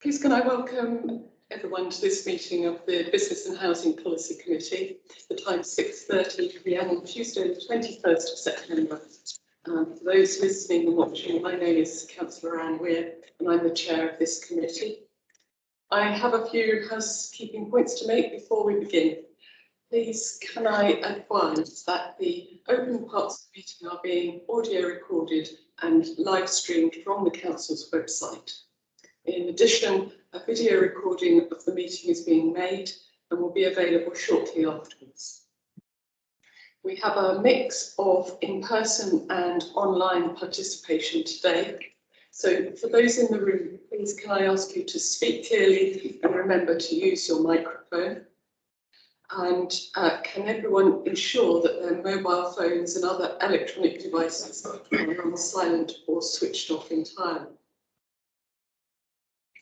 Please can I welcome everyone to this meeting of the Business and Housing Policy Committee. The time is 6:30 p.m. on Tuesday, the 21st of September. For those listening and watching, my name is Councillor Anne Weir and I'm the chair of this committee. I have a few housekeeping points to make before we begin. Please can I advise that the open parts of the meeting are being audio recorded and live streamed from the Council's website. In addition, a video recording of the meeting is being made and will be available shortly afterwards. We have a mix of in-person and online participation today. So for those in the room, please can I ask you to speak clearly and remember to use your microphone. And can everyone ensure that their mobile phones and other electronic devices are on silent or switched off entirely?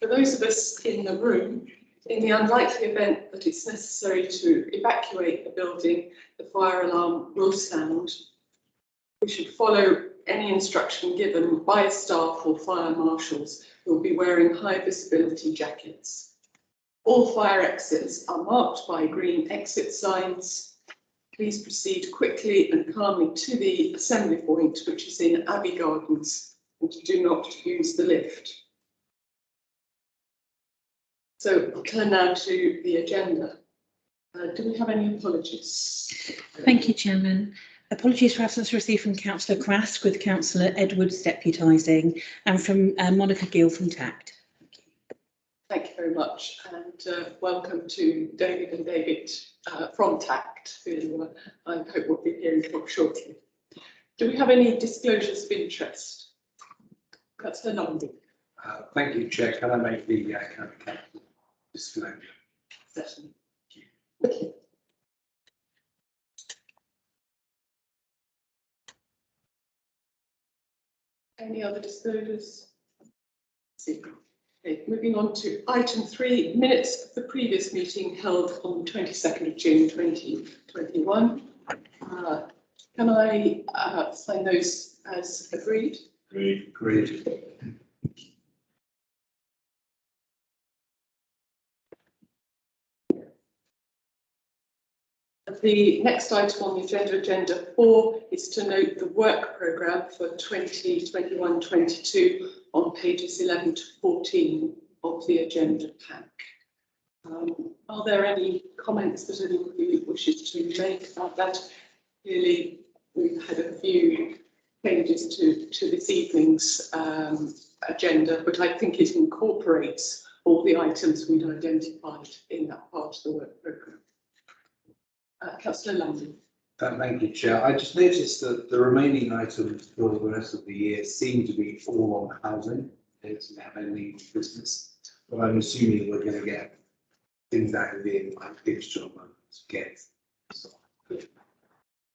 For those of us in the room, in the unlikely event that it's necessary to evacuate the building, the fire alarm will sound. We should follow any instruction given by staff or fire marshals who will be wearing high visibility jackets. All fire exits are marked by green exit signs. Please proceed quickly and calmly to the assembly point, which is in Abbey Gardens, and do not use the lift. So I'll turn now to the agenda. Do we have any apologies? Thank you, Chairman. Apologies for absence received from Councillor Crask, with Councillor Edwards deputising, and from Monica Gill from TACT. Thank you very much, and welcome to David and David from TACT, who I hope we'll be hearing from shortly. Do we have any disclosures of interest? Councillor Lundy. Thank you, Chair. Can I make the county council disclosure? Certainly. Thank you. Any other disclosures? Okay, moving on to item 3, minutes of the previous meeting held on the 22nd of June 2021. Can I sign those as agreed? Agreed. The next item on the agenda 4, is to note the work programme for 2021-22 on pages 11 to 14 of the agenda pack. Are there any comments that anyone wishes to make about that? Clearly, we've had a few changes to this evening's agenda, but I think it incorporates all the items we'd identified in that part of the work programme. Councillor Lundy. Thank you, Chair. I just noticed that the remaining items for the rest of the year seem to be all on housing. It doesn't have any business, but I'm assuming we're going to get things added in like digital moments.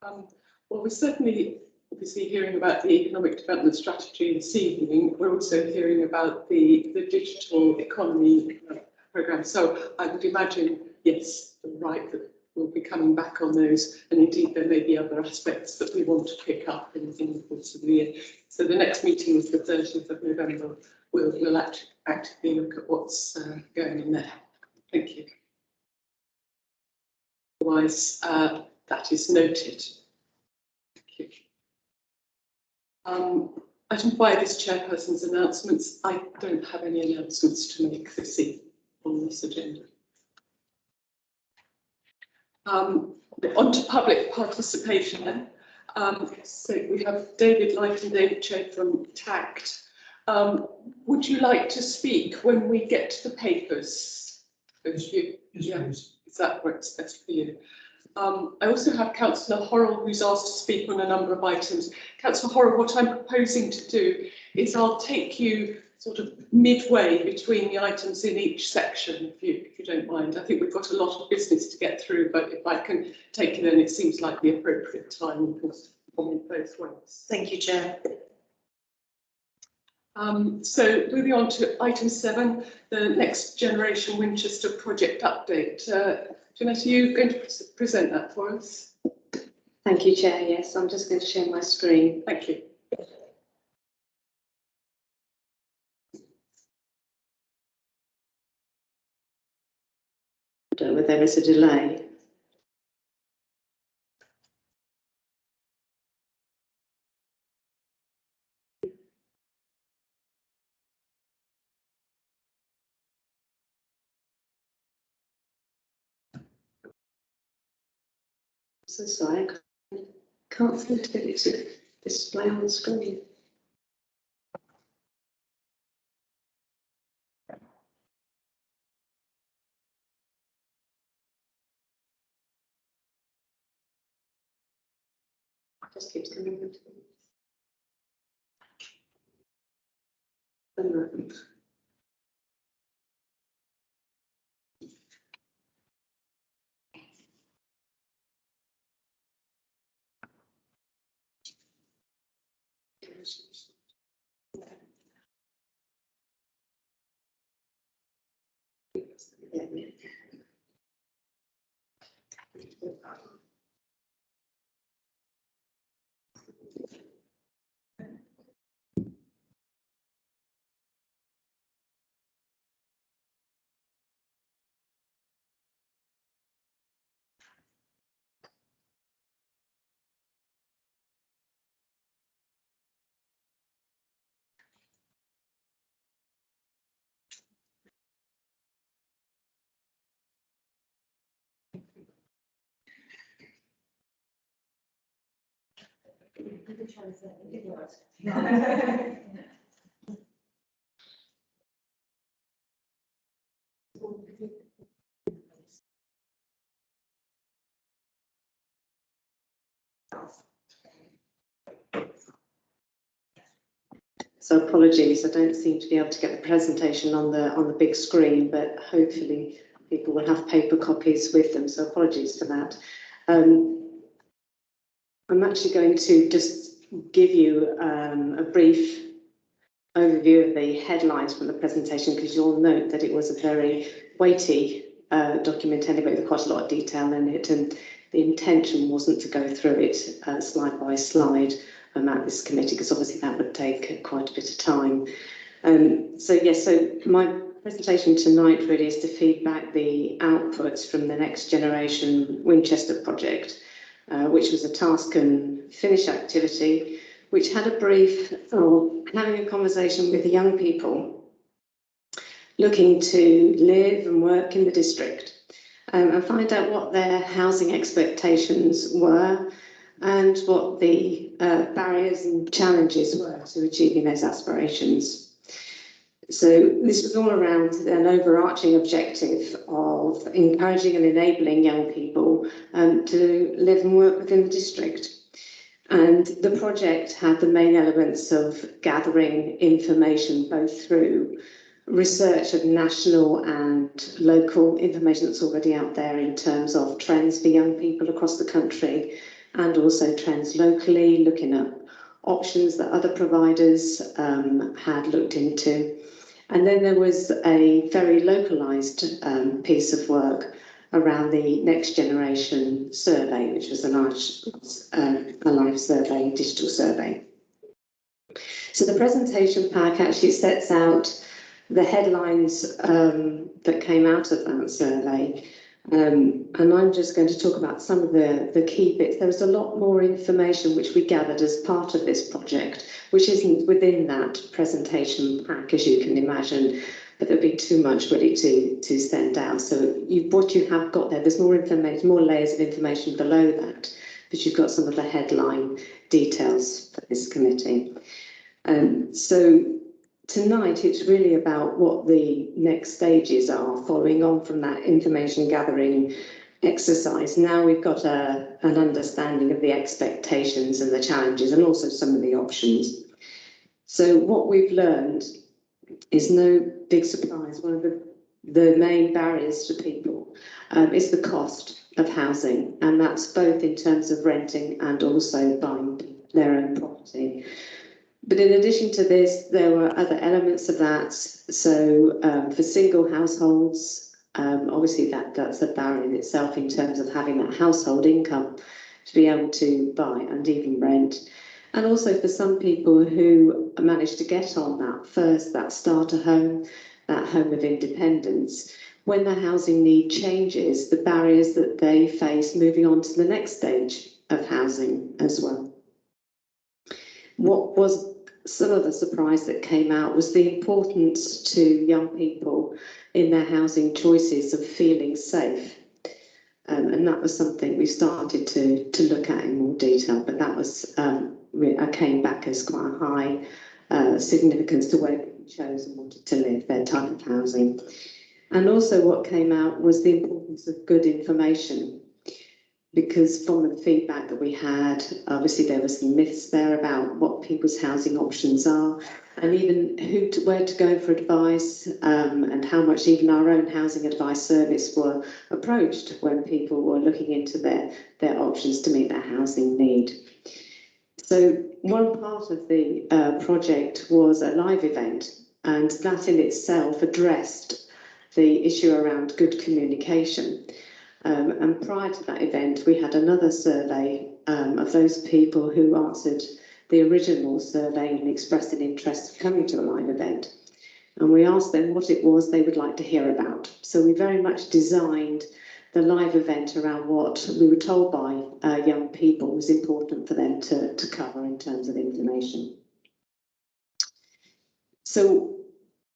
Well, we're certainly obviously hearing about the economic development strategy this evening. We're also hearing about the digital economy programme. So I would imagine, yes, you're right, that we'll be coming back on those, and indeed there may be other aspects that we want to pick up in the course of the year. So the next meeting is the 30th of November. We'll actively look at what's going on there. Thank you. Otherwise, that is noted. Thank you. Item 5 is Chairperson's announcements. I don't have any announcements to make this evening on this agenda. On to public participation then. So we have David Light and David Cho from TACT. Would you like to speak when we get to the papers? Yes, is that works best for you? I also have Councillor Horrell, who's asked to speak on a number of items. Councillor Horrell, what I'm proposing to do is I'll take you sort of midway between the items in each section, if you don't mind. I think we've got a lot of business to get through, but if I can take you then, it seems like the appropriate time. You can comment both ways. Thank you, Chair. So moving on to item 7, the Next Generation Winchester project update. Jeanette, are you going to present that for us? Thank you, Chair. Yes, I'm just going to share my screen. Thank you. moment where there is a delay. So sorry, I can't seem to get it to display on the screen. Just keeps coming into it. So apologies, I don't seem to be able to get the presentation on the big screen, but hopefully people will have paper copies with them. So apologies for that. I'm actually going to just give you a brief overview of the headlines from the presentation, because you'll note that it was a very weighty document anyway, with quite a lot of detail in it, and the intention wasn't to go through it slide by slide at this committee, because obviously that would take quite a bit of time. So my presentation tonight really is to feed back the outputs from the Next Generation Winchester project, which was a task and finish activity, which had a brief, having a conversation with the young people looking to live and work in the district, and find out what their housing expectations were and what the barriers and challenges were to achieving those aspirations. So this was all around an overarching objective of encouraging and enabling young people to live and work within the district. And the project had the main elements of gathering information both through research of national and local information that's already out there in terms of trends for young people across the country, and also trends locally, looking at options that other providers had looked into. And then there was a very localised piece of work around the Next Generation survey, which was a live survey, digital survey. So the presentation pack actually sets out the headlines that came out of that survey. And I'm just going to talk about some of the key bits. There was a lot more information which we gathered as part of this project, which isn't within that presentation pack, as you can imagine, but there'd be too much really to send out. So what you have got there's more information, more layers of information below that, but you've got some of the headline details for this committee. So tonight, it's really about what the next stages are following on from that information gathering exercise. Now we've got an understanding of the expectations and the challenges, and also some of the options. So what we've learned is no big surprise. One of the main barriers to people is the cost of housing, and that's both in terms of renting and also buying their own property. But in addition to this, there were other elements of that. So for single households, obviously that's a barrier in itself in terms of having that household income to be able to buy and even rent. And also for some people who managed to get on that starter home, that home of independence, when their housing need changes, the barriers that they face moving on to the next stage of housing as well. What was some of the surprise that came out was the importance to young people in their housing choices of feeling safe. And that was something we started to look at in more detail, but that was, came back as quite a high significance to where people chose and wanted to live, their type of housing. And also what came out was the importance of good information, because from the feedback that we had, obviously there were some myths there about what people's housing options are, and even where to go for advice, and how much even our own housing advice service were approached when people were looking into their options to meet their housing need. So one part of the project was a live event, and that in itself addressed the issue around good communication. And prior to that event, we had another survey of those people who answered the original survey and expressed an interest in coming to a live event. And we asked them what it was they would like to hear about. So we very much designed the live event around what we were told by young people was important for them to cover in terms of information. So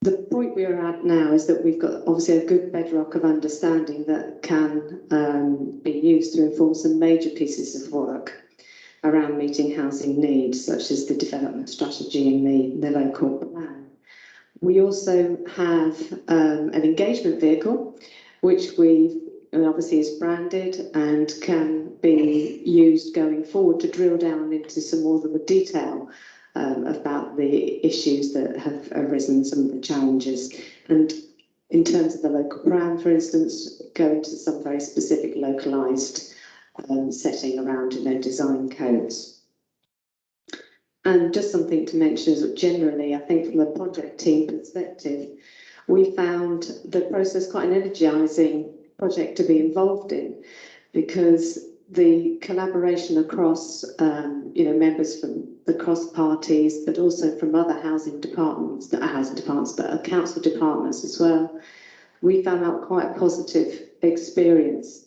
the point we are at now is that we've got obviously a good bedrock of understanding that can be used to inform some major pieces of work around meeting housing needs, such as the development strategy and the local plan. We also have an engagement vehicle, which obviously is branded and can be used going forward to drill down into some more of the detail about the issues that have arisen, some of the challenges. And in terms of the local plan, for instance, go into some very specific localised setting around design codes. And just something to mention is that generally, I think from a project team perspective, we found the process quite an energising project to be involved in, because the collaboration across members from across parties, but also from other housing departments, not housing departments, but council departments as well, we found out quite a positive experience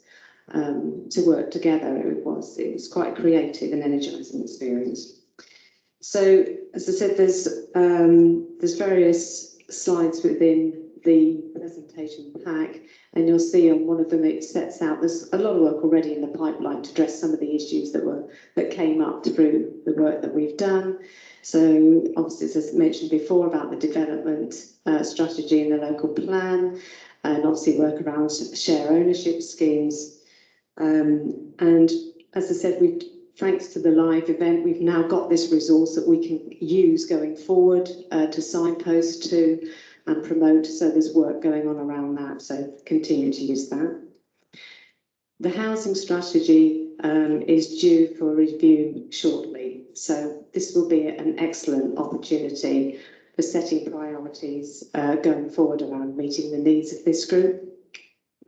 to work together. It was quite a creative and energising experience. So, as I said, there's various slides within the presentation pack, and you'll see on one of them it sets out there's a lot of work already in the pipeline to address some of the issues that came up through the work that we've done. So obviously, as I mentioned before, about the development strategy and the local plan, and obviously work around share ownership schemes. And as I said, thanks to the live event, we've now got this resource that we can use going forward to signpost to and promote. So there's work going on around that, so continue to use that. The housing strategy is due for review shortly, so this will be an excellent opportunity for setting priorities going forward around meeting the needs of this group,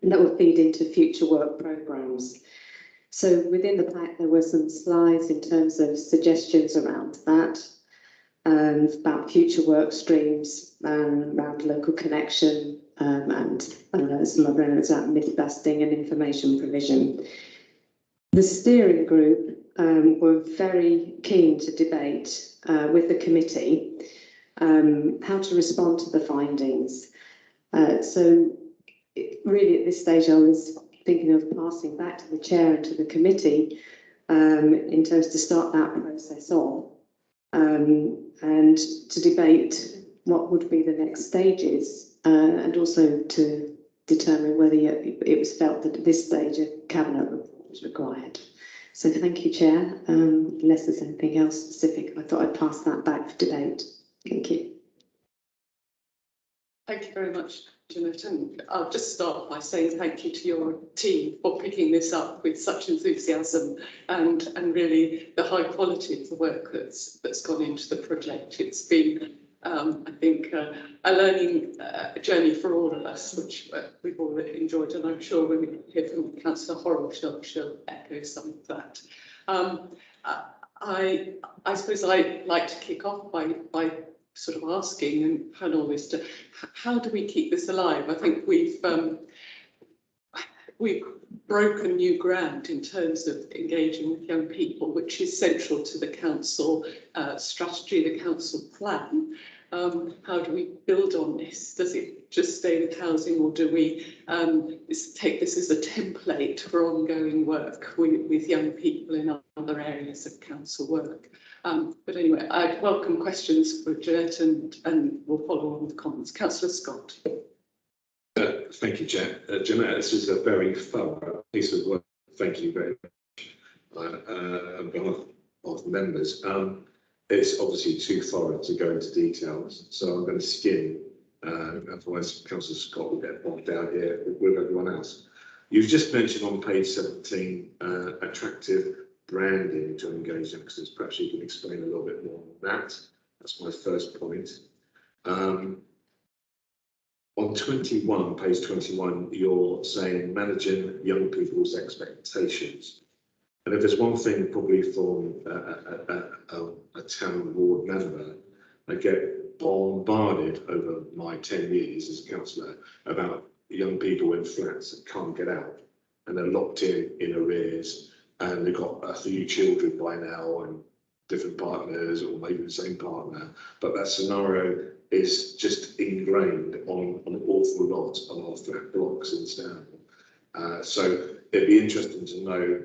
and that will feed into future work programmes. So within the pack there were some slides in terms of suggestions around that, about future work streams around local connection and some other areas about myth busting and information provision. The steering group were very keen to debate with the committee how to respond to the findings. So really at this stage I was thinking of passing back to the chair and to the committee in terms to start that process off. And to debate what would be the next stages, and also to determine whether it was felt that at this stage a cabinet report was required. So thank you, Chair. Unless there's anything else specific, I thought I'd pass that back for debate. Thank you. Thank you very much, Jeanette. And I'll just start by saying thank you to your team for picking this up with such enthusiasm and really the high quality of the work that's gone into the project. It's been, I think, a learning journey for all of us, which we've all enjoyed, and I'm sure when we hear from Councillor Horrell, she'll echo some of that. I suppose I'd like to kick off by sort of asking, and panel, is to how do we keep this alive? I think we've broken new ground in terms of engaging with young people, which is central to the council strategy, the council plan. How do we build on this? Does it just stay with housing, or do we take this as a template for ongoing work with young people in other areas of council work? But anyway, I'd welcome questions for Jeanette, and we'll follow on with comments. Councillor Scott. Thank you, Jeanette. This is a very thorough piece of work. Thank you very much on behalf of the members. It's obviously too thorough to go into details, so I'm going to skim, otherwise Councillor Scott will get bogged down here with everyone else. You've just mentioned on page 17 attractive branding to engage youngsters. Perhaps you can explain a little bit more on that. That's my first point. On 21, page 21, you're saying managing young people's expectations. And if there's one thing probably from a town ward member, I get bombarded over my 10 years as a councillor about young people in flats that can't get out, and they're locked in arrears, and they've got a few children by now and different partners, or maybe the same partner, but that scenario is just ingrained on an awful lot of our flat blocks in Stanmore. So it'd be interesting to know,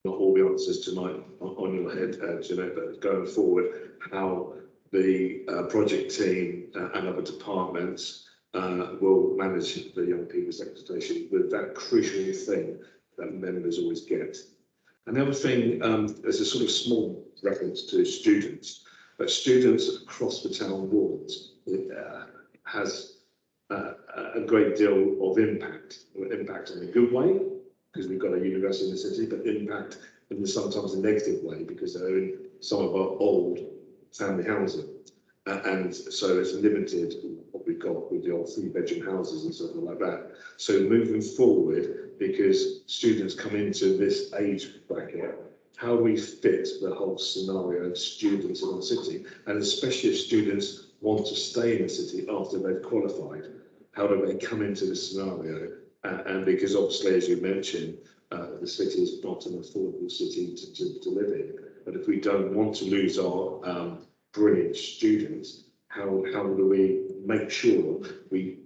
not all the answers tonight on your head, Jeanette, but going forward, how the project team and other departments will manage the young people's expectation with that crucial thing that members always get. And the other thing, there's a sort of small reference to students, but students across the town wards has a great deal of impact in a good way, because we've got a university in the city, but impact in sometimes a negative way, because they're in some of our old family housing. And so it's limited what we've got with the old 3-bedroom houses and something like that. So moving forward, because students come into this age bracket, how do we fit the whole scenario of students in our city? And especially if students want to stay in the city after they've qualified, how do they come into this scenario? And because obviously, as you mentioned, the city is not an affordable city to live in. But if we don't want to lose our brilliant students, how do we make sure we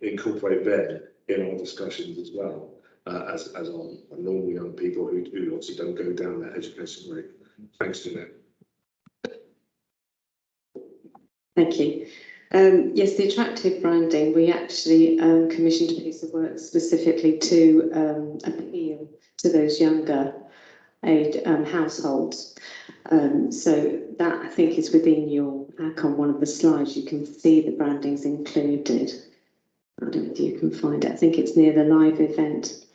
incorporate them in our discussions as well, as our normal young people who obviously don't go down that education route? Thanks, Jeanette. Thank you. Yes, the attractive branding, we actually commissioned a piece of work specifically to appeal to those younger age households. So that, I think, is within your pack on one of the slides. You can see the branding's included. I don't know if you can find it. I think it's near the live event.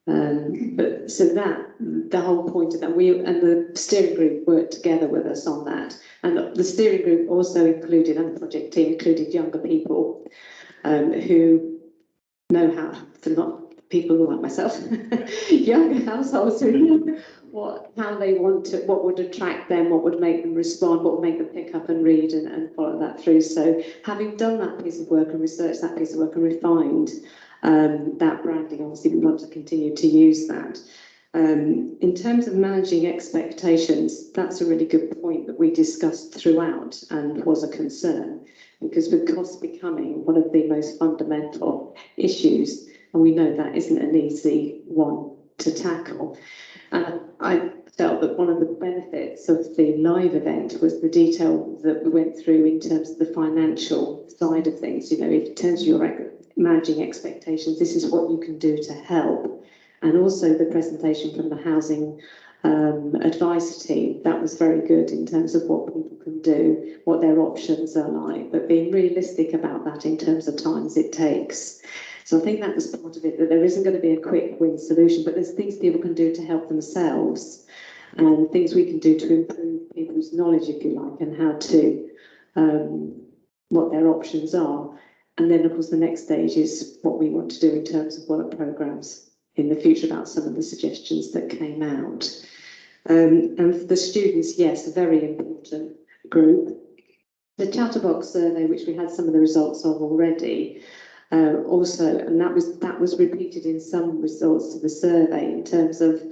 But so that, the whole point of that, we and the steering group worked together with us on that. And the steering group also included, and the project team included, younger people who know how to, not people like myself, younger households who know how they want to, what would attract them, what would make them respond, what would make them pick up and read and follow that through. So having done that piece of work and researched that piece of work and refined that branding, obviously we want to continue to use that. In terms of managing expectations, that's a really good point that we discussed throughout and was a concern, because with costs becoming one of the most fundamental issues, and we know that isn't an easy one to tackle. And I felt that one of the benefits of the live event was the detail that we went through in terms of the financial side of things. You know, in terms of your managing expectations, this is what you can do to help. And also the presentation from the housing advice team, that was very good in terms of what people can do, what their options are like, but being realistic about that in terms of times it takes. So I think that was part of it, that there isn't going to be a quick win solution, but there's things people can do to help themselves and things we can do to improve people's knowledge, if you like, and how to, what their options are. And then, of course, the next stage is what we want to do in terms of work programmes in the future about some of the suggestions that came out. And for the students, yes, a very important group. The Chatterbox survey, which we had some of the results of already, also, and that was repeated in some results of the survey in terms of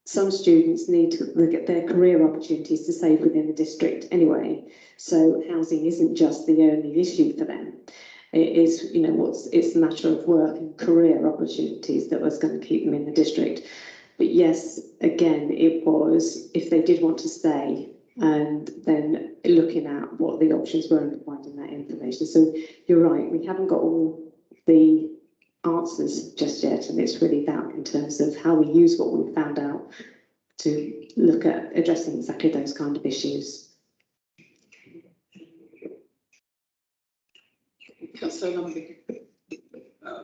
some students need to look at their career opportunities to save within the district anyway. So housing isn't just the only issue for them. It is, you know, it's a matter of work and career opportunities that was going to keep them in the district. But yes, again, it was if they did want to stay, and then looking at what the options were and providing that information. So you're right, we haven't got all the answers just yet, and it's really that in terms of how we use what we've found out to look at addressing exactly those kind of issues. Councillor Lumbey.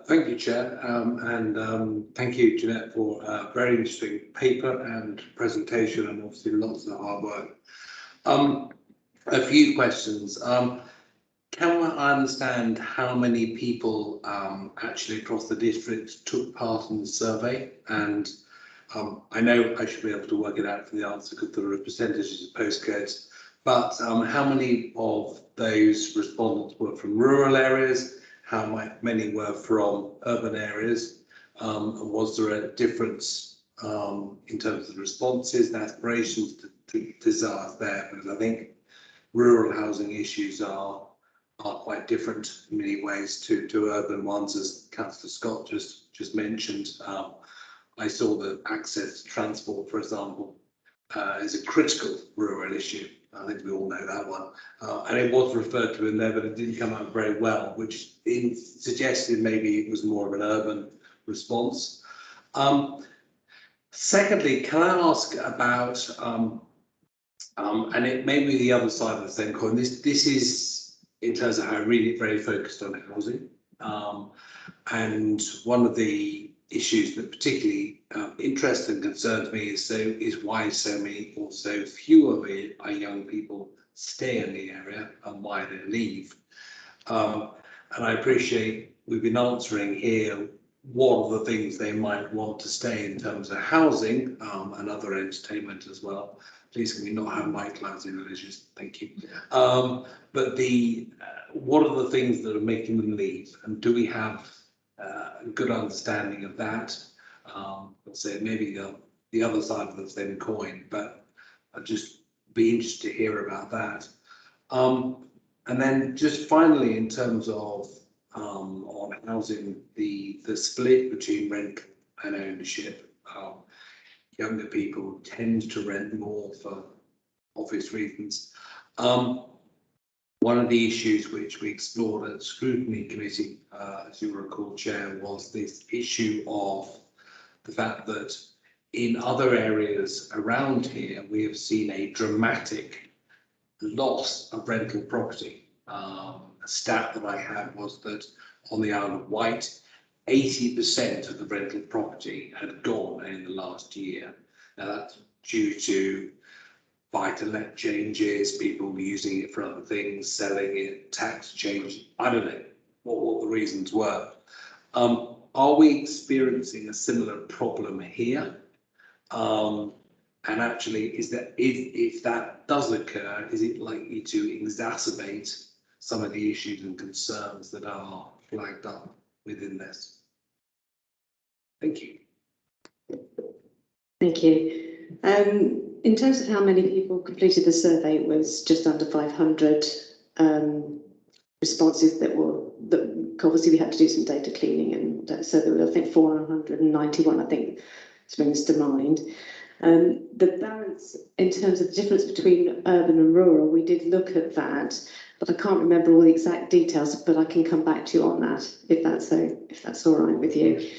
Thank you, Chair, and thank you, Jeanette, for a very interesting paper and presentation, and obviously lots of hard work. A few questions. Can I understand how many people actually across the district took part in the survey? And I know I should be able to work it out from the answer because there are percentages of postcodes, but how many of those respondents were from rural areas? How many were from urban areas? And was there a difference in terms of the responses and aspirations to desires there? Because I think rural housing issues are quite different in many ways to urban ones, as Councillor Scott just mentioned. I saw that access to transport, for example, is a critical rural issue. I think we all know that one. And it was referred to in there, but it didn't come out very well, which suggested maybe it was more of an urban response. Secondly, can I ask about, and it may be the other side of the same coin, this is, in terms of how I read it, very focused on housing. And one of the issues that particularly interests and concerns me is why so many or so few of our young people stay in the area and why they leave. And I appreciate we've been answering here what are the things they might want to stay in terms of housing and other entertainment as well. Please can we not have nightclubs in villages? Thank you. But what are the things that are making them leave, and do we have a good understanding of that? Let's say maybe the other side of the same coin, but I'd just be interested to hear about that. And then just finally, in terms of on housing, the split between rent and ownership. Younger people tend to rent more for obvious reasons. One of the issues which we explored at the scrutiny committee, as you recall, Chair, was this issue of the fact that in other areas around here, we have seen a dramatic loss of rental property. A stat that I had was that on the Isle of Wight, 80% of the rental property had gone in the last year. Now that's due to buy-to-let changes, people using it for other things, selling it, tax change. I don't know what the reasons were. Are we experiencing a similar problem here? And actually, if that does occur, is it likely to exacerbate some of the issues and concerns that are flagged up within this? Thank you. Thank you. In terms of how many people completed the survey, it was just under 500 responses that obviously we had to do some data cleaning, and so there were, I think, 491, I think, springs to mind. The balance in terms of the difference between urban and rural, we did look at that, but I can't remember all the exact details, but I can come back to you on that if that's all right with you.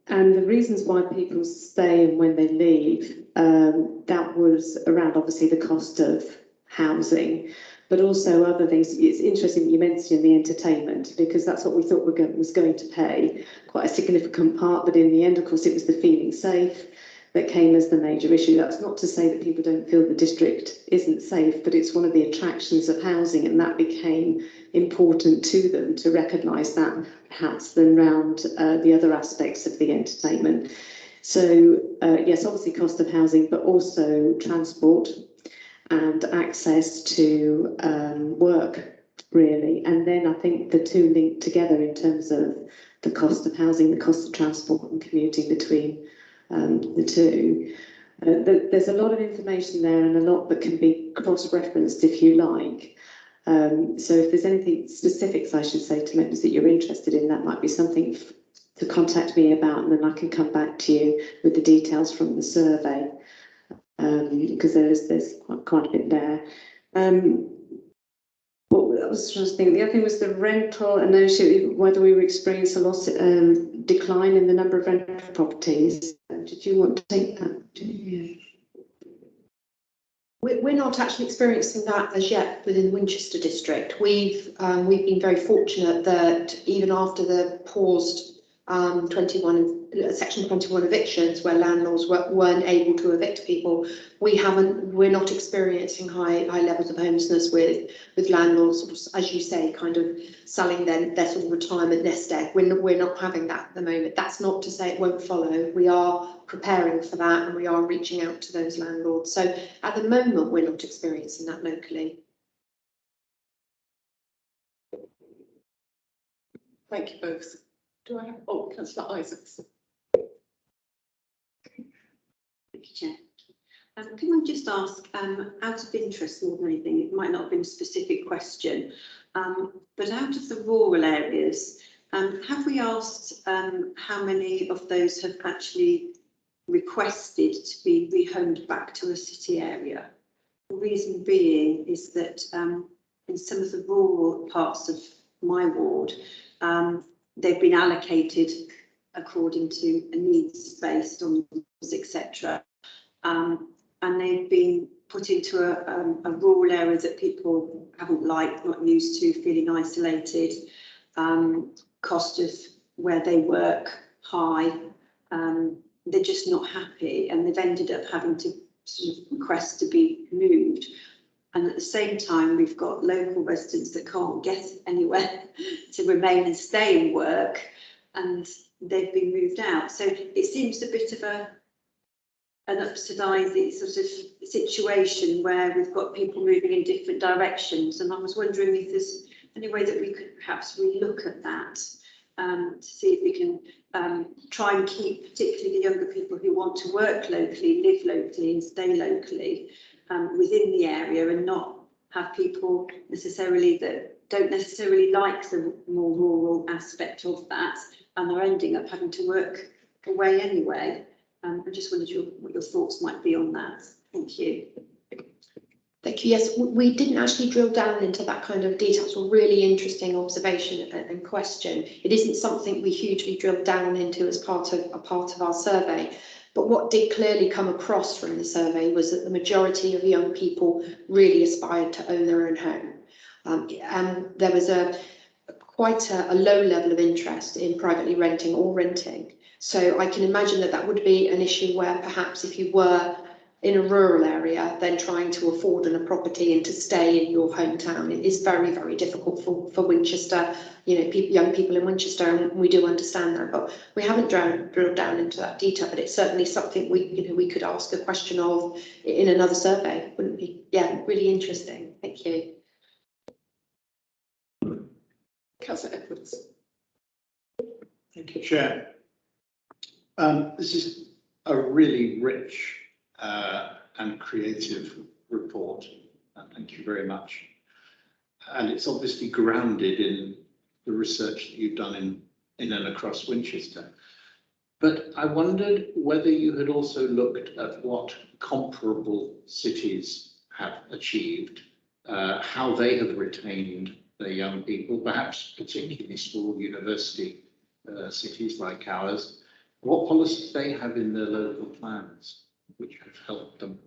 And the reasons why people stay and when they leave, that was around obviously the cost of housing, but also other things. It's interesting that you mentioned the entertainment, because that's what we thought was going to pay quite a significant part, but in the end, of course, it was the feeling safe that came as the major issue. That's not to say that people don't feel the district isn't safe, but it's one of the attractions of housing, and that became important to them to recognise that perhaps than around the other aspects of the entertainment. So yes, obviously cost of housing, but also transport. and access to work, really. And then I think the two link together in terms of the cost of housing, the cost of transport and commuting between the two. There's a lot of information there and a lot that can be cross-referenced if you like. So if there's anything specifics I should say to members that you're interested in, that might be something to contact me about, and then I can come back to you with the details from the survey, because there's quite a bit there. What I was trying to think, the other thing was the rental and ownership, whether we were experiencing a loss, decline in the number of rental properties. Did you want to take that? Yeah. We're not actually experiencing that as yet within the Winchester district. We've been very fortunate that even after the paused Section 21 evictions, where landlords weren't able to evict people, we're not experiencing high levels of homelessness with landlords, as you say, kind of selling their sort of retirement nest egg. We're not having that at the moment. That's not to say it won't follow. We are preparing for that, and we are reaching out to those landlords. So at the moment, we're not experiencing that locally. Thank you both. Do I have, oh, Councillor Isaacs. Thank you, Chair. Can I just ask, out of interest more than anything, it might not have been a specific question, but out of the rural areas, have we asked how many of those have actually requested to be rehomed back to a city area? The reason being is that in some of the rural parts of my ward, they've been allocated according to a needs based on etc. And they've been put into a rural area that people haven't liked, not used to, feeling isolated, cost of where they work high, they're just not happy, and they've ended up having to sort of request to be moved. And at the same time, we've got local residents that can't get anywhere to remain and stay and work, and they've been moved out. So it seems a bit of an upside down sort of situation where we've got people moving in different directions. And I was wondering if there's any way that we could perhaps relook at that, to see if we can try and keep particularly the younger people who want to work locally, live locally and stay locally within the area, and not have people necessarily that don't necessarily like the more rural aspect of that, and are ending up having to work away anyway. I just wondered what your thoughts might be on that. Thank you. Thank you. Yes, we didn't actually drill down into that kind of detail. It's a really interesting observation and question. It isn't something we hugely drilled down into as part of our survey. But what did clearly come across from the survey was that the majority of young people really aspired to own their own home. And there was quite a low level of interest in privately renting or renting. So I can imagine that would be an issue where perhaps if you were in a rural area, then trying to afford a property and to stay in your hometown, it is very, very difficult for Winchester, young people in Winchester, and we do understand that, but we haven't drilled down into that detail. But it's certainly something we could ask a question of in another survey, wouldn't be? Yeah, really interesting. Thank you. Councillor Edwards. Thank you, Chair. This is a really rich and creative report. Thank you very much. And it's obviously grounded in the research that you've done in and across Winchester. But I wondered whether you had also looked at what comparable cities have achieved, how they have retained their young people, perhaps particularly small university cities like ours, what policies they have in their local plans which have helped them.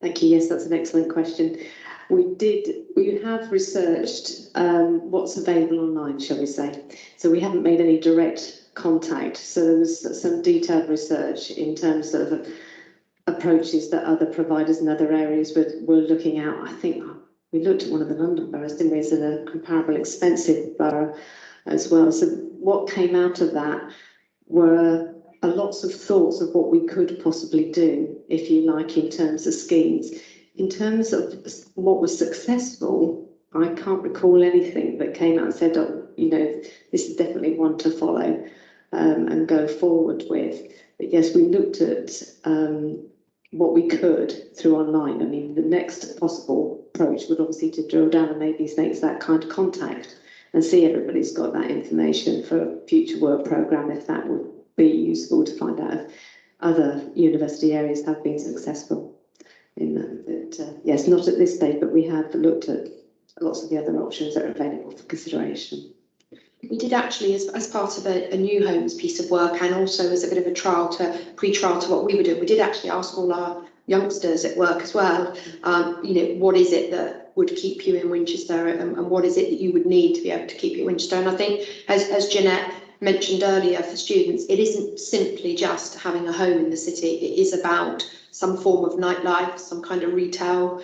Thank you. Yes, that's an excellent question. We have researched what's available online, shall we say. So we haven't made any direct contact. So there was some detailed research in terms of approaches that other providers in other areas were looking at. I think we looked at one of the London boroughs, didn't we, as a comparable expensive borough as well. So what came out of that were lots of thoughts of what we could possibly do, if you like, in terms of schemes. In terms of what was successful, I can't recall anything that came out and said, oh, you know, this is definitely one to follow and go forward with. But yes, we looked at what we could through online. I mean, the next possible approach would obviously to drill down and maybe make that kind of contact and see everybody's got that information for a future work programme, if that would be useful to find out if other university areas have been successful in that. But yes, not at this stage, but we have looked at lots of the other options that are available for consideration. We did actually, as part of a new homes piece of work, and also as a bit of a pre-trial to what we were doing, we did actually ask all our youngsters at work as well, you know, what is it that would keep you in Winchester, and what is it that you would need to be able to keep you in Winchester? And I think, as Jeanette mentioned earlier, for students, it isn't simply just having a home in the city. It is about some form of nightlife, some kind of retail,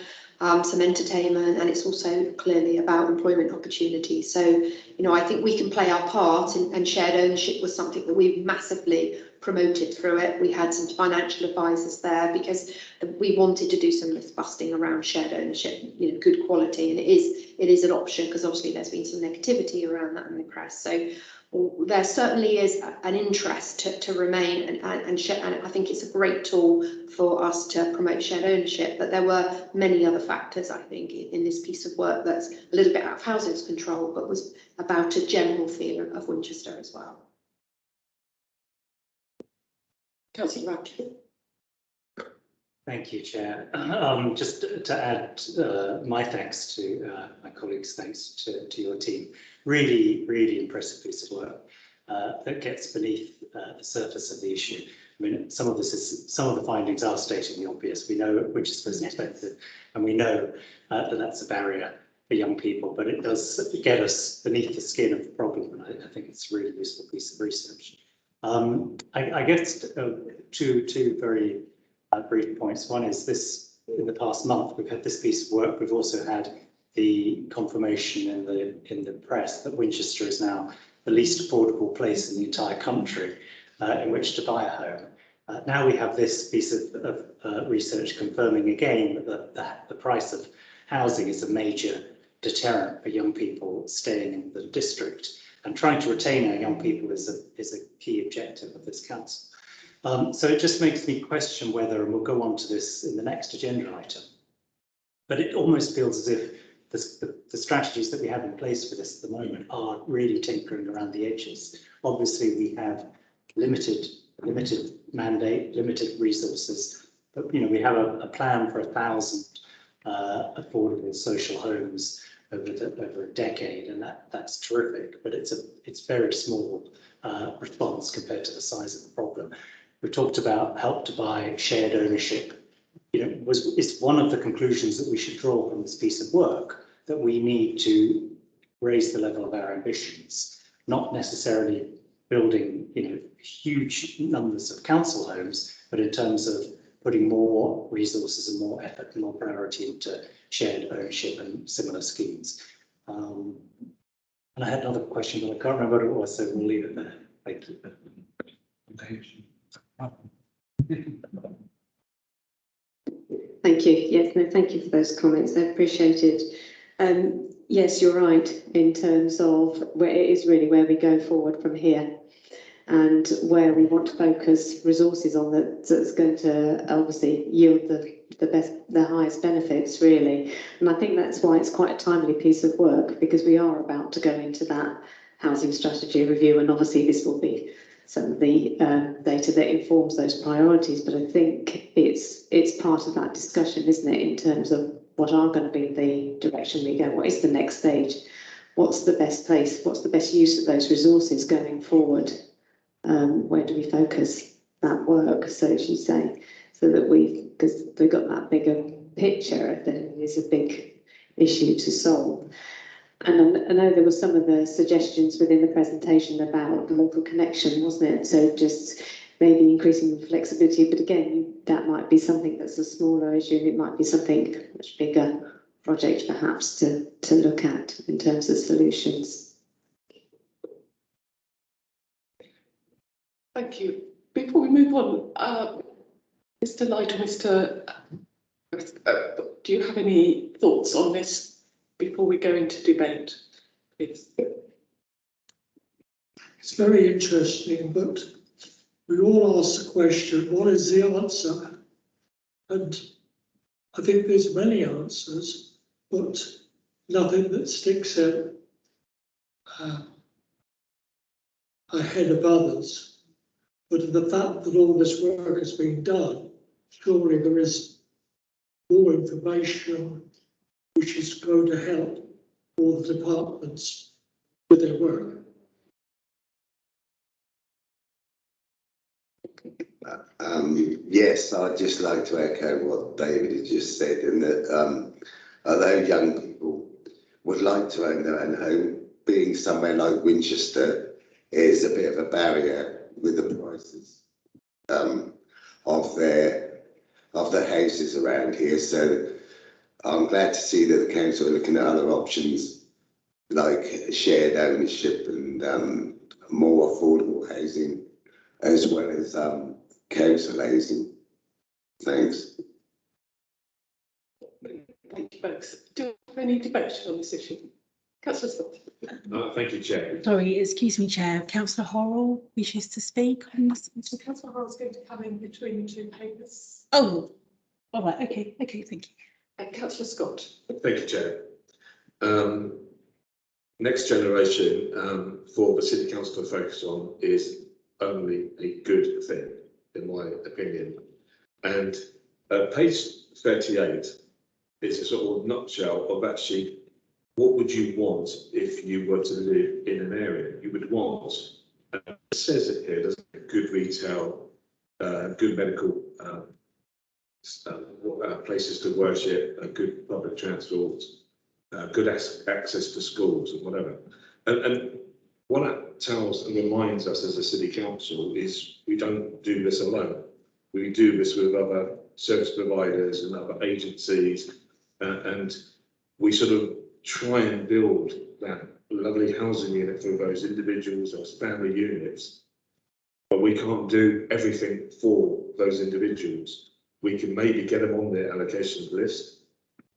some entertainment, and it's also clearly about employment opportunities. So, you know, I think we can play our part, and shared ownership was something that we've massively promoted through it. We had some financial advisors there because we wanted to do some myth busting around shared ownership, you know, good quality, and it is an option, because obviously there's been some negativity around that in the press. So there certainly is an interest to remain and I think it's a great tool for us to promote shared ownership. But there were many other factors, I think, in this piece of work that's a little bit out of housing's control, but was about a general feel of Winchester as well. Councillor Radcliffe. Thank you, Chair. Just to add my thanks to my colleagues' thanks to your team. Really, really impressive piece of work that gets beneath the surface of the issue. I mean, some of the findings are stating the obvious. We know which is most expensive, and we know that that's a barrier for young people, but it does get us beneath the skin of the problem, and I think it's a really useful piece of research. I guess two very brief points. One is this: in the past month, we've had this piece of work. We've also had the confirmation in the press that Winchester is now the least affordable place in the entire country in which to buy a home. Now we have this piece of research confirming again that the price of housing is a major deterrent for young people staying in the district, and trying to retain our young people is a key objective of this council. So it just makes me question whether, and we'll go on to this in the next agenda item, but it almost feels as if the strategies that we have in place for this at the moment are really tinkering around the edges. Obviously, we have limited mandate, limited resources, but you know, we have a plan for 1,000 affordable social homes over a decade, and that's terrific, but it's very small response compared to the size of the problem. We talked about Help to Buy, shared ownership. You know, it's one of the conclusions that we should draw from this piece of work, that we need to raise the level of our ambitions, not necessarily building, you know, huge numbers of council homes, but in terms of putting more resources and more effort and more priority into shared ownership and similar schemes. And I had another question, but I can't remember what it was, so we'll leave it there. Thank you. Thank you. Yes, no, thank you for those comments. They're appreciated. Yes, you're right in terms of where it is really where we go forward from here, and where we want to focus resources on that's going to obviously yield the highest benefits, really. And I think that's why it's quite a timely piece of work, because we are about to go into that housing strategy review, and obviously this will be some of the data that informs those priorities. But I think it's part of that discussion, isn't it, in terms of what are going to be the direction we go, what is the next stage, what's the best place, what's the best use of those resources going forward, where do we focus that work, so as you say, so that because we've got that bigger picture, then it is a big issue to solve. And I know there were some of the suggestions within the presentation about the local connection, wasn't it? So just maybe increasing the flexibility, but again, that might be something that's a smaller issue, and it might be something much bigger project perhaps to look at in terms of solutions. Thank you. before we move on, Mr. Light or Mr. Do you have any thoughts on this before we go into debate, please? It's very interesting, but we all ask the question, what is the answer? And I think there's many answers, but nothing that sticks out ahead of others. But the fact that all this work has been done, surely there is more information which is going to help all the departments with their work. Yes, I'd just like to echo what David has just said, in that although young people would like to own their own home, being somewhere like Winchester is a bit of a barrier with the prices of their houses around here. So I'm glad to see that the council are looking at other options like shared ownership and more affordable housing, as well as council housing. Thanks. Thank you both. Do you have any debate on this issue? Councillor Scott. Thank you, Chair. Sorry, excuse me, Chair. Councillor Horrell wishes to speak on this. So Councillor Hall's going to come in between the two papers. Oh, all right. Okay, thank you. And Councillor Scott. Thank you, Chair. Next generation for the City Council to focus on is only a good thing, in my opinion. And page 38 is a sort of nutshell of actually what would you want if you were to live in an area. You would want, it says it here, doesn't it? Good retail, good medical places to worship, good public transport, good access to schools and whatever. And what that tells and reminds us as a city council is we don't do this alone. We do this with other service providers and other agencies, and we sort of try and build that lovely housing unit for those individuals, those family units. But we can't do everything for those individuals. We can maybe get them on their allocations list,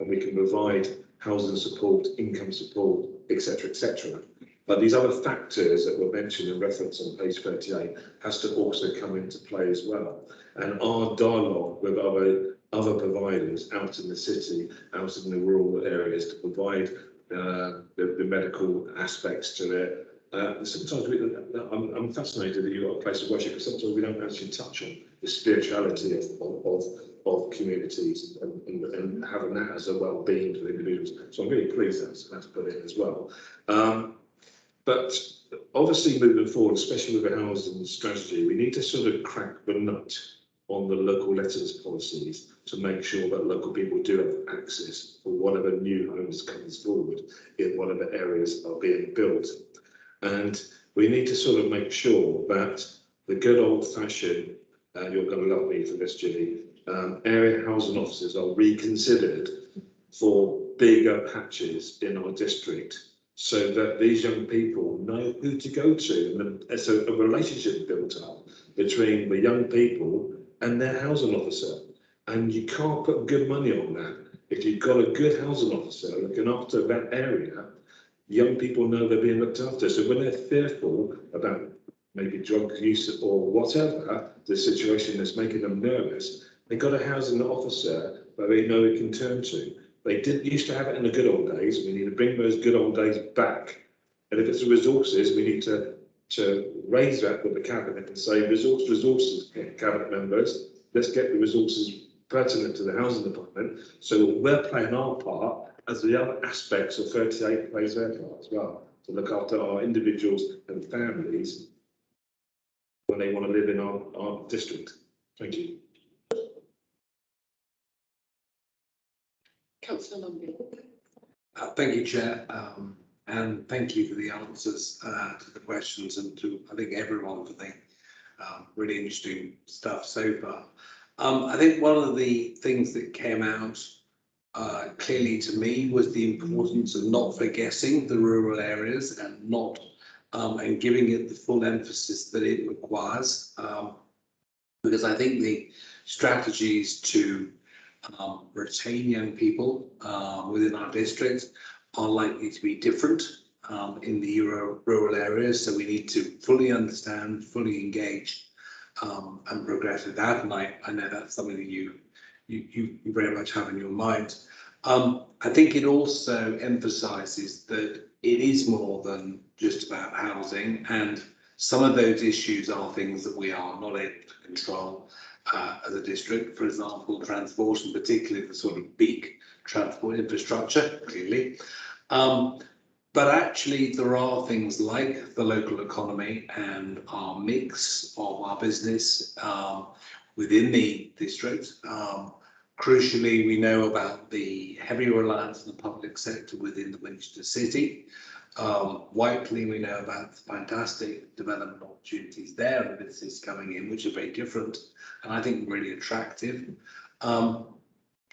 and we can provide housing support, income support, etc., etc. But these other factors that were mentioned in reference on page 38 has to also come into play as well. And our dialogue with other providers out in the city, out in the rural areas, to provide the medical aspects to it. Sometimes I'm fascinated that you've got a place of worship, because sometimes we don't actually touch on the spirituality of communities and having that as a well-being for individuals. So I'm really pleased that's put in as well. But obviously moving forward, especially with the housing strategy, we need to sort of crack the nut on the local letters policies to make sure that local people do have access for whatever new homes comes forward in whatever areas are being built. And we need to sort of make sure that the good old-fashioned, you're going to love me for this, Ginny, area housing officers are reconsidered for bigger patches in our district, so that these young people know who to go to, and so a relationship built up between the young people and their housing officer. And you can't put good money on that. If you've got a good housing officer looking after that area, young people know they're being looked after. So when they're fearful about maybe drug use or whatever, the situation that's making them nervous, they've got a housing officer that they know they can turn to. They didn't used to have it in the good old days. We need to bring those good old days back. And if it's the resources, we need to raise that with the cabinet and say, resources, cabinet members, let's get the resources pertinent to the housing department. So we're playing our part as the other aspects of 38 plays their part as well, to look after our individuals and families when they want to live in our district. Thank you. Councillor Lumley. Thank you, Chair, and thank you for the answers to the questions, and to, I think, everyone for the really interesting stuff so far. I think one of the things that came out clearly to me was the importance of not forgetting the rural areas and not and giving it the full emphasis that it requires. because I think the strategies to retain young people within our district are likely to be different in the rural areas. So we need to fully understand, fully engage and progress with that. And I know that's something that you very much have in your mind. I think it also emphasises that it is more than just about housing, and some of those issues are things that we are not able to control as a district. For example, transport, and particularly the sort of big transport infrastructure, clearly. But actually, there are things like the local economy and our mix of our business within the district. Crucially, we know about the heavy reliance on the public sector within the Winchester city. Widely, we know about the fantastic development opportunities there and businesses coming in, which are very different and I think really attractive.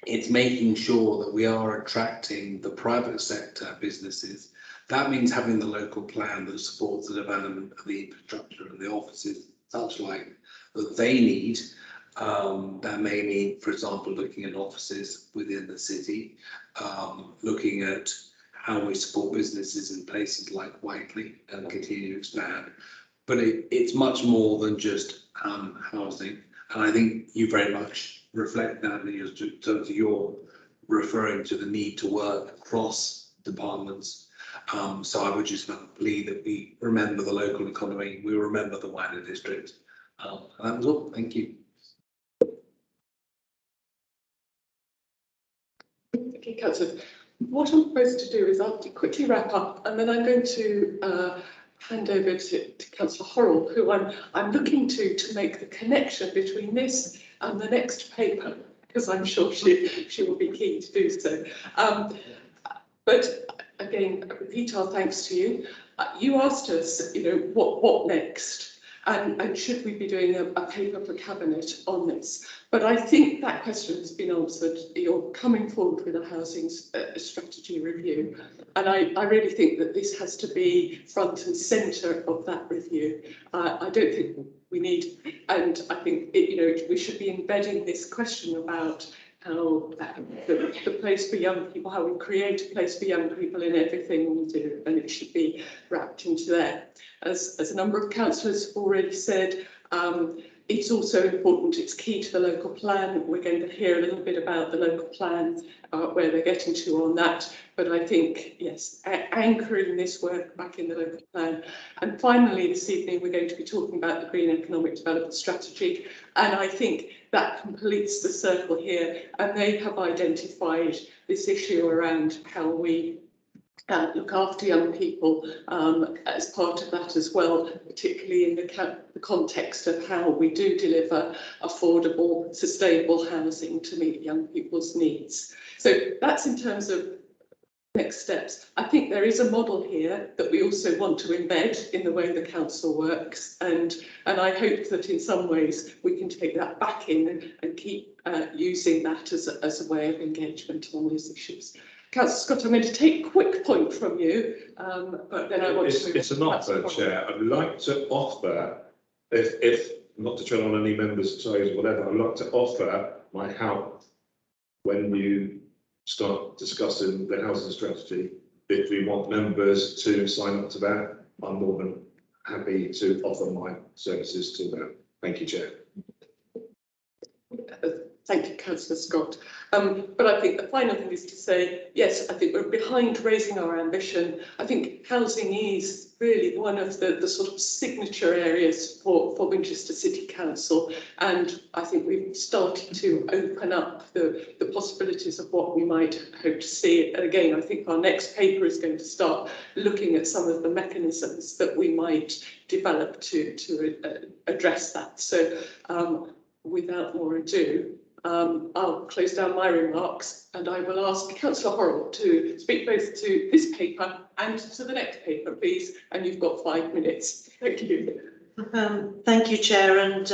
It's making sure that we are attracting the private sector businesses. That means having the local plan that supports the development of the infrastructure and the offices, such like that they need. That may mean, for example, looking at offices within the city, looking at how we support businesses in places like Whiteley and continue to expand. But it's much more than just housing. And I think you very much reflect that in terms of your referring to the need to work across departments. So I would just plead that we remember the local economy, we remember the wider district. And that was all. Thank you. Okay, Councillor. What I'm proposed to do is I'll quickly wrap up, and then I'm going to hand over to Councillor Horrell, who I'm looking to make the connection between this and the next paper, because I'm sure she will be keen to do so. But again, repeat our thanks to you. You asked us, what next? And should we be doing a paper for Cabinet on this? But I think that question has been answered. You're coming forward with a housing strategy review. And I really think that this has to be front and centre of that review. I don't think we need, and I think, we should be embedding this question about how the place for young people, how we create a place for young people in everything we do, and it should be wrapped into there. As a number of councillors have already said, it's also important, it's key to the local plan. We're going to hear a little bit about the local plan, where they're getting to on that. But I think, yes, anchoring this work back in the local plan. And finally, this evening, we're going to be talking about the Green Economic Development Strategy. And I think that completes the circle here. And they have identified this issue around how we look after young people as part of that as well, particularly in the context of how we do deliver affordable, sustainable housing to meet young people's needs. So that's in terms of next steps. I think there is a model here that we also want to embed in the way the council works, and I hope that in some ways we can take that back in and keep using that as a way of engagement on these issues. Councillor Scott, I'm going to take a quick point from you, but then I want to... It's an offer, Chair. I'd like to offer, if not to tread on any members' toes or whatever, I'd like to offer my help when you start discussing the housing strategy. If we want members to sign up to that, I'm more than happy to offer my services to that. Thank you, Chair. Thank you, Councillor Scott. But I think the final thing is to say, yes, I think we're behind raising our ambition. I think housing is really one of the sort of signature areas for Winchester City Council. And I think we've started to open up the possibilities of what we might hope to see. And again, I think our next paper is going to start looking at some of the mechanisms that we might develop to address that. So without more ado, I'll close down my remarks and I will ask Councillor Horrell to speak both to this paper and to the next paper, please. And you've got 5 minutes. Thank you. Thank you, Chair. And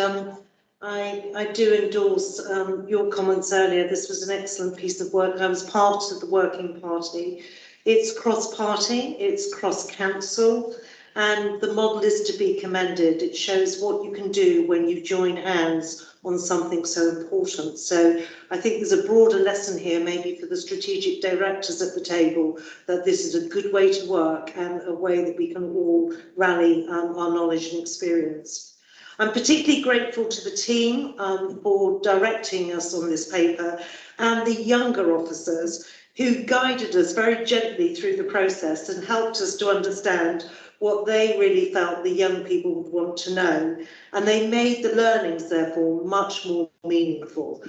I do endorse your comments earlier. This was an excellent piece of work. I was part of the working party. It's cross-party, it's cross-council, and the model is to be commended. It shows what you can do when you join hands on something so important. So I think there's a broader lesson here, maybe for the strategic directors at the table, that this is a good way to work and a way that we can all rally our knowledge and experience. I'm particularly grateful to the team for directing us on this paper, and the younger officers who guided us very gently through the process and helped us to understand what they really felt the young people would want to know. And they made the learnings, therefore, much more meaningful.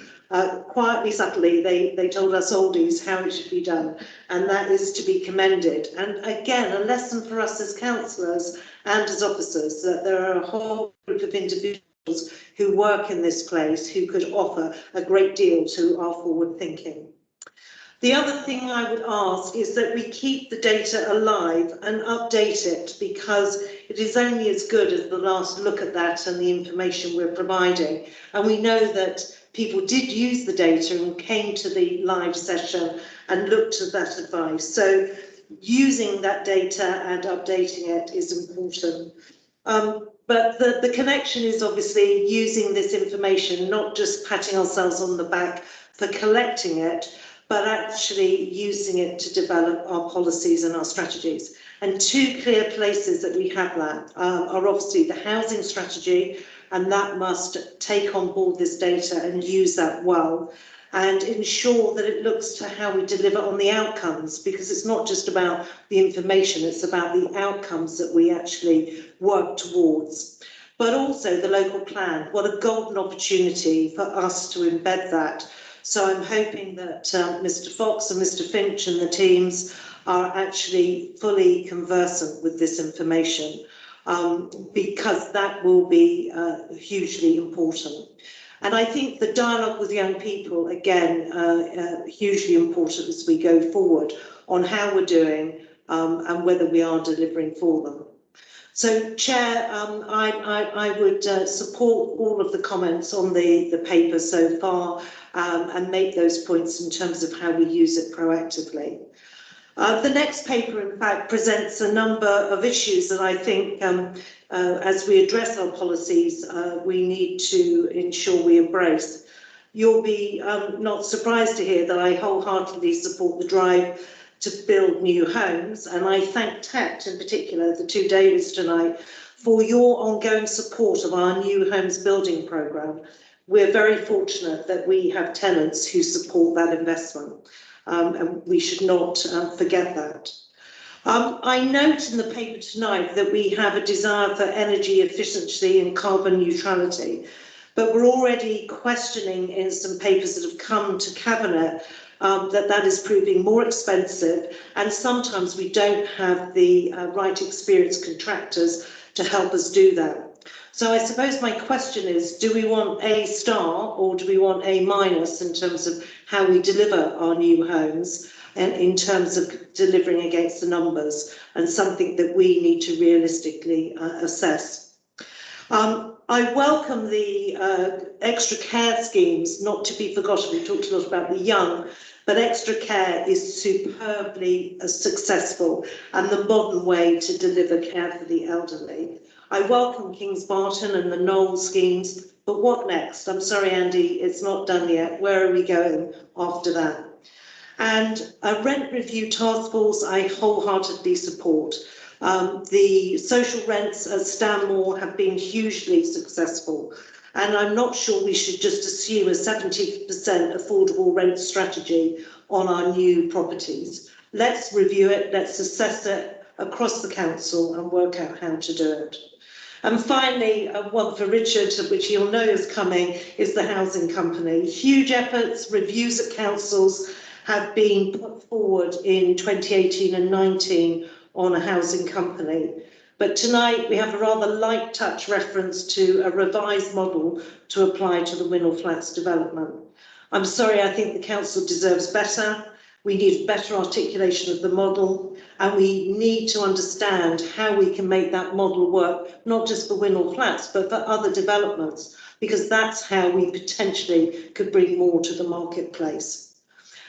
Quietly, subtly, they told us oldies how it should be done, and that is to be commended. And again, a lesson for us as councillors and as officers, that there are a whole group of individuals who work in this place who could offer a great deal to our forward thinking. The other thing I would ask is that we keep the data alive and update it, because it is only as good as the last look at that and the information we're providing. And we know that people did use the data and came to the live session and looked at that advice. So using that data and updating it is important. But the connection is obviously using this information, not just patting ourselves on the back for collecting it, but actually using it to develop our policies and our strategies. And two clear places that we have that are obviously the housing strategy, and that must take on board this data and use that well, and ensure that it looks to how we deliver on the outcomes, because it's not just about the information, it's about the outcomes that we actually work towards. But also the local plan, what a golden opportunity for us to embed that. So I'm hoping that Mr. Fox and Mr. Finch and the teams are actually fully conversant with this information, because that will be hugely important. And I think the dialogue with young people, again, hugely important as we go forward on how we're doing and whether we are delivering for them. So, Chair, I would support all of the comments on the paper so far, and make those points in terms of how we use it proactively. The next paper, in fact, presents a number of issues that I think, as we address our policies, we need to ensure we embrace. You'll be not surprised to hear that I wholeheartedly support the drive to build new homes, and I thank TACT in particular, the two Davids tonight, for your ongoing support of our new homes building programme. We're very fortunate that we have tenants who support that investment, and we should not forget that. I note in the paper tonight that we have a desire for energy efficiency and carbon neutrality, but we're already questioning in some papers that have come to Cabinet that is proving more expensive, and sometimes we don't have the right experienced contractors to help us do that. So I suppose my question is, do we want A star or do we want A minus in terms of how we deliver our new homes and in terms of delivering against the numbers, and something that we need to realistically assess. I welcome the extra care schemes, not to be forgotten. We talked a lot about the young, but extra care is superbly successful and the modern way to deliver care for the elderly. I welcome Kings Barton and the Knoll schemes, but what next? I'm sorry, Andy, it's not done yet. Where are we going after that? And a rent review task force I wholeheartedly support. The social rents at Stanmore have been hugely successful, and I'm not sure we should just assume a 70% affordable rent strategy on our new properties. Let's review it, let's assess it across the council and work out how to do it. And finally, one for Richard, which he'll know is coming, is the housing company. Huge efforts, reviews at councils have been put forward in 2018 and 19 on a housing company. But tonight we have a rather light touch reference to a revised model to apply to the Winnell Flats development. I'm sorry, I think the council deserves better. We need better articulation of the model, and we need to understand how we can make that model work, not just for Winnell Flats, but for other developments, because that's how we potentially could bring more to the marketplace.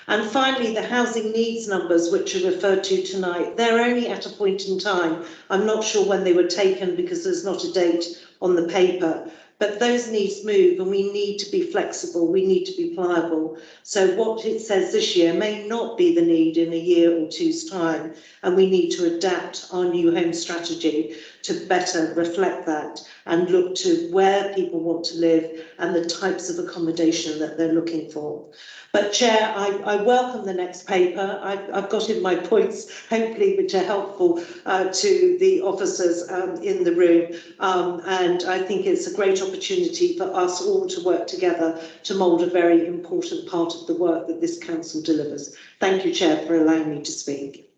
And finally, the housing needs numbers, which are referred to tonight, they're only at a point in time. I'm not sure when they were taken because there's not a date on the paper. But those needs move and we need to be flexible, we need to be pliable. So what it says this year may not be the need in a year or two's time, and we need to adapt our new home strategy to better reflect that and look to where people want to live and the types of accommodation that they're looking for. But Chair, I welcome the next paper. I've got in my points, hopefully, which are helpful to the officers in the room. And I think it's a great opportunity for us all to work together to mould a very important part of the work that this council delivers. Thank you, Chair, for allowing me to speak.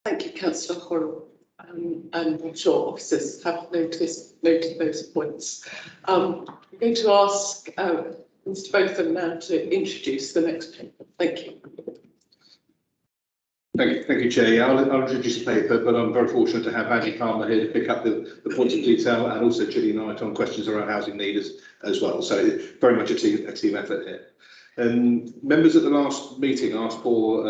Thank you, Councillor Horrell. And I'm sure officers have noted those points. I'm going to ask Mr. Botham now to introduce the next paper. Thank you. Thank you, Chair. Yeah, I'll introduce the paper, but I'm very fortunate to have Andy Palmer here to pick up the points of detail, and also Gillian Knight on questions around housing needs as well. So very much a team effort here. Members at the last meeting asked for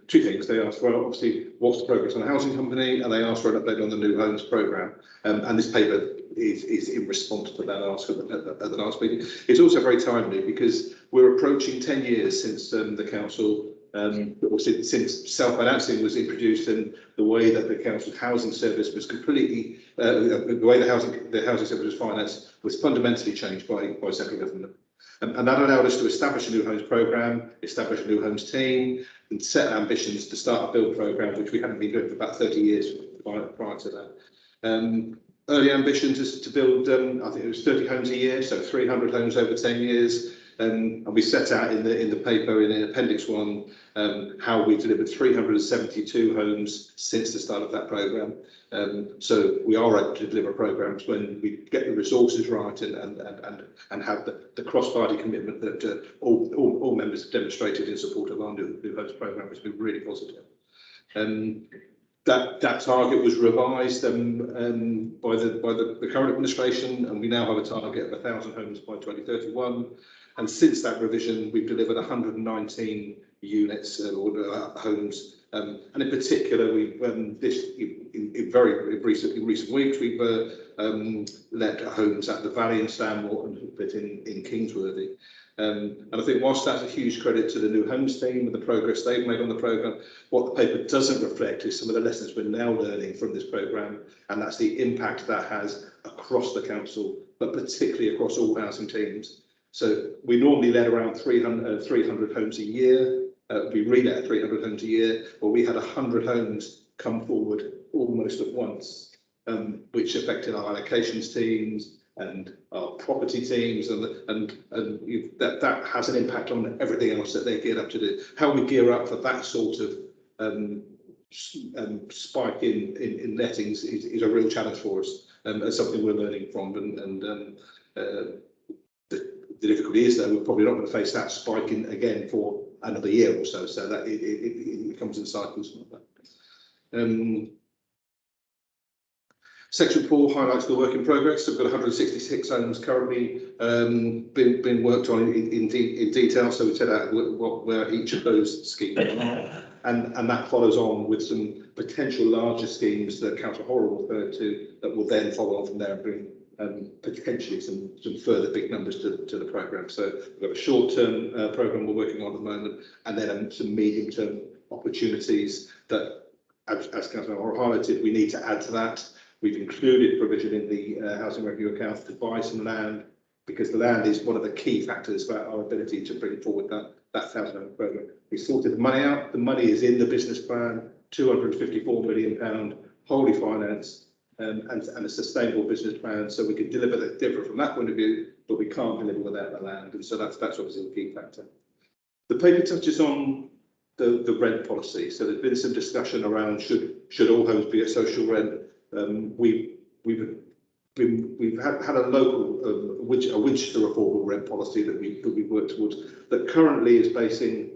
two things. They asked for, obviously, what's the progress on the housing company, and they asked for an update on the new homes programme. And this paper is in response to that ask at the last meeting. It's also very timely because we're approaching 10 years since the council, or since self-financing was introduced, and the way that the council's housing service was completely, the way the housing service was financed was fundamentally changed by central government. And that allowed us to establish a new homes programme, establish a new homes team, and set ambitions to start a build programme, which we hadn't been doing for about 30 years prior to that. Early ambitions is to build, I think it was 30 homes a year, so 300 homes over 10 years. And we set out in the paper in Appendix 1 how we delivered 372 homes since the start of that programme. So we are able to deliver programmes when we get the resources right and have the cross-party commitment that all members have demonstrated in support of our new homes programme, which has been really positive. That target was revised by the current administration, and we now have a target of 1,000 homes by 2031. And since that revision, we've delivered 119 units or homes. And in particular, we've in recent weeks, we've let homes at the Valley in Stanmore and a bit in Kingsworthy. And I think whilst that's a huge credit to the new homes team and the progress they've made on the programme, what the paper doesn't reflect is some of the lessons we're now learning from this programme, and that's the impact that has across the council, but particularly across all housing teams. So we normally let around 300 homes a year. We relet 300 homes a year, but we had 100 homes come forward almost at once, which affected our allocations teams and our property teams, and that has an impact on everything else that they geared up to do. How we gear up for that sort of spike in lettings is a real challenge for us, and something we're learning from. And the difficulty is that we're probably not going to face that spike again for another year or so. So that it comes in cycles like that. Section 4 highlights the work in progress. So we've got 166 homes currently being worked on in detail. So we set out where each of those schemes are, and that follows on with some potential larger schemes that Councillor Horrell referred to that will then follow on from there and bring potentially some further big numbers to the programme. So we've got a short-term programme we're working on at the moment, and then some medium-term opportunities that, as Councillor Horrell highlighted, we need to add to that. We've included provision in the housing review account to buy some land, because the land is one of the key factors for our ability to bring forward that 1,000 home programme. We sorted the money out. The money is in the business plan, £254 million, wholly financed, and a sustainable business plan, so we can deliver from that point of view, but we can't deliver without the land, and so that's obviously the key factor. The paper touches on the rent policy. So there's been some discussion around should all homes be at social rent. We've had a local a Winchester affordable rent policy that we work towards, that currently is basing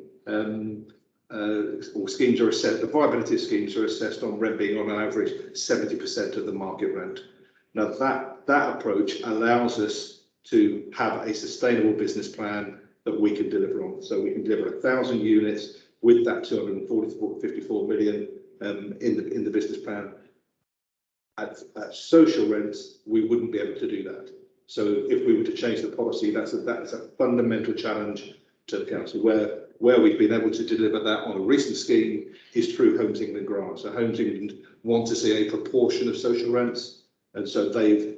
or schemes are assessed, the viability of schemes are assessed on rent being on average 70% of the market rent. Now that approach allows us to have a sustainable business plan that we can deliver on. So we can deliver 1,000 units with that 254 million in the business plan. At social rents, we wouldn't be able to do that. So if we were to change the policy, that's a fundamental challenge to the council. Where we've been able to deliver that on a recent scheme is through Homes England grants. So Homes England want to see a proportion of social rents, and so they've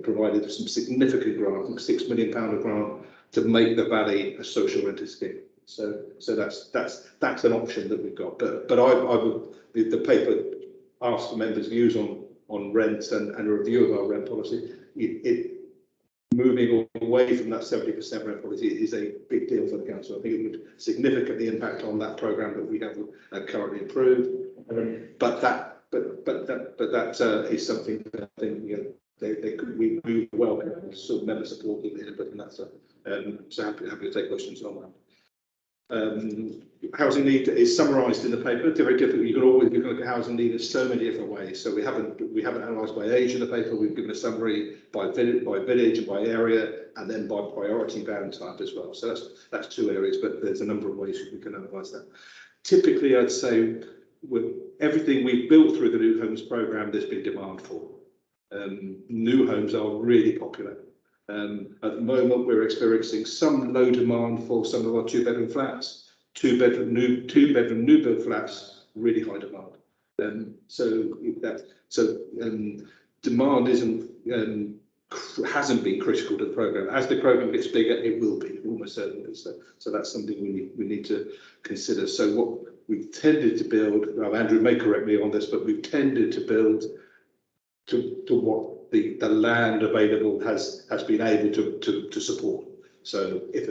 provided some significant grant, I think £6 million of grant, to make the Valley a social rented scheme. So that's an option that we've got. But I would, the paper asked the members' views on rents and a review of our rent policy. Moving away from that 70% rent policy is a big deal for the council. I think it would significantly impact on that programme that we have currently approved. But that is something that I think we welcome sort of member support in it, but that's so happy to take questions on that. Housing need is summarised in the paper. It's very difficult. You can look at housing need in so many different ways. So we haven't analysed by age in the paper. We've given a summary by village and by area, and then by priority band type as well. So that's two areas, but there's a number of ways we can analyse that. Typically, I'd say with everything we've built through the New Homes programme, there's been demand for. New homes are really popular. At the moment, we're experiencing some low demand for some of our two-bedroom flats. Two-bedroom new build flats, really high demand. Demand hasn't been critical to the programme. As the programme gets bigger, it will be, almost certainly. So that's something we need to consider. So what we've tended to build, Andrew may correct me on this, but we've tended to build to what the land available has been able to support. So if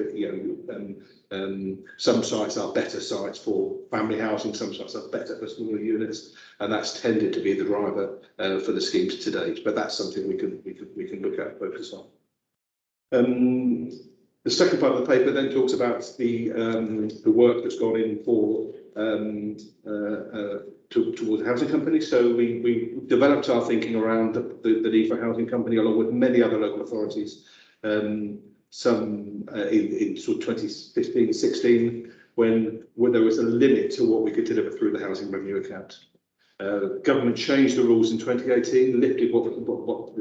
some sites are better sites for family housing, some sites are better for smaller units, and that's tended to be the driver for the schemes to date. But that's something we can look at, focus on. The second part of the paper then talks about the work that's gone in for towards a housing company. So we developed our thinking around the need for a housing company along with many other local authorities. Some in sort of 2015-16 when there was a limit to what we could deliver through the housing revenue account. Government changed the rules in 2018, lifted what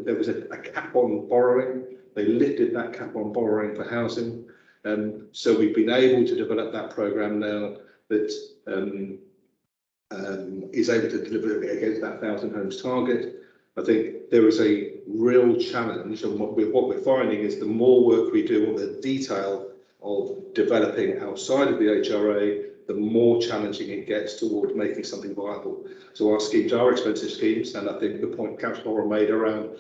there was a cap on borrowing. They lifted that cap on borrowing for housing. So we've been able to develop that programme now that is able to deliver against that 1,000 homes target. I think there is a real challenge, and what we're finding is the more work we do on the detail of developing outside of the HRA, the more challenging it gets toward making something viable. So our schemes are expensive schemes, and I think the point Councillor Laura made around,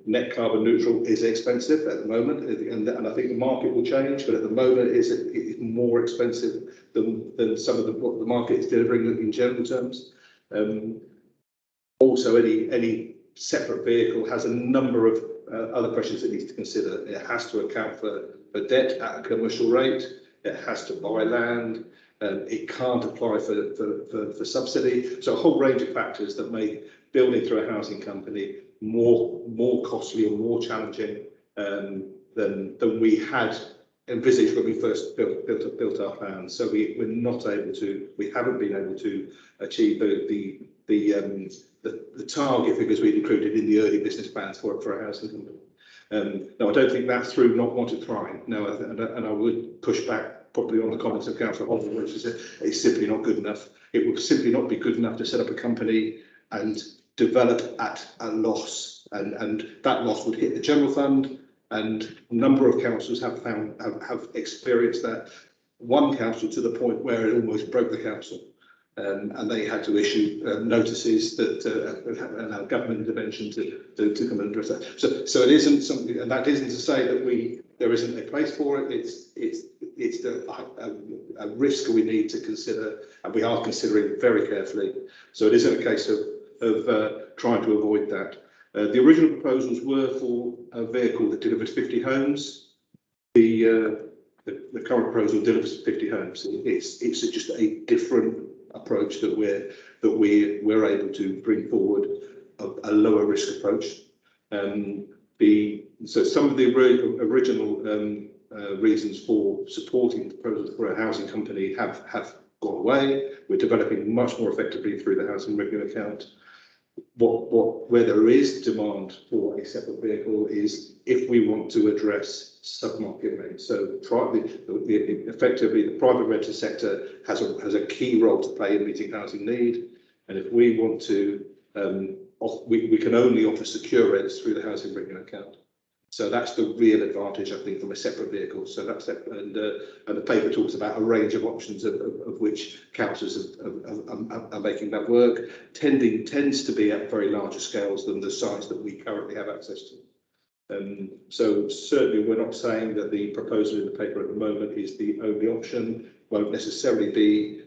net carbon neutral is expensive at the moment, and I think the market will change, but at the moment it's more expensive than some of what the market is delivering in general terms. Also, any separate vehicle has a number of other pressures it needs to consider. It has to account for debt at a commercial rate. It has to buy land. It can't apply for subsidy. So a whole range of factors that make building through a housing company more costly or more challenging than we had envisaged when we first built our plans. So we haven't been able to achieve the target figures we'd included in the early business plans for a housing company. No, I don't think that's through not wanting to try. No, and I would push back probably on the comments of Councillor Holden, which is it's simply not good enough. It would simply not be good enough to set up a company and develop at a loss, and that loss would hit the general fund. And a number of councils have experienced that. One council to the point where it almost broke the council, and they had to issue notices that allow government intervention to come and address that. So it isn't something, and that isn't to say that there isn't a place for it. It's a risk we need to consider, and we are considering very carefully. So it isn't a case of trying to avoid that. The original proposals were for a vehicle that delivers 50 homes. The current proposal delivers 50 homes. It's just a different approach that we're able to bring forward, a lower risk approach. So some of the original reasons for supporting the proposal for a housing company have gone away. We're developing much more effectively through the housing revenue account. Where there is demand for a separate vehicle is if we want to address sub-market rates. So effectively, the private rental sector has a key role to play in meeting housing need, and if we want to, we can only offer secure rents through the housing revenue account. So that's the real advantage, I think, from a separate vehicle. So that's it. And the paper talks about a range of options of which councils are making that work. Tends to be at very larger scales than the size that we currently have access to. So certainly we're not saying that the proposal in the paper at the moment is the only option. Won't necessarily be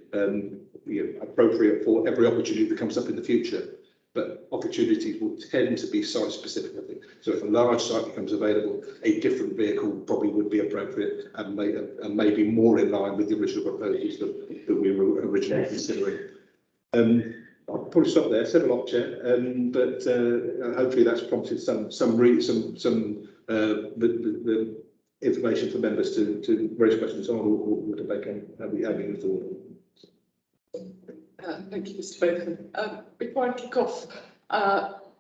appropriate for every opportunity that comes up in the future. But opportunities will tend to be site specific, I think. So if a large site becomes available, a different vehicle probably would be appropriate and maybe more in line with the original proposals that we were originally considering. I'll probably stop there. Said a lot, Chair, but hopefully that's prompted some information for members to raise questions on or debate on how we move forward. Thank you, Mr. Bacon. Before I kick off,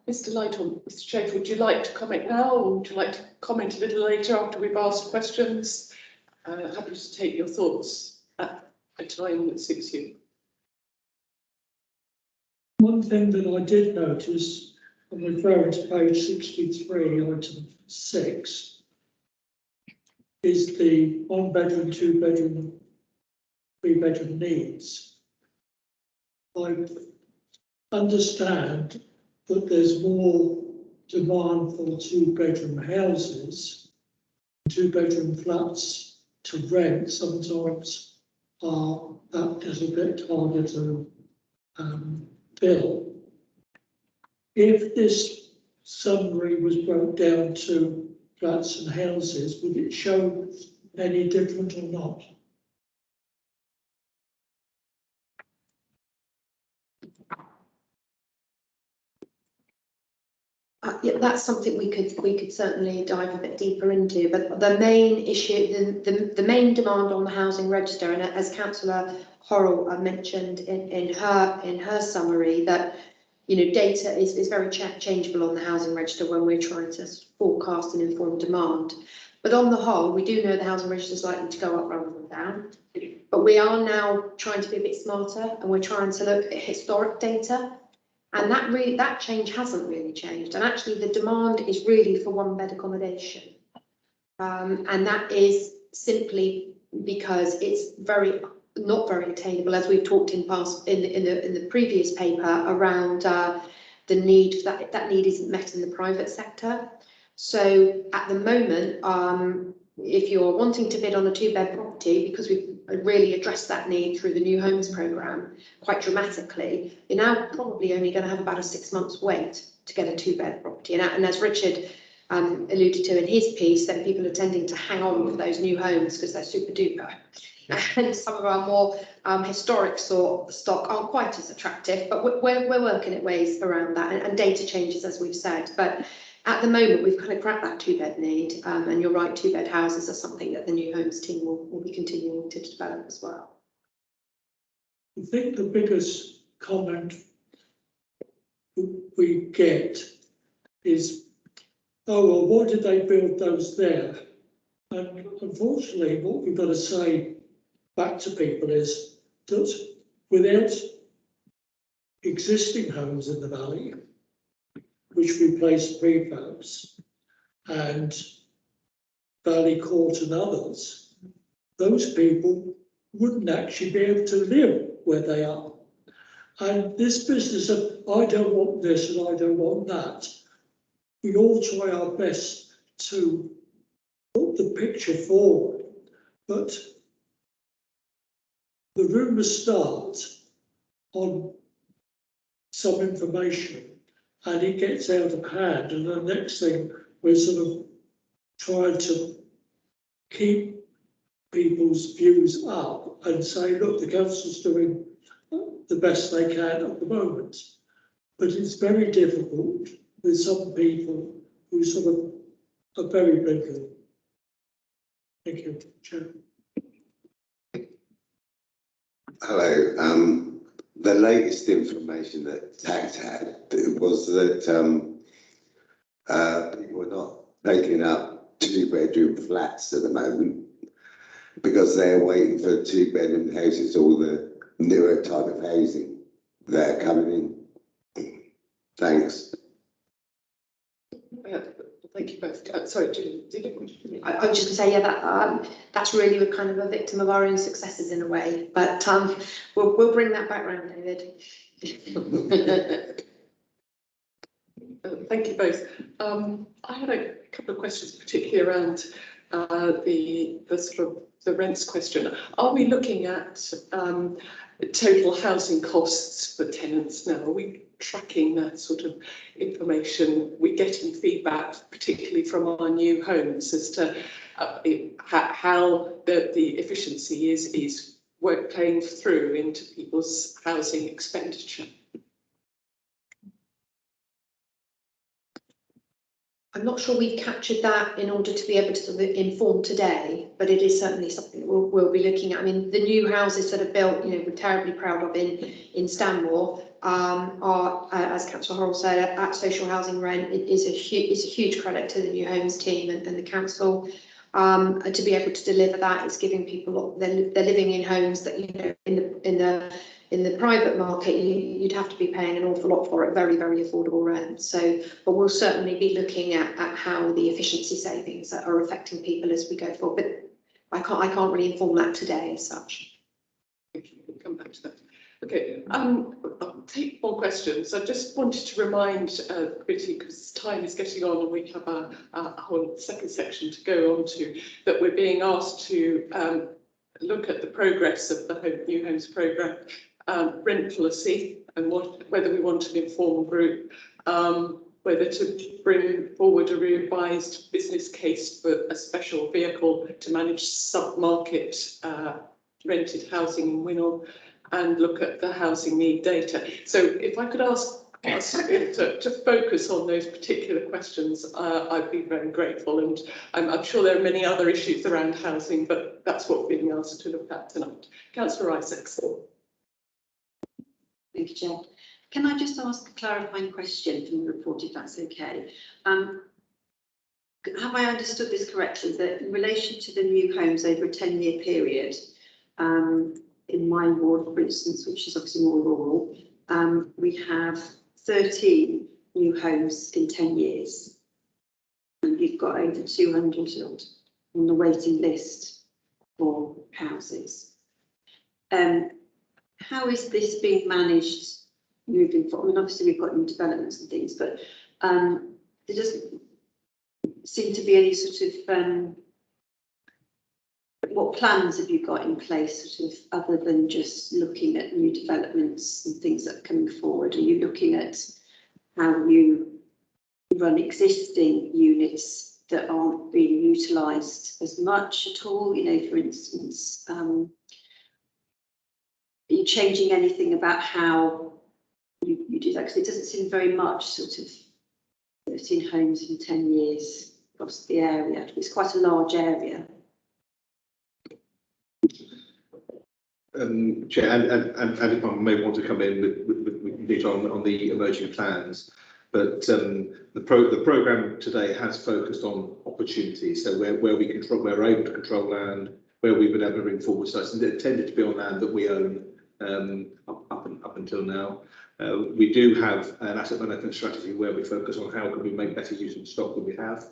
Mr. Lighton, Mr. Chafe, would you like to comment now, or would you like to comment a little later after we've asked questions? Happy to take your thoughts at a time that suits you. One thing that I did notice, I'm referring to page 63, item 6, is the 1 bedroom, 2 bedroom, 3 bedroom needs. I understand that there's more demand for 2 bedroom houses, 2 bedroom flats to rent sometimes are that little bit harder to fill. If this summary was broke down to flats and houses, would it show any different or not? Yeah, that's something we could certainly dive a bit deeper into. But the main issue, the main demand on the housing register, and as Councillor Horrell mentioned in her summary, that data is very changeable on the housing register when we're trying to forecast and inform demand. But on the whole, we do know the housing register is likely to go up rather than down. But we are now trying to be a bit smarter, and we're trying to look at historic data. And that change hasn't really changed. And actually the demand is really for 1 bed accommodation. And that is simply because it's not very attainable, as we've talked in past in the previous paper around the need that need isn't met in the private sector. So at the moment, if you're wanting to bid on a 2-bed property, because we've really addressed that need through the New Homes programme quite dramatically, you're now probably only going to have about a 6 months wait to get a 2-bed property. And as Richard alluded to in his piece, that people are tending to hang on for those new homes because they're super duper. And some of our more historic stock aren't quite as attractive, but we're working at ways around that, and data changes, as we've said. But at the moment, we've kind of cracked that 2-bed need, and you're right, 2-bed houses are something that the New Homes team will be continuing to develop as well. I think the biggest comment we get is, oh, well, why did they build those there? And unfortunately, what we've got to say back to people is that without existing homes in the valley, which replace prefabs, and Valley Court and others, those people wouldn't actually be able to live where they are. And this business of, I don't want this and I don't want that, we all try our best to put the picture forward, but the rumours start on some information and it gets out of hand, and the next thing we're sort of trying to keep people's views up and say, look, the council's doing the best they can at the moment. But it's very difficult with some people who sort of are very blinkered. Thank you, Chair. Hello. The latest information that TACT had was that people are not taking up 2-bedroom flats at the moment because they're waiting for 2-bedroom houses, all the newer type of housing that are coming in. Thanks. Thank you both. Sorry, Julie, did you? I was just going to say, yeah, that's really a kind of a victim of our own successes in a way. But we'll bring that back round, David. Thank you both. I had a couple of questions, particularly around the sort of the rents question. Are we looking at total housing costs for tenants now? Are we tracking that sort of information? We're getting feedback, particularly from our new homes, as to how the efficiency is playing through into people's housing expenditure. I'm not sure we've captured that in order to be able to sort of inform today, but it is certainly something that we'll be looking at. I mean, the new houses that are built, we're terribly proud of in Stanmore, are, as Councillor Horrell said, at social housing rent. It is a huge credit to the new homes team and the council. To be able to deliver that is giving people, they're living in homes that, in the private market, you'd have to be paying an awful lot for it, very, very affordable rent. So, but we'll certainly be looking at how the efficiency savings are affecting people as we go forward. But I can't really inform that today as such. We'll come back to that. Okay, I'll take more questions. I just wanted to remind the committee, because time is getting on and we have a whole second section to go on to, that we're being asked to look at the progress of the New Homes programme, rent policy, and whether we want an informal group, whether to bring forward a revised business case for a special vehicle to manage sub-market rented housing in Winnell, and look at the housing need data. So if I could ask to focus on those particular questions, I'd be very grateful. And I'm sure there are many other issues around housing, but that's what we're being asked to look at tonight. Councillor Isaacs. Thank you, Chair. Can I just ask a clarifying question from the report, if that's okay? Have I understood this correctly, that in relation to the new homes over a 10-year period, in my ward, for instance, which is obviously more rural, we have 13 new homes in 10 years. And you've got over 200 on the waiting list for houses. How is this being managed moving forward? I mean, obviously we've got new developments and things, but there doesn't seem to be any sort of what plans have you got in place, sort of, other than just looking at new developments and things that are coming forward? Are you looking at how you run existing units that aren't being utilised as much at all? For instance, are you changing anything about how you do that? Because it doesn't seem very much, sort of 13 homes in 10 years across the area. It's quite a large area. Chair, and if I may want to come in with detail on the emerging plans, but the programme today has focused on opportunities. So where we're able to control land, where we've been able to bring forward sites, and it tended to be on land that we own up until now. We do have an asset management strategy where we focus on how can we make better use of the stock that we have,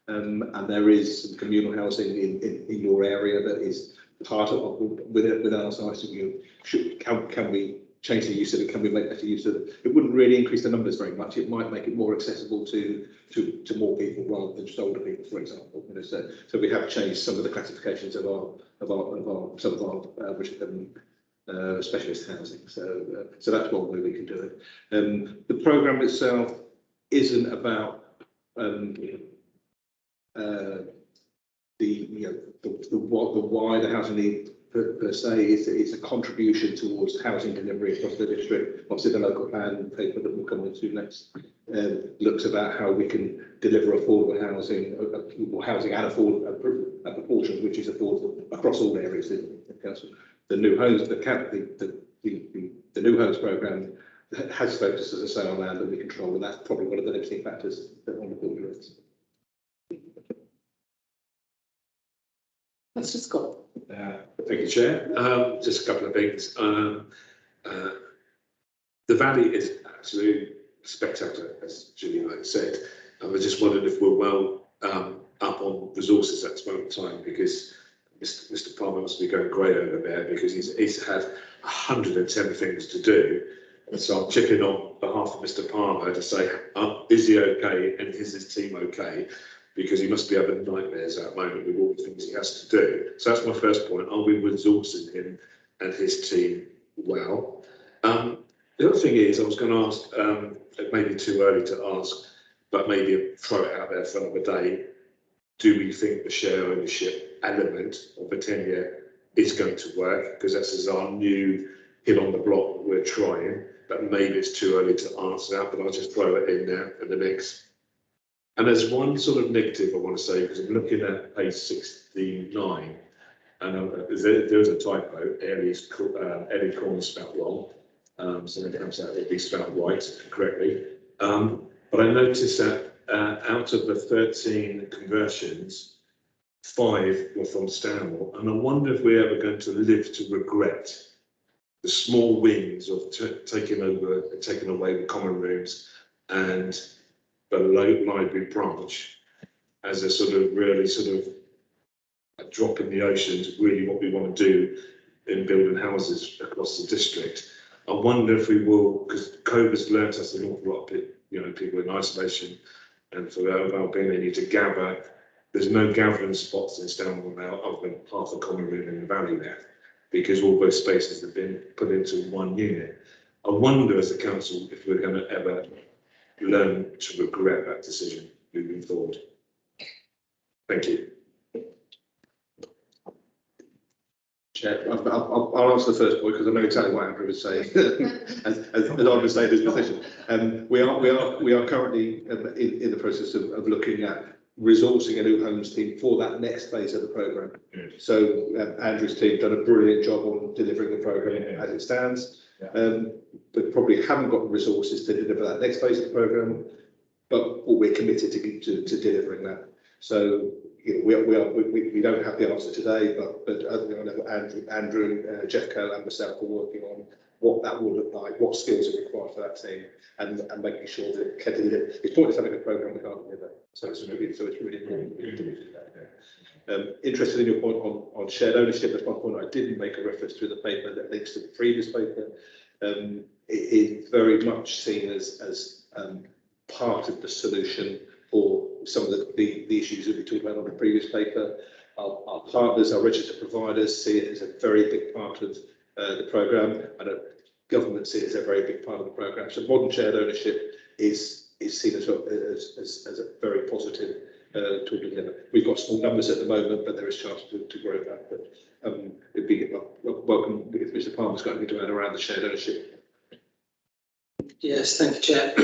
and there is some communal housing in your area that is part of with our sites. Can we change the use of it? Can we make better use of it? It wouldn't really increase the numbers very much. It might make it more accessible to more people rather than just older people, for example. So we have changed some of the classifications of some of our specialist housing. So that's one way we can do it. The programme itself isn't about the wider housing need per se. It's a contribution towards housing delivery across the district. Obviously, the local plan paper that we'll come on to next looks about how we can deliver affordable housing, or housing and afford a proportion which is affordable across all areas in the council. The new homes, the new homes programme has focused, as I say, on land that we control, and that's probably one of the limiting factors that on the board is. Mr. Scott. Thank you, Chair. Just a couple of things. The valley is absolutely spectacular, as Julie said. I just wondered if we're well up on resources at this moment in time, because Mr. Palmer must be going great over there, because he's had 110 things to do. And so I'm chipping on behalf of Mr. Palmer to say, is he okay and is his team okay? Because he must be having nightmares at the moment with all the things he has to do. So that's my first point. Are we resourcing him and his team well? The other thing is, I was going to ask, it may be too early to ask, but maybe throw it out there for another day. Do we think the share ownership element of the tenure is going to work? Because this is our new hit on the block that we're trying, but maybe it's too early to answer that, but I'll just throw it in there in the mix. And there's one sort of negative I want to say, because I'm looking at page 69, and there's a typo. Ellie Corn spelled wrong, so it comes out it'll be spelled right correctly. But I noticed that out of the 13 conversions, 5 were from Stanmore, and I wonder if we're ever going to live to regret the small wins of taking away the common rooms and the library branch as a sort of really sort of a drop in the ocean to really what we want to do in building houses across the district. I wonder if we will, because COVID's learnt us an awful lot of people in isolation, and for their well-being they need to gather. There's no gathering spots in Stanmore now other than half the common room in the valley there, because all those spaces have been put into one unit. I wonder as a council if we're going to ever learn to regret that decision moving forward. Thank you. Chair, I'll answer the first point because I know exactly what Andrew was saying, as I was saying his position. We are currently in the process of looking at resourcing a new homes team for that next phase of the programme. So Andrew's team done a brilliant job on delivering the programme as it stands. But probably haven't got the resources to deliver that next phase of the programme, but we're committed to delivering that. So we don't have the answer today, but Andrew, Jeff Cole and myself are working on what that will look like, what skills are required for that team, and making sure that it can deliver. It's pointless having a programme we can't deliver. So it's really important to do that. Interested in your point on shared ownership. That's one point I didn't make a reference to in the paper that links to the previous paper. It is very much seen as part of the solution for some of the issues that we talked about on the previous paper. Our partners, our registered providers see it as a very big part of the programme, and government see it as a very big part of the programme. So modern shared ownership is seen as a very positive tool together. We've got small numbers at the moment, but there is chance to grow that. But it'd be welcome if Mr. Palmer's got anything to add around the shared ownership. Yes, thank you, Chair.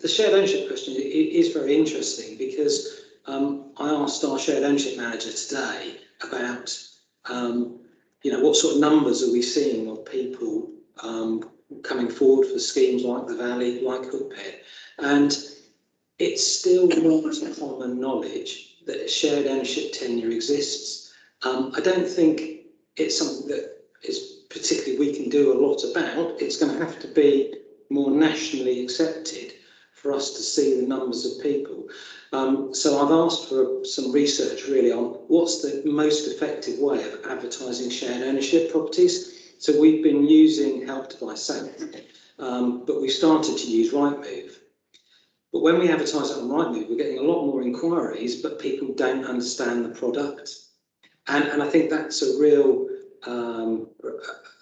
The shared ownership question is very interesting because I asked our shared ownership manager today about what sort of numbers are we seeing of people coming forward for schemes like the Valley, like Hookpit, and it's still not common knowledge that shared ownership tenure exists. I don't think it's something that is particularly we can do a lot about. It's going to have to be more nationally accepted for us to see the numbers of people. So I've asked for some research really on what's the most effective way of advertising shared ownership properties. So we've been using Help to Buy South, but we started to use Rightmove. But when we advertise it on Rightmove, we're getting a lot more inquiries, but people don't understand the product. And I think that's a real,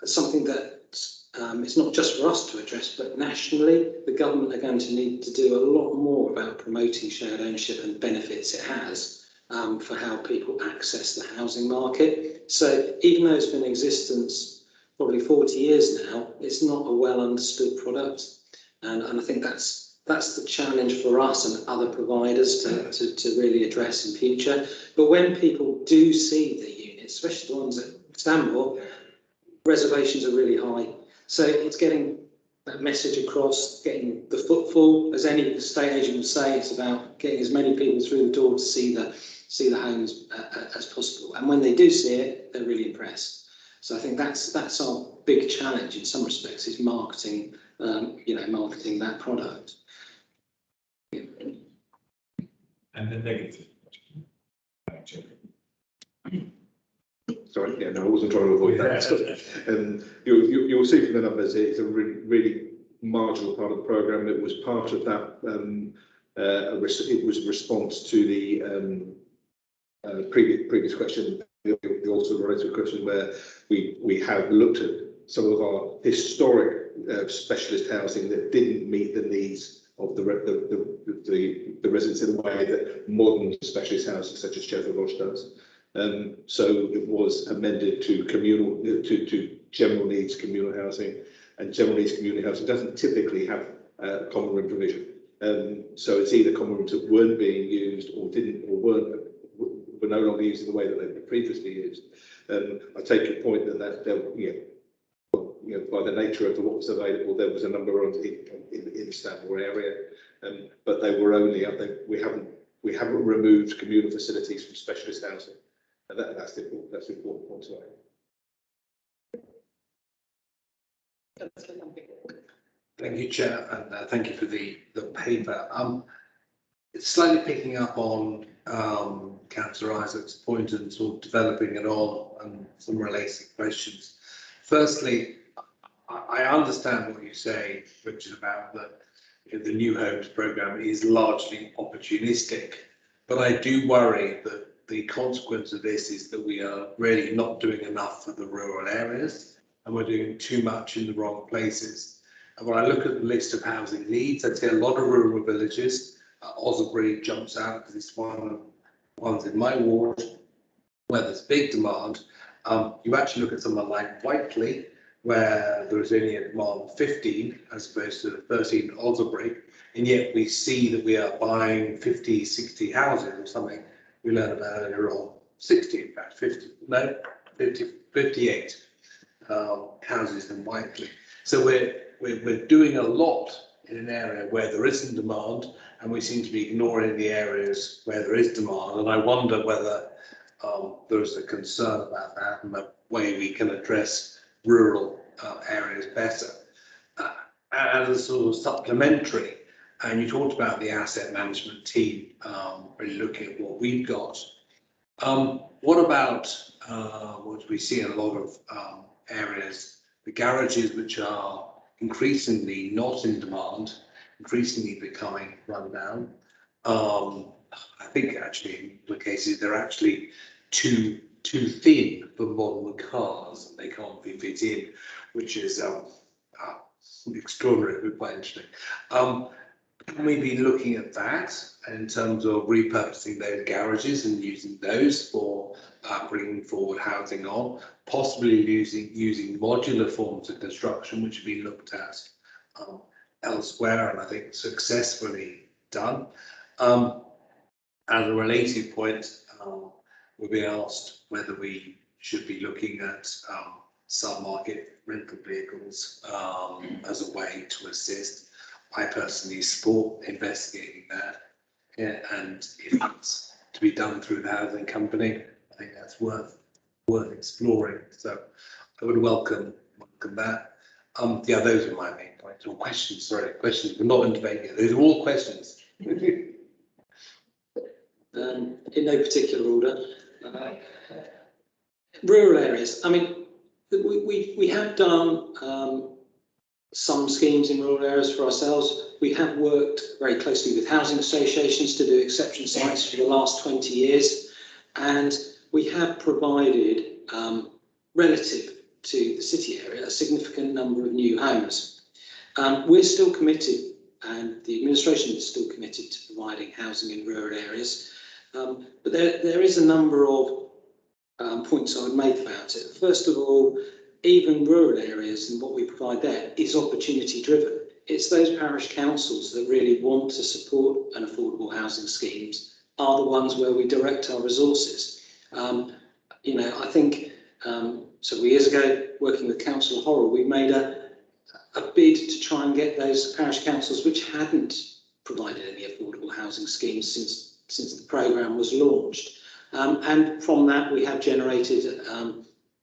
something that it's not just for us to address, but nationally, the government are going to need to do a lot more about promoting shared ownership and benefits it has for how people access the housing market. So even though it's been in existence probably 40 years now, it's not a well understood product. And I think that's the challenge for us and other providers to really address in future. But when people do see the units, especially the ones at Stanmore, reservations are really high. So it's getting that message across, getting the footfall, as any estate agent would say, it's about getting as many people through the door to see the homes as possible. And when they do see it, they're really impressed. So I think that's our big challenge in some respects, is marketing, marketing that product. And the negative question. Sorry, yeah, no, I wasn't trying to avoid that. You'll see from the numbers, it's a really marginal part of the programme. It was part of that. It was a response to the previous question, the also related question, where we have looked at some of our historic specialist housing that didn't meet the needs of the residents in the way that modern specialist housing such as Sheffield Lodge does. So it was amended to to general needs communal housing, and general needs communal housing doesn't typically have common room provision. So it's either common rooms that weren't being used or were no longer used in the way that they were previously used. I take your point that by the nature of what was available, there was a number in the Stanmore area, but they were only up there. We haven't removed communal facilities from specialist housing, and that's the important point to make. Thank you, Chair, and thank you for the paper. It's slightly picking up on Councillor Isaac's point and sort of developing it on and some related questions. Firstly, I understand what you say, which is about the New Homes programme is largely opportunistic, but I do worry that the consequence of this is that we are really not doing enough for the rural areas, and we're doing too much in the wrong places. And when I look at the list of housing needs, I'd say a lot of rural villages, Osbury jumps out because it's one of the ones in my ward where there's big demand. You actually look at someone like Whiteley, where there is only a demand of 15 as opposed to 13 at Osbury, and yet we see that we are buying 50, 60 houses or something. We learned about earlier on 60, in fact, 58 houses in Whiteley. So we're doing a lot in an area where there isn't demand, and we seem to be ignoring the areas where there is demand. And I wonder whether there's a concern about that and the way we can address rural areas better. And as a sort of supplementary, and you talked about the asset management team really looking at what we've got. What about what we see in a lot of areas, the garages which are increasingly not in demand, increasingly becoming run down. I think actually in the cases they're actually too thin for modern cars, and they can't be fit in, which is extraordinary, but quite interesting. Can we be looking at that in terms of repurposing those garages and using those for bringing forward housing on, possibly using modular forms of construction, which have been looked at elsewhere and I think successfully done. As a related point, we're being asked whether we should be looking at sub-market rental vehicles as a way to assist. I personally support investigating that, and if it's to be done through the housing company, I think that's worth exploring. So I would welcome that. Yeah, those are my main points. Or questions, sorry, questions. We're not in debate yet. Those are all questions. In no particular order. Rural areas. I mean, we have done some schemes in rural areas for ourselves. We have worked very closely with housing associations to do exception sites for the last 20 years, and we have provided, relative to the city area, a significant number of new homes. We're still committed, and the administration is still committed to providing housing in rural areas. But there is a number of points I would make about it. First of all, even rural areas and what we provide there is opportunity driven. It's those parish councils that really want to support an affordable housing schemes are the ones where we direct our resources. I think several years ago, working with Councillor Horrell, we made a bid to try and get those parish councils which hadn't provided any affordable housing schemes since the programme was launched. And from that, we have generated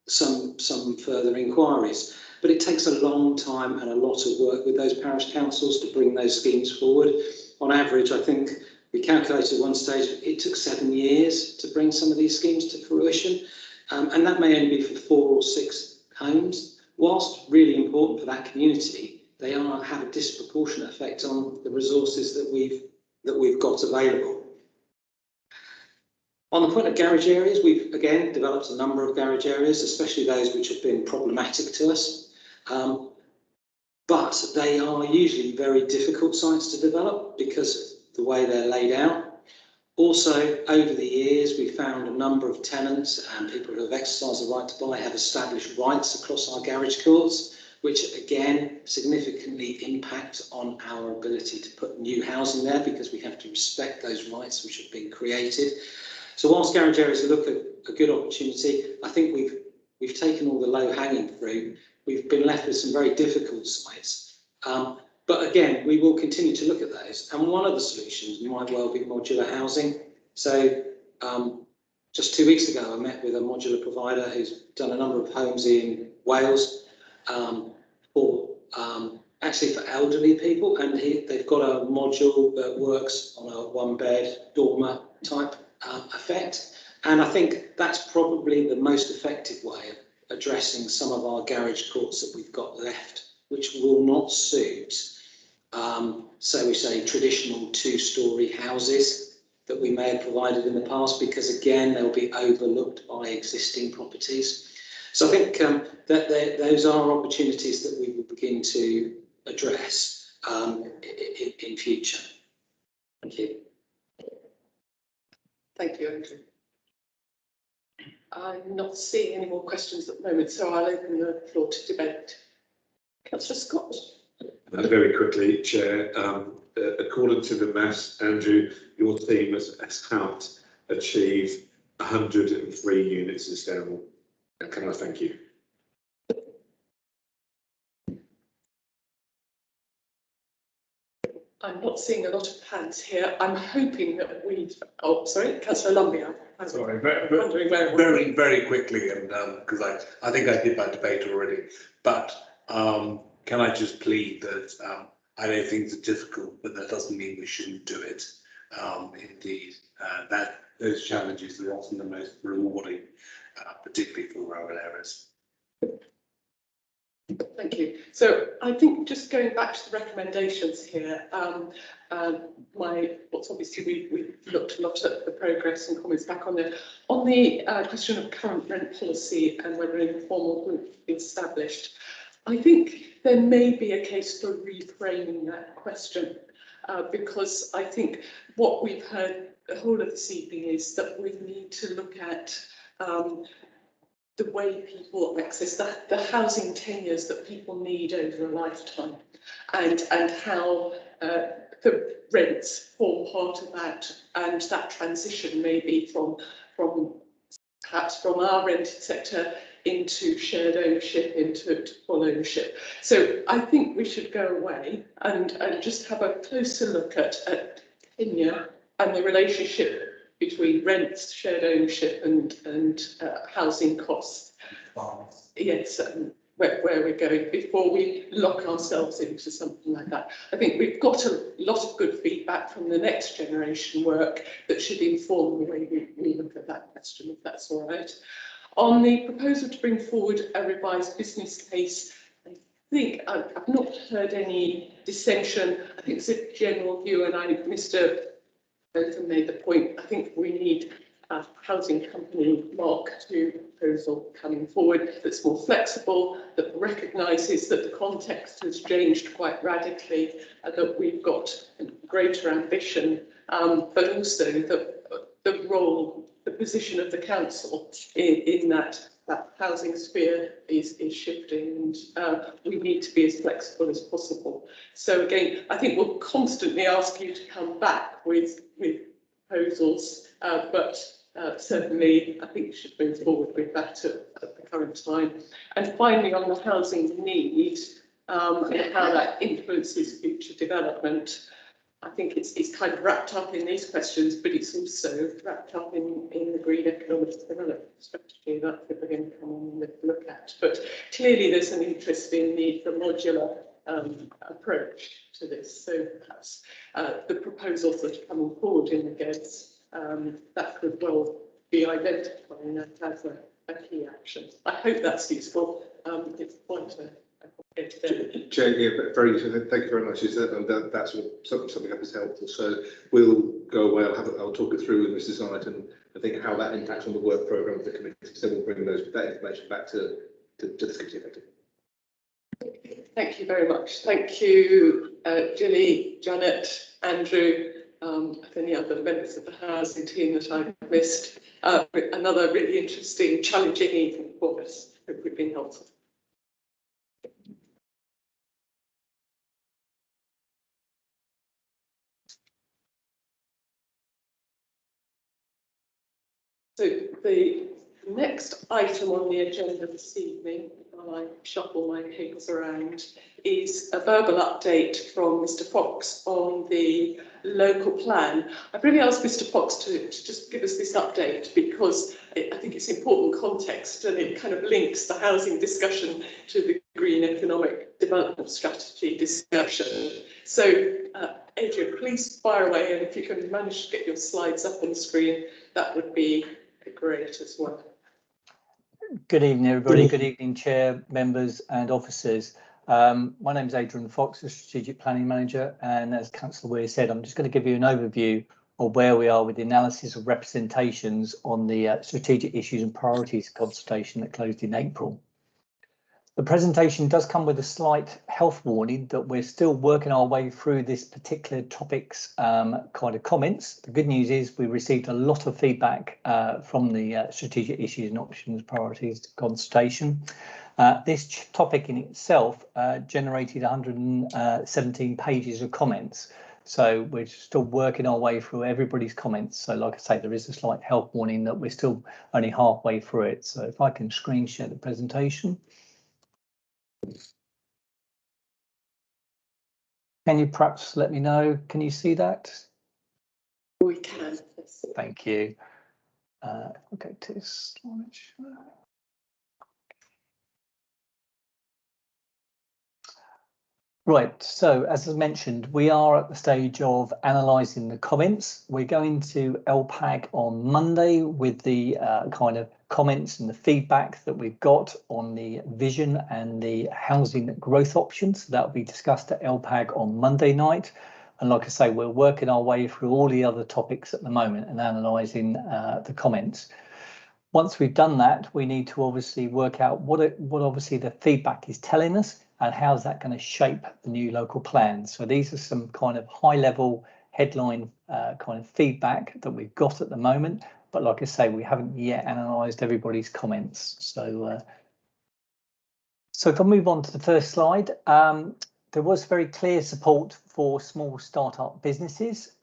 some further inquiries. But it takes a long time and a lot of work with those parish councils to bring those schemes forward. On average, I think we calculated at one stage it took 7 years to bring some of these schemes to fruition. And that may only be for 4 or 6 homes. Whilst really important for that community, they have a disproportionate effect on the resources that we've got available. On the point of garage areas, we've again developed a number of garage areas, especially those which have been problematic to us. But they are usually very difficult sites to develop because of the way they're laid out. Also, over the years, we found a number of tenants and people who have exercised the right to buy have established rights across our garage courts, which again significantly impact on our ability to put new housing there because we have to respect those rights which have been created. So whilst garage areas look at a good opportunity, I think we've taken all the low-hanging fruit. We've been left with some very difficult sites. But again, we will continue to look at those. And one of the solutions might well be modular housing. So just 2 weeks ago, I met with a modular provider who's done a number of homes in Wales actually for elderly people. And they've got a module that works on a 1-bed dormer type effect. And I think that's probably the most effective way of addressing some of our garage courts that we've got left, which will not suit, so we say, traditional 2-storey houses that we may have provided in the past, because again, they'll be overlooked by existing properties. So I think that those are opportunities that we will begin to address in future. Thank you. Thank you, Andrew. I'm not seeing any more questions at the moment, so I'll open the floor to debate. Councillor Scott. Very quickly, Chair, according to the maths, Andrew, your team has helped achieve 103 units in Stanwell. Can I thank you? I'm not seeing a lot of hands here. I'm hoping that we've. Oh, sorry, Councillor Lumbia. Sorry, very, very quickly, and because I think I did my debate already, but can I just plead that I know things are difficult, but that doesn't mean we shouldn't do it. Indeed, that those challenges are often the most rewarding, particularly for rural areas. Thank you. So I think just going back to the recommendations here, what's obviously we looked a lot at the progress and comments back on there. On the question of current rent policy and whether an informal group be established, I think there may be a case for reframing that question because I think what we've heard the whole of this evening is that we need to look at the way people access the housing tenures that people need over a lifetime, and how the rents form part of that, and that transition maybe from perhaps from our rented sector into shared ownership, into full ownership. So I think we should go away and just have a closer look at tenure and the relationship between rents, shared ownership and housing costs. Yes, where we're going before we lock ourselves into something like that. I think we've got a lot of good feedback from the next generation work that should inform the way we look at that question, if that's all right. On the proposal to bring forward a revised business case, I think I've not heard any dissension. I think it's a general view, and Mr. Bentham made the point. I think we need a housing company Mark II proposal coming forward that's more flexible, that recognises that the context has changed quite radically, and that we've got greater ambition, but also that the role, the position of the council in that housing sphere is shifting, and we need to be as flexible as possible. So again, I think we'll constantly ask you to come back with proposals, but certainly I think you should move forward with that at the current time. And finally, on the housing need and how that influences future development, I think it's kind of wrapped up in these questions, but it's also wrapped up in the Green Economic Development Strategy that we're going to come and look at. But clearly there's an interest in the modular approach to this. So perhaps the proposals that are coming forward in the GEDS, that could well be identifying that as a key action. I hope that's useful. It's quite a Chair, yeah, very useful. Thank you very much. That's something that is helpful. So we'll go away. I'll talk it through with Mrs. Knight and I think how that impacts on the work programme of the committee. So we'll bring that information back to the committee effectively. Thank you very much. Thank you, Gilly, Janet, Andrew, and any other members of the housing team that I've missed. Another really interesting, challenging evening for us. Hope we've been helpful. So the next item on the agenda this evening, while I shuffle my papers around, is a verbal update from Mr. Fox on the local plan. I've really asked Mr. Fox to just give us this update because I think it's important context and it kind of links the housing discussion to the Green Economic Development Strategy discussion. So Adrian, please fire away, and if you can manage to get your slides up on the screen, that would be great as well. Good evening, everybody. Good evening, Chair, members and officers. My name is Adrian Fox, the Strategic Planning Manager, and as Councillor Weir said, I'm just going to give you an overview of where we are with the analysis of representations on the strategic issues and priorities consultation that closed in April. The presentation does come with a slight health warning that we're still working our way through this particular topic's kind of comments. The good news is we received a lot of feedback from the strategic issues and options priorities consultation. This topic in itself generated 117 pages of comments. So we're still working our way through everybody's comments. So like I say, there is a slight health warning that we're still only halfway through it. So if I can screen share the presentation. Can you perhaps let me know? Can you see that? We can. Yes. Thank you. I'll go to this slide. Right, so as I mentioned, we are at the stage of analysing the comments. We're going to LPAG on Monday with the kind of comments and the feedback that we've got on the vision and the housing growth options. That will be discussed at LPAG on Monday night. And like I say, we're working our way through all the other topics at the moment and analysing the comments. Once we've done that, we need to obviously work out what obviously the feedback is telling us and how's that going to shape the new local plan. So these are some kind of high level headline kind of feedback that we've got at the moment. But like I say, we haven't yet analysed everybody's comments. So if I move on to the first slide, there was very clear support for small startup businesses.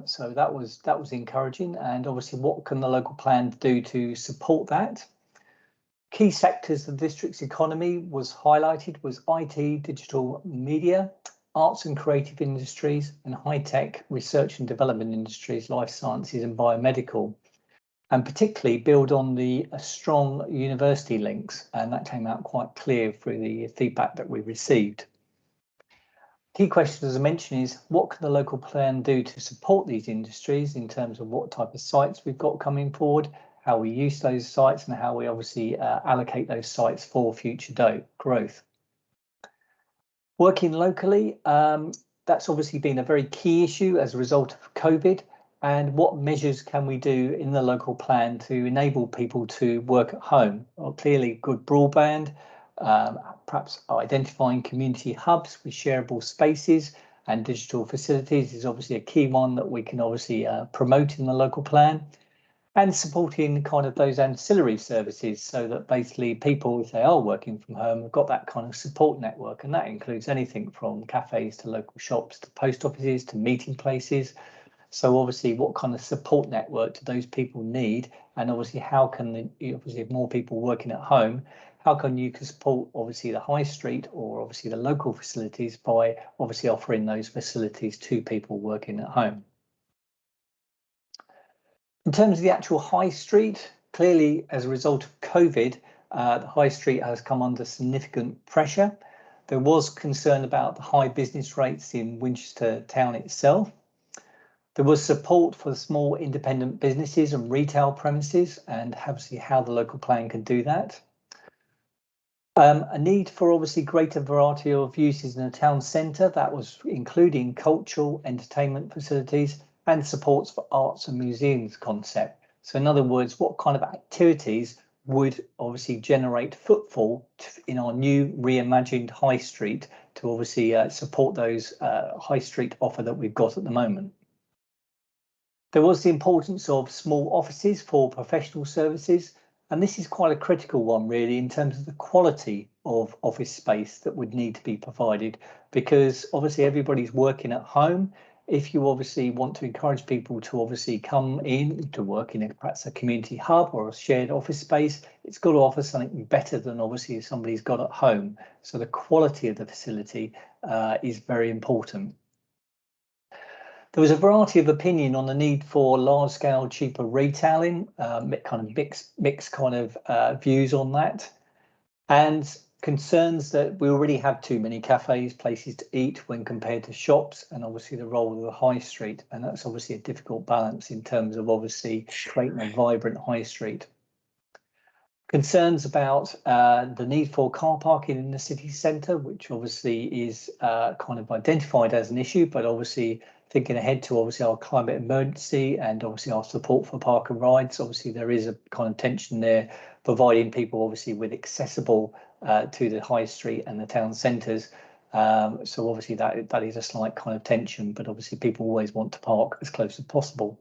So that was encouraging. And obviously, what can the local plan do to support that? Key sectors of the district's economy was highlighted was IT, digital media, arts and creative industries, and high-tech research and development industries, life sciences and biomedical, and particularly build on the strong university links. And that came out quite clear through the feedback that we received. Key question, as I mentioned, is what can the local plan do to support these industries in terms of what type of sites we've got coming forward, how we use those sites and how we obviously allocate those sites for future growth. Working locally, that's obviously been a very key issue as a result of COVID, and what measures can we do in the local plan to enable people to work at home? Well, clearly good broadband, perhaps identifying community hubs with shareable spaces and digital facilities is obviously a key one that we can obviously promote in the local plan. and supporting kind of those ancillary services so that basically people, if they are working from home, have got that kind of support network. And that includes anything from cafes to local shops to post offices to meeting places. So obviously, what kind of support network do those people need? And obviously, how can obviously if more people working at home, how can you support obviously the high street or obviously the local facilities by obviously offering those facilities to people working at home? In terms of the actual high street, clearly as a result of COVID, the high street has come under significant pressure. There was concern about the high business rates in Winchester town itself. There was support for small independent businesses and retail premises, and obviously how the local plan can do that. A need for obviously greater variety of uses in the town centre, that was including cultural, entertainment facilities and supports for arts and museums concept. So in other words, what kind of activities would obviously generate footfall in our new reimagined high street to obviously support those high street offer that we've got at the moment. There was the importance of small offices for professional services, and this is quite a critical one really in terms of the quality of office space that would need to be provided, because obviously everybody's working at home. If you obviously want to encourage people to obviously come in to work in perhaps a community hub or a shared office space, it's got to offer something better than obviously somebody's got at home. So the quality of the facility is very important. There was a variety of opinion on the need for large-scale, cheaper retailing, kind of mixed kind of views on that, and concerns that we already have too many cafes, places to eat when compared to shops, and obviously the role of the high street. And that's obviously a difficult balance in terms of obviously creating a vibrant high street. Concerns about the need for car parking in the city centre, which obviously is kind of identified as an issue, but obviously thinking ahead to obviously our climate emergency and obviously our support for park and rides, obviously there is a kind of tension there, providing people obviously with accessible to the high street and the town centres. So obviously that is a slight kind of tension, but obviously people always want to park as close as possible.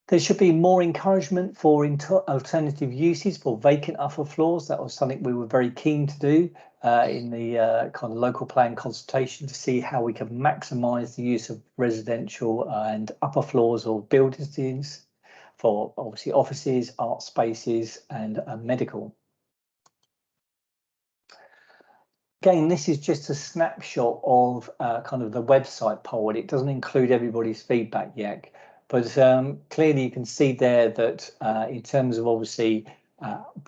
There should be more encouragement for alternative uses for vacant upper floors. That was something we were very keen to do in the kind of local plan consultation to see how we can maximise the use of residential and upper floors or buildings for obviously offices, art spaces and medical. Again, this is just a snapshot of kind of the website poll. It doesn't include everybody's feedback yet. But clearly you can see there that in terms of obviously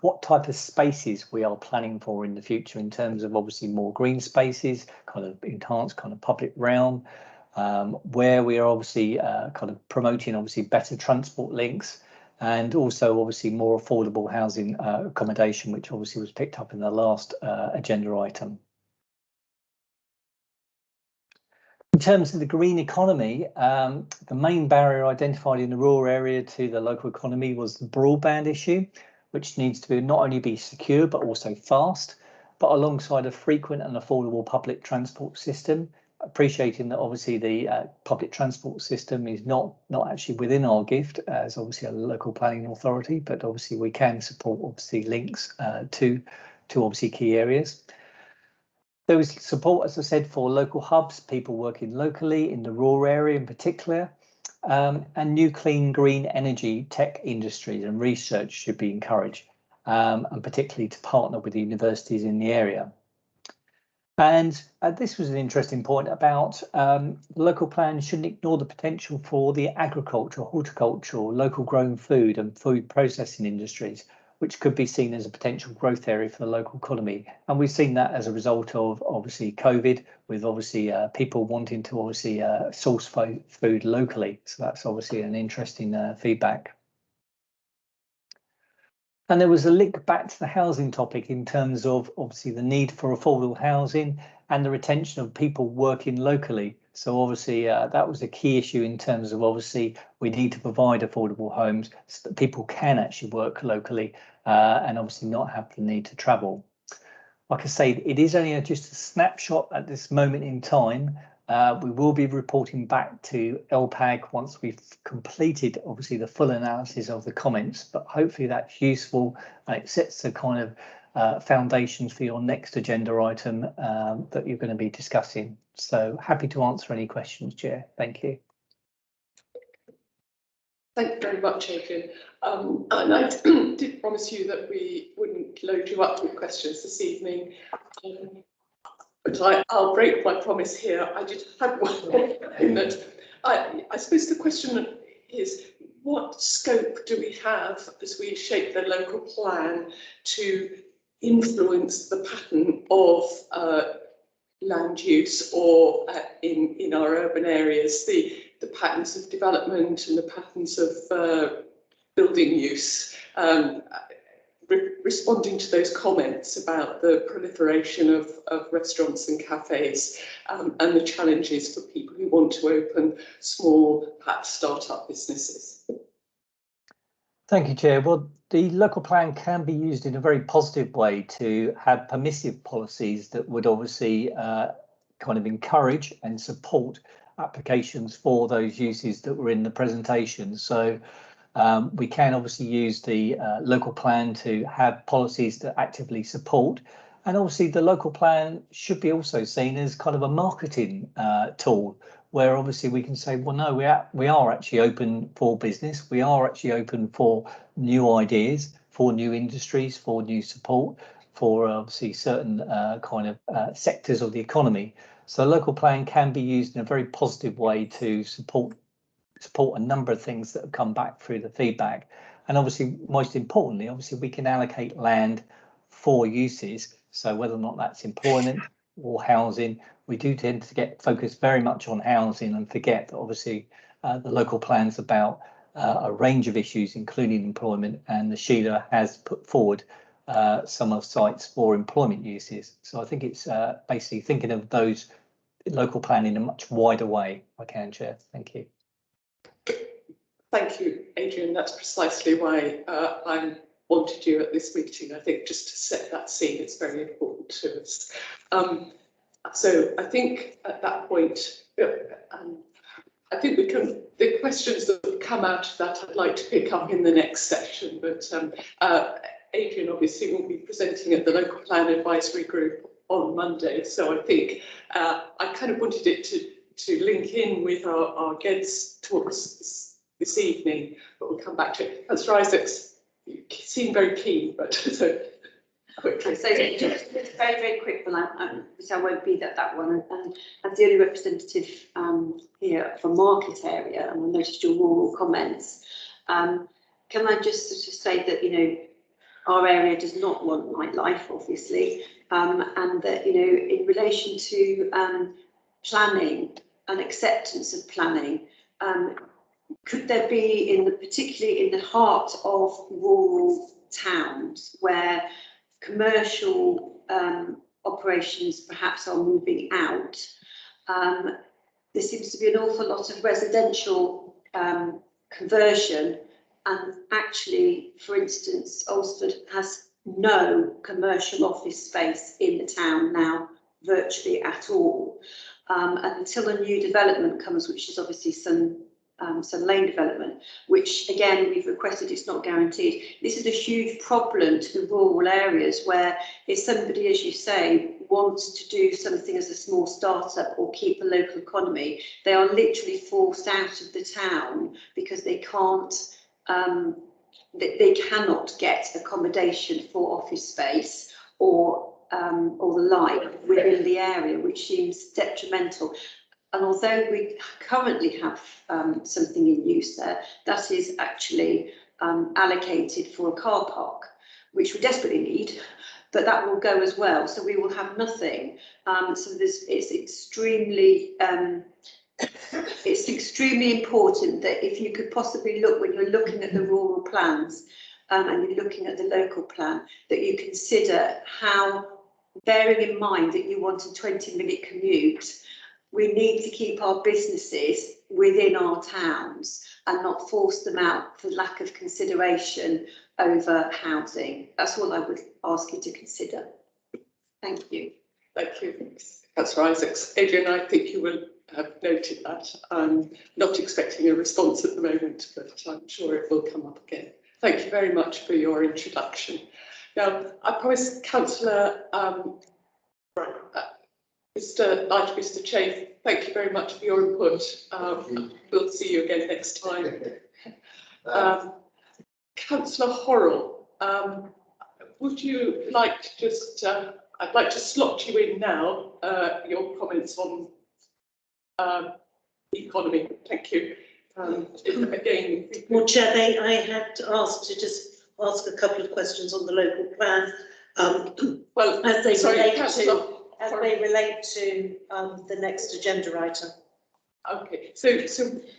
what type of spaces we are planning for in the future in terms of obviously more green spaces, kind of enhanced kind of public realm, where we are obviously kind of promoting obviously better transport links and also obviously more affordable housing accommodation, which obviously was picked up in the last agenda item. In terms of the green economy, the main barrier identified in the rural area to the local economy was the broadband issue, which needs to not only be secure but also fast, but alongside a frequent and affordable public transport system, appreciating that obviously the public transport system is not actually within our gift as obviously a local planning authority, but obviously we can support obviously links to obviously key areas. There was support, as I said, for local hubs, people working locally in the rural area in particular, and new clean green energy tech industries and research should be encouraged, and particularly to partner with the universities in the area. And this was an interesting point about the local plan shouldn't ignore the potential for the agricultural, horticultural, local grown food and food processing industries, which could be seen as a potential growth area for the local economy. And we've seen that as a result of obviously COVID, with obviously people wanting to obviously source food locally. So that's obviously an interesting feedback. And there was a link back to the housing topic in terms of obviously the need for affordable housing and the retention of people working locally. So obviously that was a key issue in terms of obviously we need to provide affordable homes so that people can actually work locally and obviously not have the need to travel. Like I say, it is only just a snapshot at this moment in time, We will be reporting back to LPAG once we've completed, obviously, the full analysis of the comments, but hopefully that's useful and it sets the kind of foundations for your next agenda item that you're going to be discussing. So happy to answer any questions, Chair. Thank you. Thank you very much, Adrian. And I did promise you that we wouldn't load you up with questions this evening. But I'll break my promise here. I did have one in that I suppose the question is, what scope do we have as we shape the local plan to influence the pattern of land use or in our urban areas, the patterns of development and the patterns of building use? Responding to those comments about the proliferation of restaurants and cafes and the challenges for people who want to open small, perhaps start-up businesses. Thank you, Chair. Well, the local plan can be used in a very positive way to have permissive policies that would obviously kind of encourage and support applications for those uses that were in the presentation. So we can obviously use the local plan to have policies that actively support, and obviously the local plan should be also seen as kind of a marketing tool, where obviously we can say, well, no, we are actually open for business, we are actually open for new ideas, for new industries, for new support, for obviously certain kind of sectors of the economy. So local plan can be used in a very positive way to support a number of things that have come back through the feedback. And obviously, most importantly, obviously we can allocate land for uses. So whether or not that's employment or housing, we do tend to get focused very much on housing and forget that obviously the local plan's about a range of issues, including employment, and the Sheila has put forward some of sites for employment uses. So I think it's basically thinking of those local plan in a much wider way, if I can, Chair. Thank you. Thank you, Adrian. That's precisely why I wanted you at this meeting. I think just to set that scene, it's very important to us. So I think at that point, I think we can, the questions that would come out of that, I'd like to pick up in the next session. But Adrian obviously will be presenting at the Local Plan Advisory Group on Monday. So I think I kind of wanted it to link in with our GEDS talks this evening, but we'll come back to it. Councillor Isaacs, you seem very keen, but so quickly. So just a very, very quick one. So I won't be that one. And as the only representative here from Market Area, and I noticed your rural comments. Can I just sort of say that, you know, our area does not want nightlife, obviously, and that, you know, in relation to planning and acceptance of planning, could there be, particularly in the heart of rural towns where commercial operations perhaps are moving out, there seems to be an awful lot of residential conversion, and actually, for instance, Alresford has no commercial office space in the town now, virtually at all, and until a new development comes, which is obviously some lane development, which again we've requested, it's not guaranteed. This is a huge problem to the rural areas where if somebody, as you say, wants to do something as a small startup or keep a local economy, they are literally forced out of the town because they can't, they cannot get accommodation for office space or the like within the area, which seems detrimental. And although we currently have something in use there, that is actually allocated for a car park, which we desperately need, but that will go as well. So we will have nothing. So it's extremely important that if you could possibly look, when you're looking at the rural plans and you're looking at the local plan, that you consider how, bearing in mind that you want a 20-minute commute, we need to keep our businesses within our towns and not force them out for lack of consideration over housing. That's all I would ask you to consider. Thank you. Thank you, Councillor Isaacs. Adrian, I think you were have noted that. I'm not expecting a response at the moment, but I'm sure it will come up again. Thank you very much for your introduction. Now, I promise Councillor Mr. Chafe, thank you very much for your input. We'll see you again next time. Councillor Horrell, would you like to just, I'd like to slot you in now, your comments on economy. Thank you. Again, Well, Chair, I had asked to just ask a couple of questions on the local plan. Well, as they sorry, relate to the next agenda item. Okay, so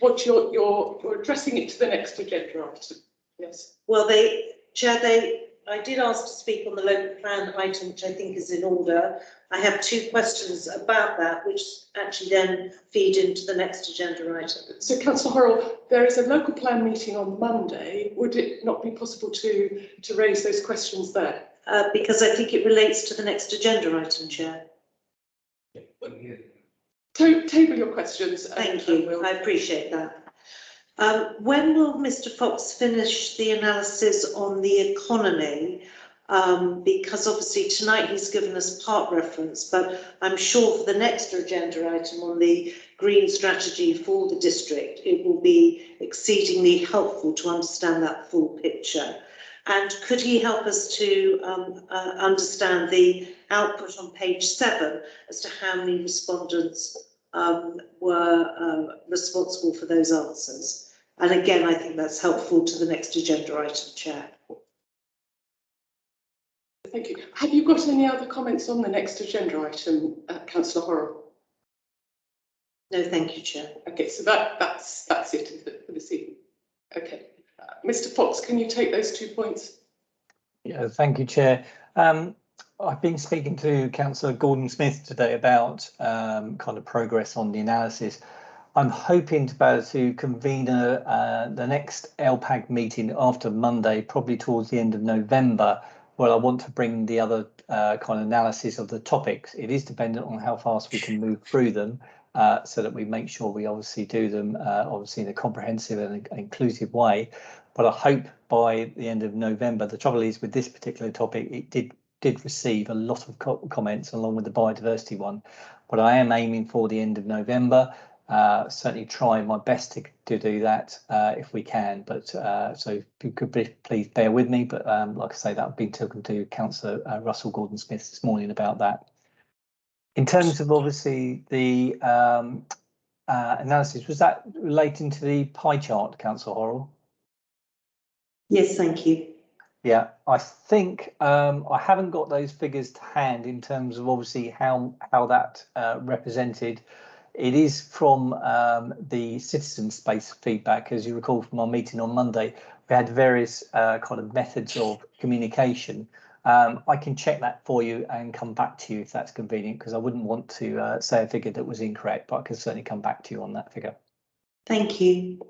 what you're addressing it to the next agenda item, yes? Well, Chair, I did ask to speak on the local plan item, which I think is in order. I have two questions about that, which actually then feed into the next agenda item. So, Councillor Horrell, there is a local plan meeting on Monday. Would it not be possible to raise those questions there? Because I think it relates to the next agenda item, Chair. Table your questions. Thank you. I appreciate that. When will Mr. Fox finish the analysis on the economy? Because obviously tonight he's given us part reference, but I'm sure for the next agenda item on the green strategy for the district, it will be exceedingly helpful to understand that full picture. And could he help us to understand the output on page 7 as to how many respondents were responsible for those answers? And again, I think that's helpful to the next agenda item, Chair. Thank you. Have you got any other comments on the next agenda item, Councillor Horrell? No, thank you, Chair. Okay, so that's it for this evening. Okay. Mr. Fox, can you take those 2 points? Yeah, thank you, Chair. I've been speaking to Councillor Gordon-Smith today about kind of progress on the analysis. I'm hoping to be able to convene the next LPAG meeting after Monday, probably towards the end of November, where I want to bring the other kind of analysis of the topics. It is dependent on how fast we can move through them, so that we make sure we obviously do them obviously in a comprehensive and inclusive way. But I hope by the end of November. The trouble is with this particular topic, it did receive a lot of comments along with the biodiversity one, but I am aiming for the end of November. Certainly try my best to do that if we can, but so if you could please bear with me, but like I say, that I've been talking to Councillor Russell Gordon-Smith this morning about that. In terms of obviously the analysis, was that relating to the pie chart, Councillor Horrell? Yes, thank you. Yeah, I think I haven't got those figures to hand in terms of obviously how that represented. It is from the citizen space feedback. As you recall from our meeting on Monday, we had various kind of methods of communication. I can check that for you and come back to you if that's convenient, because I wouldn't want to say a figure that was incorrect, but I can certainly come back to you on that figure. Thank you.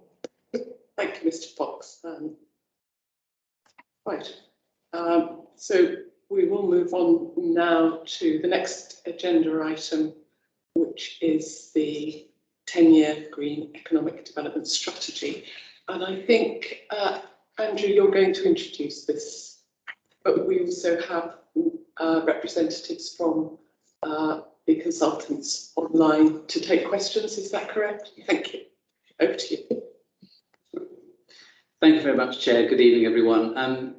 Thank you, Mr. Fox. Right, so we will move on now to the next agenda item, which is the 10-year Green Economic Development Strategy. And I think, Andrew, you're going to introduce this, but we also have representatives from the consultants online to take questions. Is that correct? Thank you. Over to you. Thank you very much, Chair. Good evening, everyone.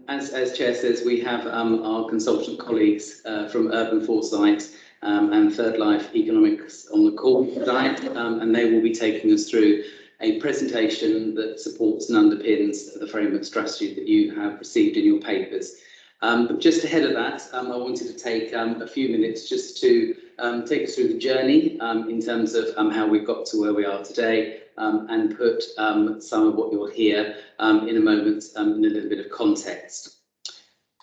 As Chair says, we have our consultant colleagues from Urban Foresight and Third Life Economics on the call tonight, and they will be taking us through a presentation that supports and underpins the framework strategy that you have received in your papers. But just ahead of that, I wanted to take a few minutes just to take us through the journey in terms of how we've got to where we are today, and put some of what you'll hear in a moment in a little bit of context.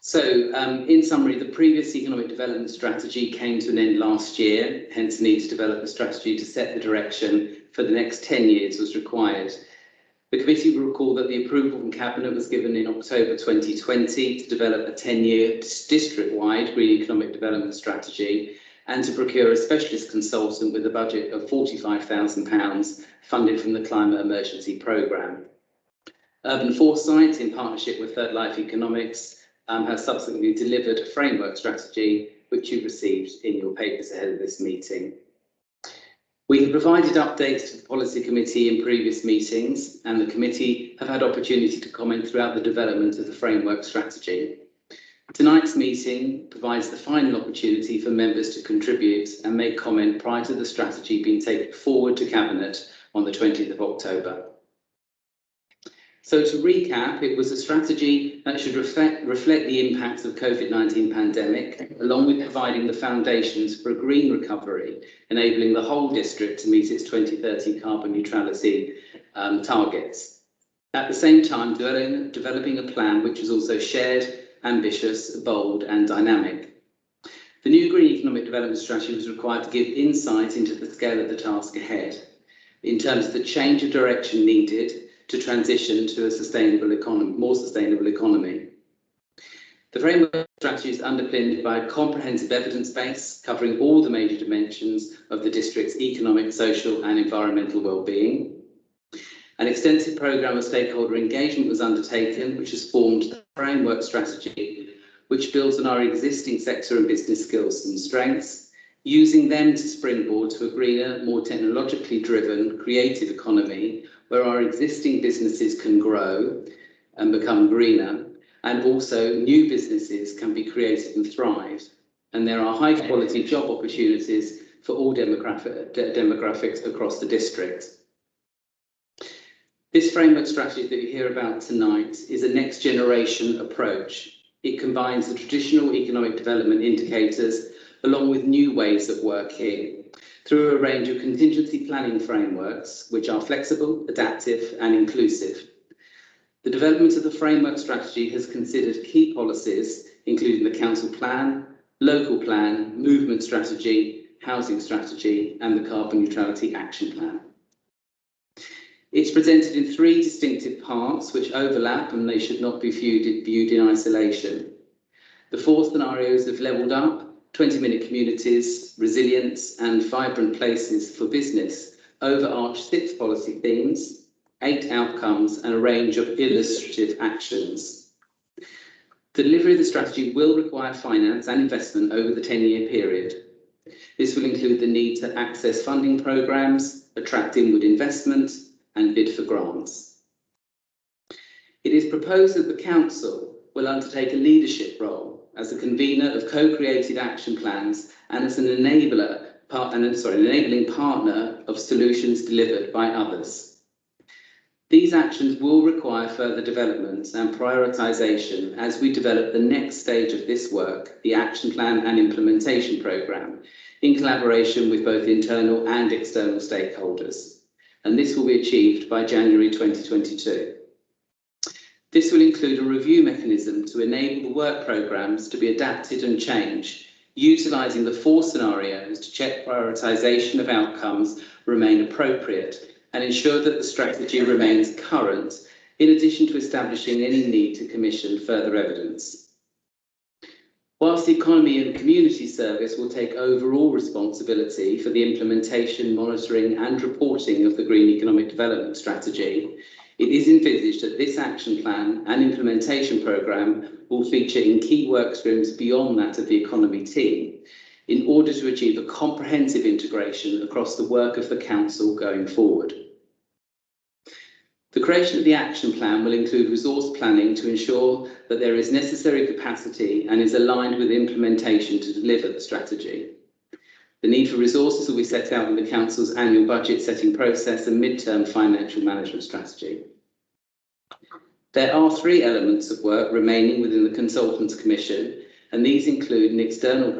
So, in summary, the previous economic development strategy came to an end last year, hence the need to develop a strategy to set the direction for the next 10 years was required. The committee will recall that the approval from Cabinet was given in October 2020 to develop a 10-year district-wide green economic development strategy, and to procure a specialist consultant with a budget of £45,000 funded from the Climate Emergency Programme. Urban Foresight, in partnership with Third Life Economics, has subsequently delivered a framework strategy, which you received in your papers ahead of this meeting. We have provided updates to the Policy Committee in previous meetings, and the committee have had opportunity to comment throughout the development of the framework strategy. Tonight's meeting provides the final opportunity for members to contribute and make comment prior to the strategy being taken forward to Cabinet on the 20th of October. So to recap, it was a strategy that should reflect the impacts of COVID-19 pandemic, along with providing the foundations for a green recovery, enabling the whole district to meet its 2030 carbon neutrality targets. At the same time, developing a plan which is also shared, ambitious, bold and dynamic. The new Green Economic Development Strategy was required to give insight into the scale of the task ahead, in terms of the change of direction needed to transition to a sustainable economy, more sustainable economy. The framework strategy is underpinned by a comprehensive evidence base covering all the major dimensions of the district's economic, social and environmental well-being. An extensive programme of stakeholder engagement was undertaken, which has formed the framework strategy, which builds on our existing sector and business skills and strengths, using them to springboard to a greener, more technologically driven, creative economy, where our existing businesses can grow and become greener, and also new businesses can be created and thrive. And there are high quality job opportunities for all demographics across the district. This framework strategy that you hear about tonight is a next generation approach. It combines the traditional economic development indicators along with new ways of working through a range of contingency planning frameworks, which are flexible, adaptive and inclusive. The development of the framework strategy has considered key policies, including the council plan, local plan, movement strategy, housing strategy and the carbon neutrality action plan. It's presented in three distinctive parts which overlap and they should not be viewed in isolation. The four scenarios have levelled up, 20-minute communities, resilience and vibrant places for business overarch 6 policy themes, 8 outcomes and a range of illustrative actions. The delivery of the strategy will require finance and investment over the 10-year period. This will include the need to access funding programmes, attract inward investment and bid for grants. It is proposed that the Council will undertake a leadership role as a convener of co-created action plans and as an enabling partner of solutions delivered by others. These actions will require further development and prioritisation as we develop the next stage of this work, the Action Plan and Implementation Programme, in collaboration with both internal and external stakeholders. And this will be achieved by January 2022. This will include a review mechanism to enable the work programmes to be adapted and changed, utilising the 4 scenarios to check prioritisation of outcomes remain appropriate and ensure that the strategy remains current, in addition to establishing any need to commission further evidence. Whilst the Economy and Community Service will take overall responsibility for the implementation, monitoring and reporting of the Green Economic Development Strategy, it is envisaged that this action plan and implementation programme will feature in key work streams beyond that of the economy team, in order to achieve a comprehensive integration across the work of the Council going forward. The creation of the action plan will include resource planning to ensure that there is necessary capacity and is aligned with implementation to deliver the strategy. The need for resources will be set out in the Council's annual budget setting process and mid-term financial management strategy. There are 3 elements of work remaining within the Consultants Commission, and these include an external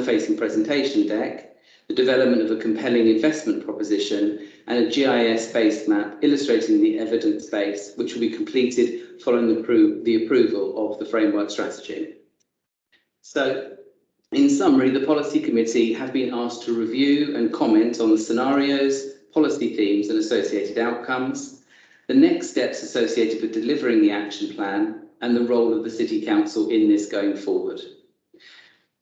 facing presentation deck, the development of a compelling investment proposition, and a GIS-based map illustrating the evidence base, which will be completed following the approval of the framework strategy. So, in summary, the Policy Committee have been asked to review and comment on the scenarios, policy themes and associated outcomes, the next steps associated with delivering the action plan and the role of the City Council in this going forward.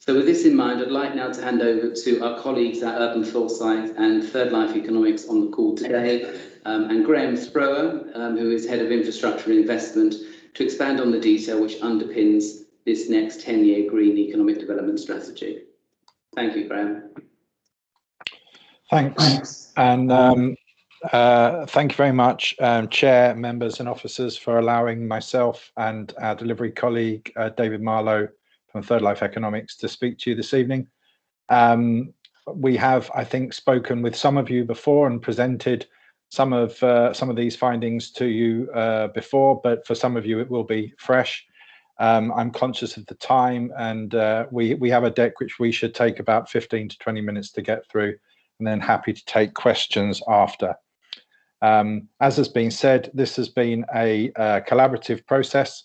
So with this in mind, I'd like now to hand over to our colleagues at Urban Foresight and Third Life Economics on the call today, and Graham Thrower, who is Head of Infrastructure and Investment, to expand on the detail which underpins this next 10-year green economic development strategy. Thank you, Graham. Thanks. And thank you very much, Chair, members and officers, for allowing myself and our delivery colleague, David Marlowe from Third Life Economics, to speak to you this evening. We have, I think, spoken with some of you before and presented some of these findings to you before, but for some of you it will be fresh. I'm conscious of the time, and we have a deck which we should take about 15 to 20 minutes to get through, and then happy to take questions after. As has been said, this has been a collaborative process,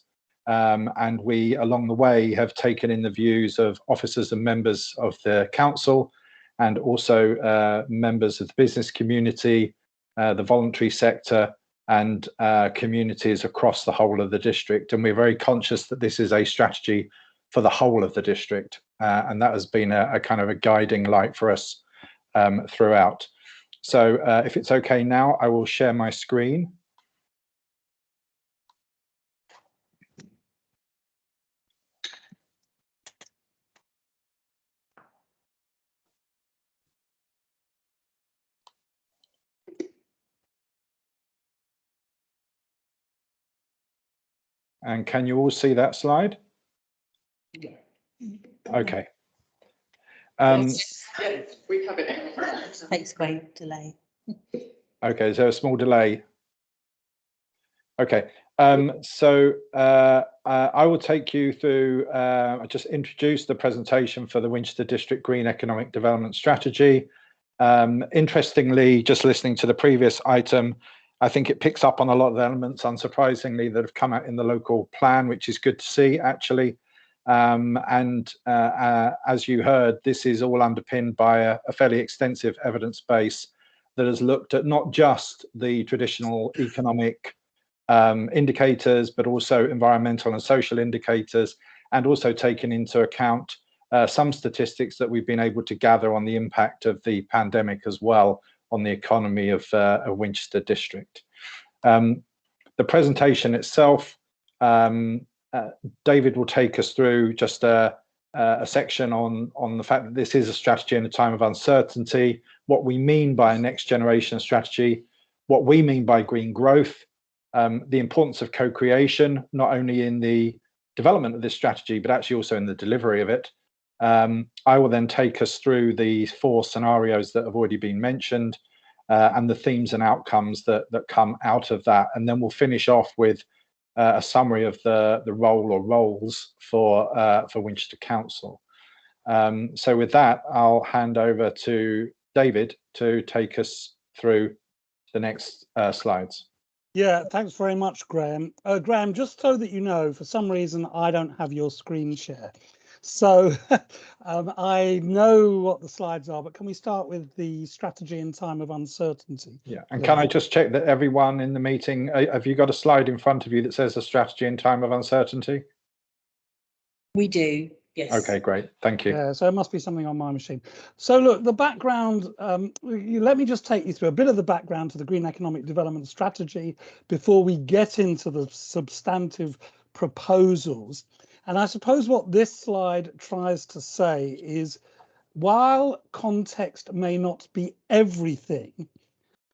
and we along the way have taken in the views of officers and members of the council, and also members of the business community, the voluntary sector, and communities across the whole of the district. And we're very conscious that this is a strategy for the whole of the district, and that has been a kind of a guiding light for us throughout. So if it's okay now, I will share my screen. And can you all see that slide? Yeah. Okay. Yes, we have it. Takes great delay. Okay, so a small delay. Okay, so I will take you through, I just introduced the presentation for the Winchester District Green Economic Development Strategy. Interestingly, just listening to the previous item, I think it picks up on a lot of elements, unsurprisingly, that have come out in the local plan, which is good to see, actually. As you heard, this is all underpinned by a fairly extensive evidence base that has looked at not just the traditional economic indicators, but also environmental and social indicators, and also taken into account some statistics that we've been able to gather on the impact of the pandemic as well on the economy of Winchester District. The presentation itself, David will take us through just a section on the fact that this is a strategy in a time of uncertainty, what we mean by a next generation strategy, what we mean by green growth, the importance of co-creation, not only in the development of this strategy, but actually also in the delivery of it. I will then take us through the 4 scenarios that have already been mentioned, and the themes and outcomes that come out of that. And then we'll finish off with a summary of the role or roles for Winchester Council. So with that, I'll hand over to David to take us through the next slides. Yeah, thanks very much, Graham. Graham, just so that you know, for some reason, I don't have your screen share. So I know what the slides are, but can we start with the strategy in time of uncertainty? Yeah, and can I just check that everyone in the meeting, have you got a slide in front of you that says a strategy in time of uncertainty? We do, yes. Okay, great, thank you. Yeah, so it must be something on my machine. So look, the background, let me just take you through a bit of the background to the Green Economic Development Strategy before we get into the substantive proposals. And I suppose what this slide tries to say is, while context may not be everything,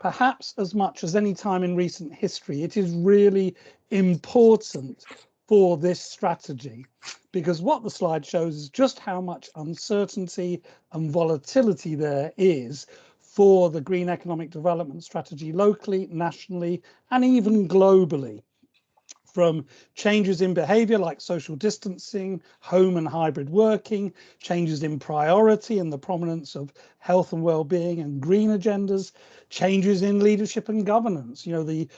perhaps as much as any time in recent history, it is really important for this strategy, because what the slide shows is just how much uncertainty and volatility there is for the Green Economic Development Strategy locally, nationally, and even globally. From changes in behaviour like social distancing, home and hybrid working, changes in priority and the prominence of health and well-being and green agendas, changes in leadership and governance, you know, the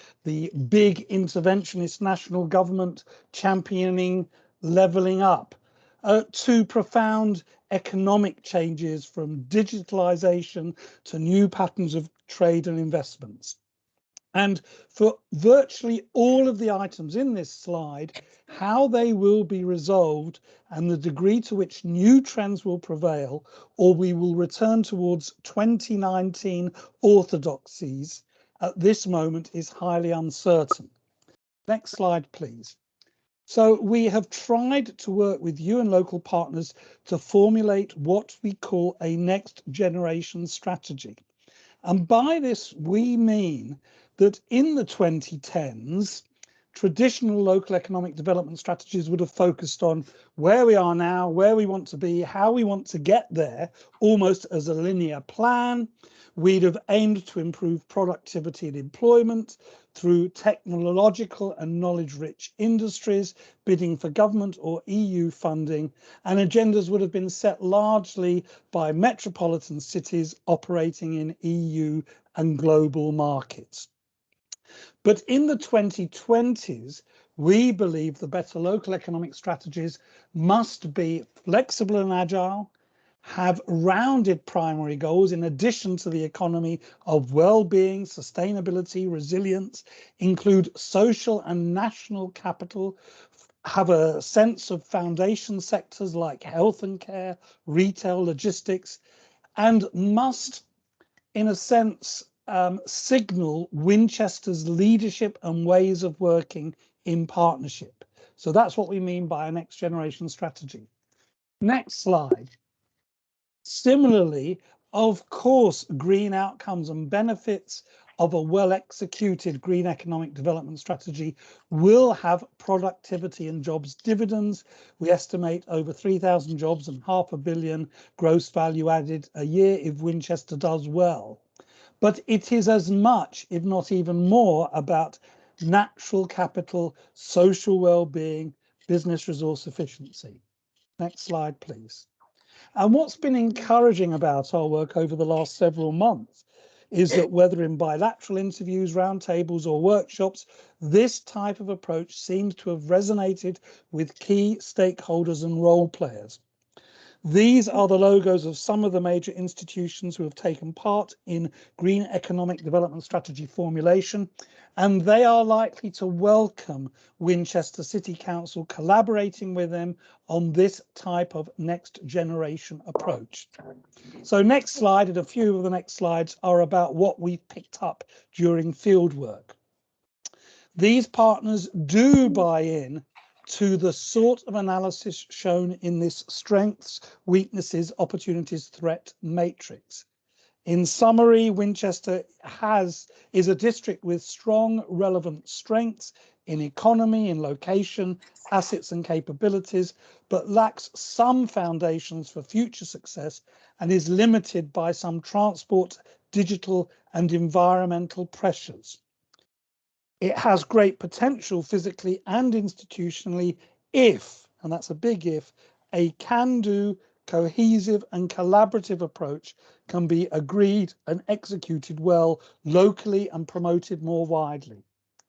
big interventionist national government championing levelling up, to profound economic changes from digitalisation to new patterns of trade and investments. And for virtually all of the items in this slide, how they will be resolved and the degree to which new trends will prevail, or we will return towards 2019 orthodoxies at this moment is highly uncertain. Next slide, please. So we have tried to work with you and local partners to formulate what we call a next generation strategy. And by this, we mean that in the 2010s, traditional local economic development strategies would have focused on where we are now, where we want to be, how we want to get there, almost as a linear plan. We'd have aimed to improve productivity and employment through technological and knowledge-rich industries, bidding for government or EU funding, and agendas would have been set largely by metropolitan cities operating in EU and global markets. But in the 2020s, we believe the better local economic strategies must be flexible and agile, have rounded primary goals in addition to the economy of well-being, sustainability, resilience, include social and national capital, have a sense of foundation sectors like health and care, retail, logistics, and must, in a sense, signal Winchester's leadership and ways of working in partnership. So that's what we mean by a next generation strategy. Next slide. Similarly, of course, green outcomes and benefits of a well-executed green economic development strategy will have productivity and jobs dividends. We estimate over 3,000 jobs and £500 million gross value added a year if Winchester does well. But it is as much, if not even more, about natural capital, social well-being, business resource efficiency. Next slide, please. And what's been encouraging about our work over the last several months is that whether in bilateral interviews, roundtables or workshops, this type of approach seems to have resonated with key stakeholders and role players. These are the logos of some of the major institutions who have taken part in green economic development strategy formulation, and they are likely to welcome Winchester City Council collaborating with them on this type of next generation approach. So next slide, and a few of the next slides are about what we've picked up during fieldwork. These partners do buy in to the sort of analysis shown in this strengths, weaknesses, opportunities, threat matrix. In summary, Winchester is a district with strong relevant strengths in economy, in location, assets and capabilities, but lacks some foundations for future success and is limited by some transport, digital and environmental pressures. It has great potential physically and institutionally if, and that's a big if, a can-do, cohesive and collaborative approach can be agreed and executed well locally and promoted more widely.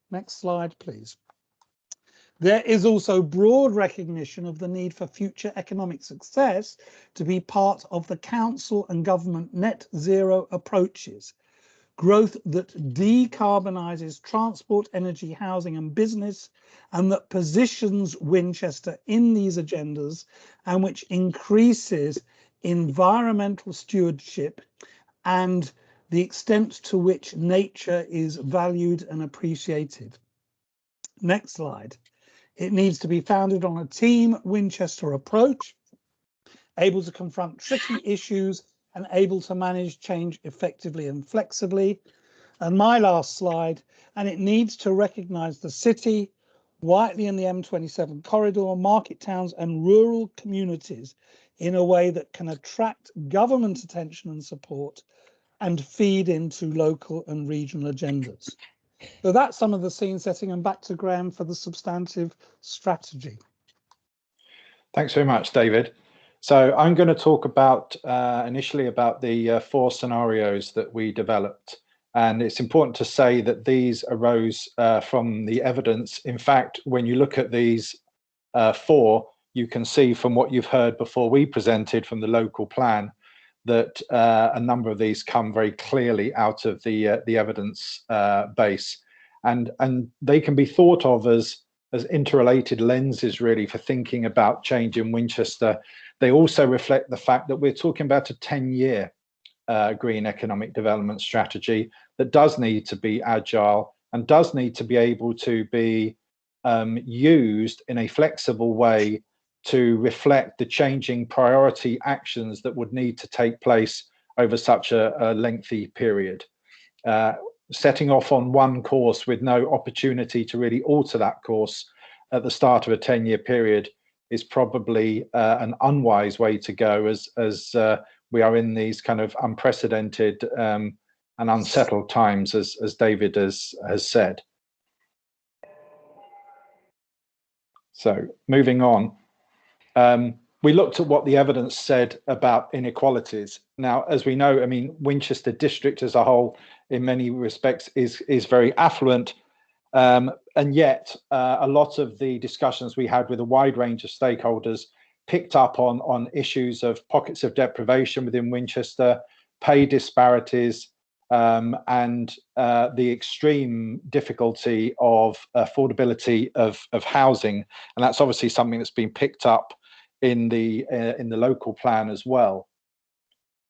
Next slide, please. There is also broad recognition of the need for future economic success to be part of the council and government net zero approaches. Growth that decarbonises transport, energy, housing and business, and that positions Winchester in these agendas and which increases environmental stewardship and the extent to which nature is valued and appreciated. Next slide. It needs to be founded on a team Winchester approach, able to confront tricky issues and able to manage change effectively and flexibly. And my last slide, and it needs to recognise the city, Whiteley and the M27 corridor, market towns and rural communities in a way that can attract government attention and support and feed into local and regional agendas. So that's some of the scene setting, and back to Graham for the substantive strategy. Thanks very much, David. So I'm going to talk about initially about the 4 scenarios that we developed. And it's important to say that these arose from the evidence. In fact, when you look at these 4, you can see from what you've heard before we presented from the local plan that a number of these come very clearly out of the evidence base, and they can be thought of as interrelated lenses really for thinking about change in Winchester. They also reflect the fact that we're talking about a 10-year green economic development strategy that does need to be agile and does need to be able to be used in a flexible way to reflect the changing priority actions that would need to take place over such a lengthy period. Setting off on one course with no opportunity to really alter that course at the start of a 10-year period is probably an unwise way to go, as we are in these kind of unprecedented and unsettled times, as David has said. So moving on, we looked at what the evidence said about inequalities. Now, as we know, I mean, Winchester district as a whole, in many respects, is very affluent, and yet a lot of the discussions we had with a wide range of stakeholders picked up on issues of pockets of deprivation within Winchester, pay disparities, and the extreme difficulty of affordability of housing, and that's obviously something that's been picked up in the local plan as well.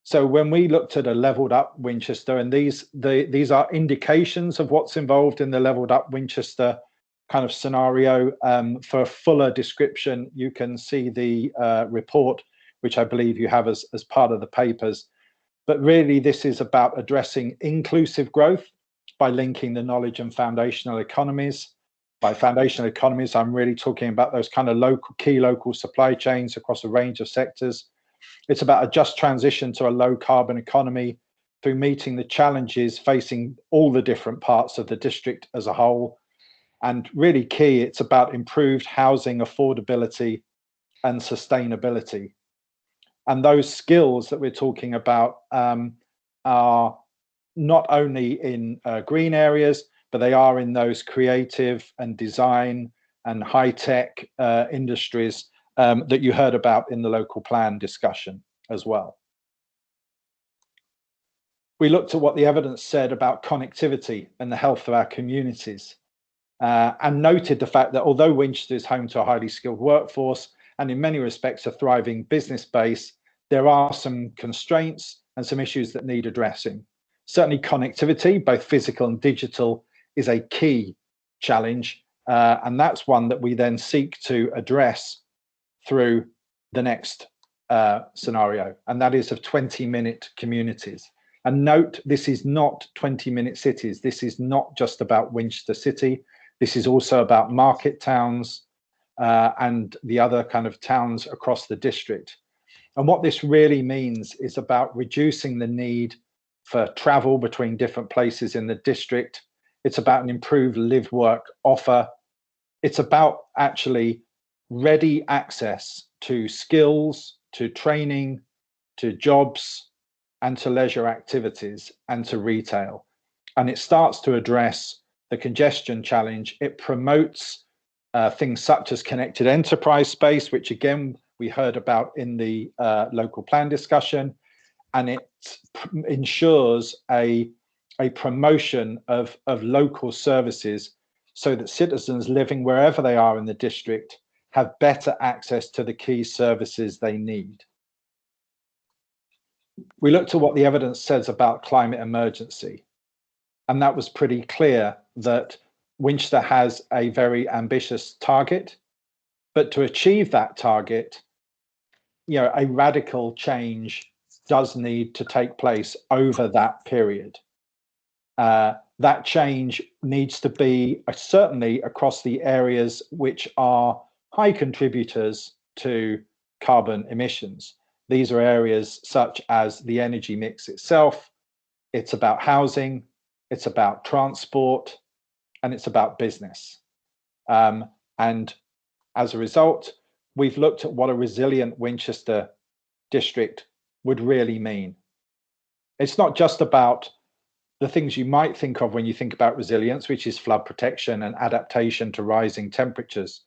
So when we looked at a leveled up Winchester, and these are indications of what's involved in the leveled up Winchester kind of scenario. For a fuller description, you can see the report, which I believe you have as part of the papers. But really, this is about addressing inclusive growth by linking the knowledge and foundational economies. By foundational economies, I'm really talking about those kind of key local supply chains across a range of sectors. It's about a just transition to a low carbon economy through meeting the challenges facing all the different parts of the district as a whole. And really key, it's about improved housing affordability and sustainability. And those skills that we're talking about are not only in green areas, but they are in those creative and design and high-tech industries that you heard about in the local plan discussion as well. We looked at what the evidence said about connectivity and the health of our communities, and noted the fact that although Winchester is home to a highly skilled workforce and in many respects a thriving business base, there are some constraints and some issues that need addressing. Certainly connectivity, both physical and digital, is a key challenge, and that's one that we then seek to address through the next scenario, and that is of 20-minute communities. And note, this is not 20-minute cities. This is not just about Winchester City. This is also about market towns and the other kind of towns across the district. And what this really means is about reducing the need for travel between different places in the district. It's about an improved live work offer. It's about actually ready access to skills, to training, to jobs, and to leisure activities, and to retail. And it starts to address the congestion challenge. It promotes things such as connected enterprise space, which again, we heard about in the local plan discussion, and it ensures a promotion of local services so that citizens living wherever they are in the district have better access to the key services they need. We looked at what the evidence says about climate emergency, and that was pretty clear that Winchester has a very ambitious target, but to achieve that target, you know, a radical change does need to take place over that period. That change needs to be certainly across the areas which are high contributors to carbon emissions. These are areas such as the energy mix itself. It's about housing, it's about transport, and it's about business. And as a result, we've looked at what a resilient Winchester district would really mean. It's not just about the things you might think of when you think about resilience, which is flood protection and adaptation to rising temperatures.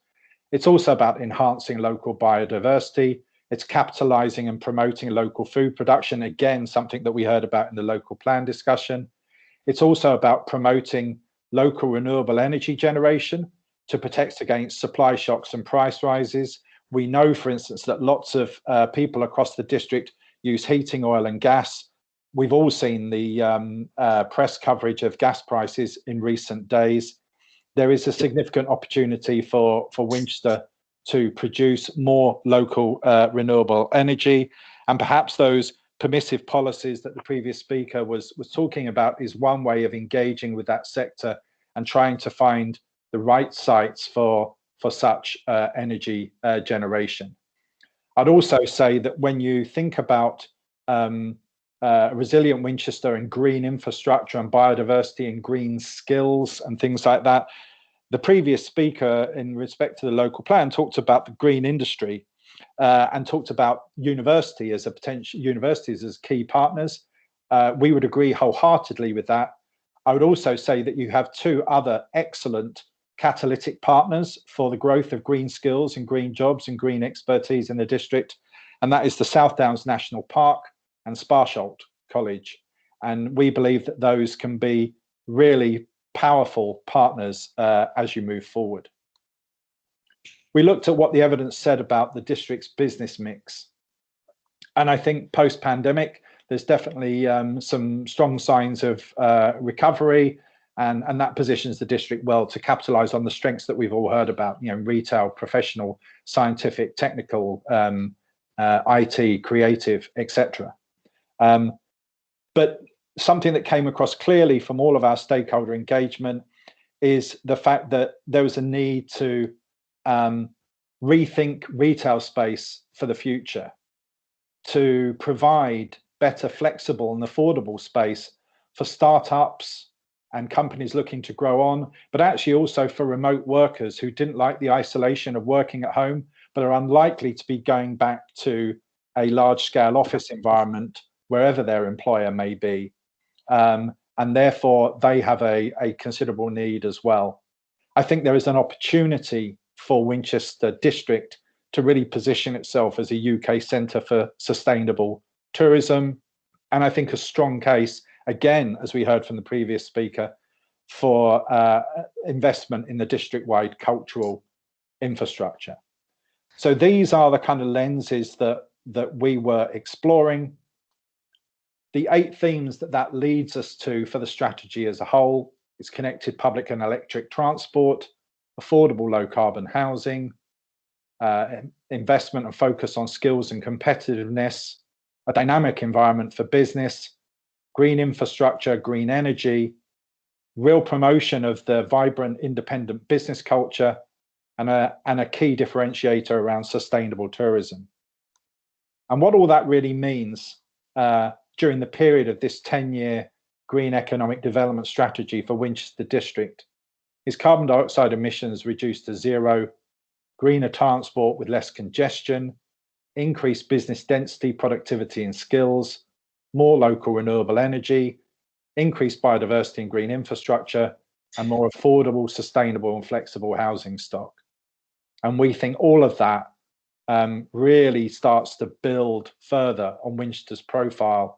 It's also about enhancing local biodiversity. It's capitalising and promoting local food production, again, something that we heard about in the local plan discussion. It's also about promoting local renewable energy generation to protect against supply shocks and price rises. We know, for instance, that lots of people across the district use heating oil and gas. We've all seen the press coverage of gas prices in recent days. There is a significant opportunity for Winchester to produce more local renewable energy, and perhaps those permissive policies that the previous speaker was talking about is one way of engaging with that sector and trying to find the right sites for such energy generation. I'd also say that when you think about resilient Winchester and green infrastructure and biodiversity and green skills and things like that, the previous speaker in respect to the local plan talked about the green industry and talked about universities as key partners. We would agree wholeheartedly with that. I would also say that you have two other excellent catalytic partners for the growth of green skills and green jobs and green expertise in the district, and that is the South Downs National Park and Sparsholt College. And we believe that those can be really powerful partners as you move forward. We looked at what the evidence said about the district's business mix. And I think post-pandemic, there's definitely some strong signs of recovery, and that positions the district well to capitalise on the strengths that we've all heard about, retail, professional, scientific, technical, IT, creative, etc. But something that came across clearly from all of our stakeholder engagement is the fact that there was a need to rethink retail space for the future, to provide better, flexible and affordable space for startups and companies looking to grow on, but actually also for remote workers who didn't like the isolation of working at home, but are unlikely to be going back to a large-scale office environment wherever their employer may be. And therefore, they have a considerable need as well. I think there is an opportunity for Winchester District to really position itself as a UK centre for sustainable tourism. And I think a strong case, again, as we heard from the previous speaker, for investment in the district-wide cultural infrastructure. So these are the kind of lenses that we were exploring. The 8 themes that leads us to for the strategy as a whole is connected public and electric transport, affordable low carbon housing, investment and focus on skills and competitiveness, a dynamic environment for business, green infrastructure, green energy, real promotion of the vibrant independent business culture, and a key differentiator around sustainable tourism. And what all that really means during the period of this 10-year green economic development strategy for Winchester District is carbon dioxide emissions reduced to 0, greener transport with less congestion, increased business density, productivity and skills, more local renewable energy, increased biodiversity and green infrastructure, and more affordable, sustainable and flexible housing stock. And we think all of that really starts to build further on Winchester's profile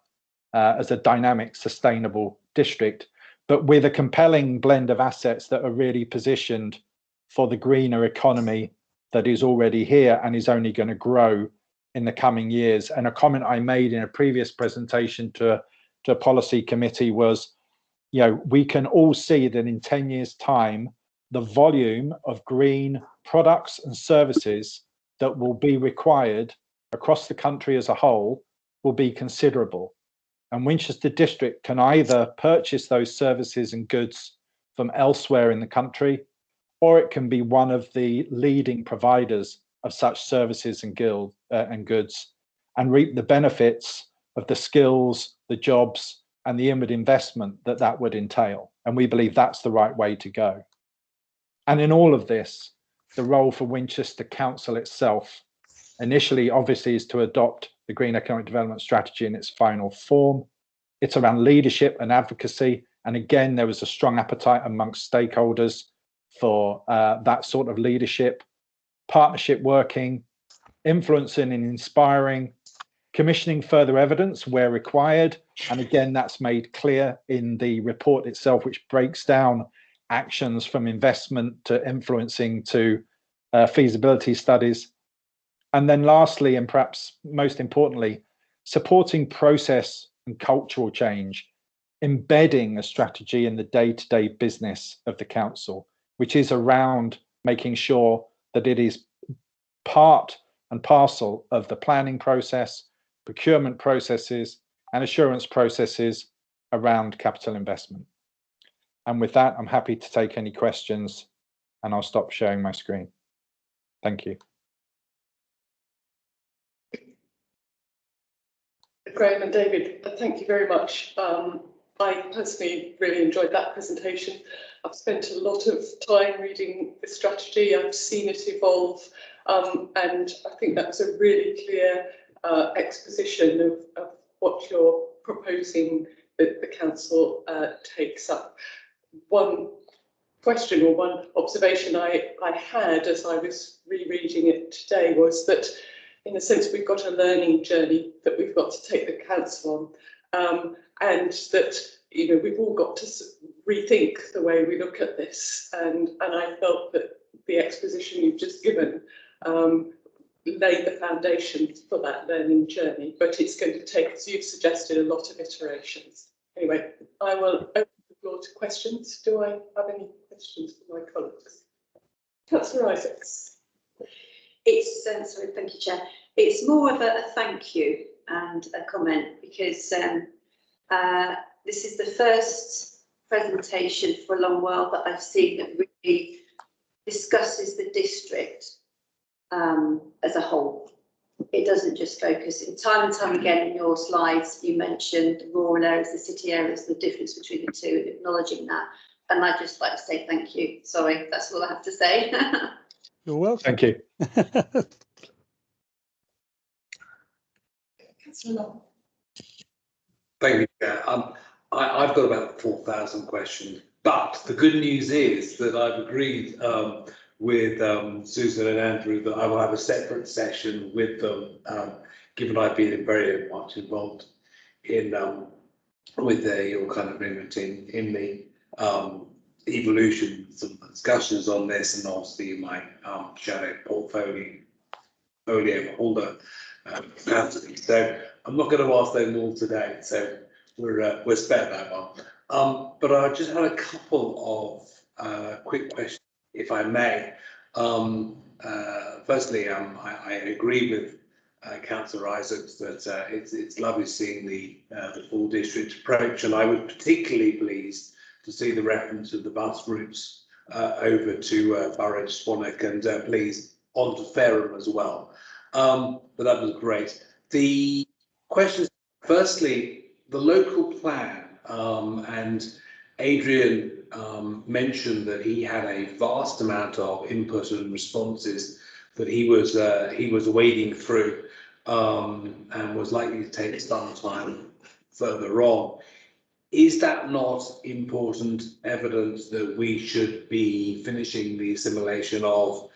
as a dynamic, sustainable district, but with a compelling blend of assets that are really positioned for the greener economy that is already here and is only going to grow in the coming years. And a comment I made in a previous presentation to a policy committee was, we can all see that in 10 years' time, the volume of green products and services that will be required across the country as a whole will be considerable. And Winchester District can either purchase those services and goods from elsewhere in the country, or it can be one of the leading providers of such services and goods and reap the benefits of the skills, the jobs, and the inward investment that would entail. And we believe that's the right way to go. And in all of this, the role for Winchester Council itself, initially, obviously, is to adopt the Green Economic Development Strategy in its final form. It's around leadership and advocacy. And again, there was a strong appetite amongst stakeholders for that sort of leadership, partnership working, influencing and inspiring, commissioning further evidence where required. And again, that's made clear in the report itself, which breaks down actions from investment to influencing to feasibility studies. And then lastly, and perhaps most importantly, supporting process and cultural change, embedding a strategy in the day-to-day business of the council, which is around making sure that it is part and parcel of the planning process, procurement processes, and assurance processes around capital investment. And with that, I'm happy to take any questions, and I'll stop sharing my screen. Thank you. Graham and David, thank you very much. I personally really enjoyed that presentation. I've spent a lot of time reading the strategy. I've seen it evolve, and I think that's a really clear exposition of what you're proposing that the council takes up. One question or one observation I had as I was rereading it today was that, in a sense, we've got a learning journey that we've got to take the council on, and that, you know, we've all got to rethink the way we look at this. And I felt that the exposition you've just given laid the foundations for that learning journey, but it's going to take, as you've suggested, a lot of iterations. Anyway, I will open the floor to questions. Do I have any questions for my colleagues? Councillor Isaacs. It's sorry, thank you, Chair. It's more of a thank you and a comment, because this is the first presentation for a long while that I've seen that really discusses the district as a whole. It doesn't just focus. In time and time again in your slides, you mentioned the rural areas, the city areas, the difference between the two, and acknowledging that. And I'd just like to say thank you. Sorry, that's all I have to say. You're welcome. Thank you. Thank you, Chair. I've got about 4,000 questions, but the good news is that I've agreed with Susan and Andrew that I will have a separate session with them, given I've been very much involved in with your kind of agreement in the evolution, some discussions on this, and obviously my shadow portfolio holder capacity. So I'm not going to ask them all today, so we're spared that one. But I just had a couple of quick questions, if I may. Firstly, I agree with Councillor Isaacs that it's lovely seeing the full district approach, and I was particularly pleased to see the reference of the bus routes over to Burridge, Swanwick, and please on to Fareham as well. But that was great. The questions, firstly, the local plan, and Adrian mentioned that he had a vast amount of input and responses that he was wading through, and was likely to take some time further on. Is that not important evidence that we should be finishing the assimilation of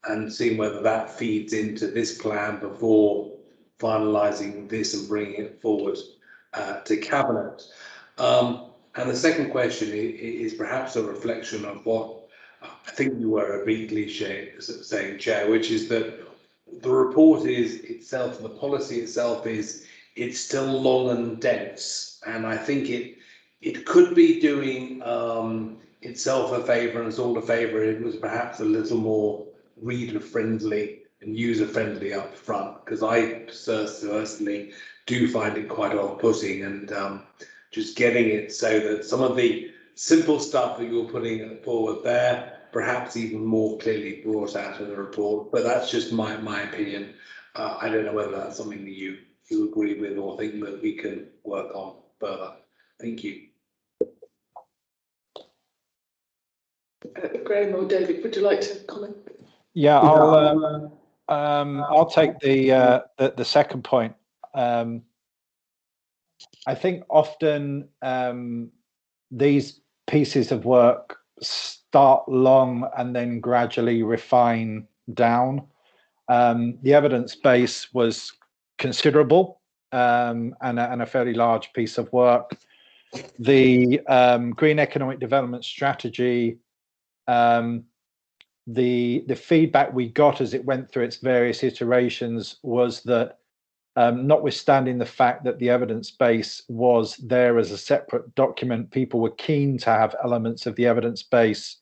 and seeing whether that feeds into this plan before finalising this and bringing it forward to Cabinet? And the second question is perhaps a reflection of what I think you were obliquely saying, Chair, which is that the report is itself, the policy itself it's still long and dense, and I think it could be doing itself a favour and us all a favour. It was perhaps a little more reader friendly and user friendly up front, because I personally do find it quite off-putting, and just getting it so that some of the simple stuff that you're putting forward there, perhaps even more clearly brought out in the report. But that's just my opinion. I don't know whether that's something that you agree with or think that we can work on further. Thank you. Graham or David, would you like to comment? Yeah, I'll take the second point. I think often these pieces of work start long and then gradually refine down. The evidence base was considerable and a fairly large piece of work. The Green Economic Development Strategy, the feedback we got as it went through its various iterations was that notwithstanding the fact that the evidence base was there as a separate document, people were keen to have elements of the evidence base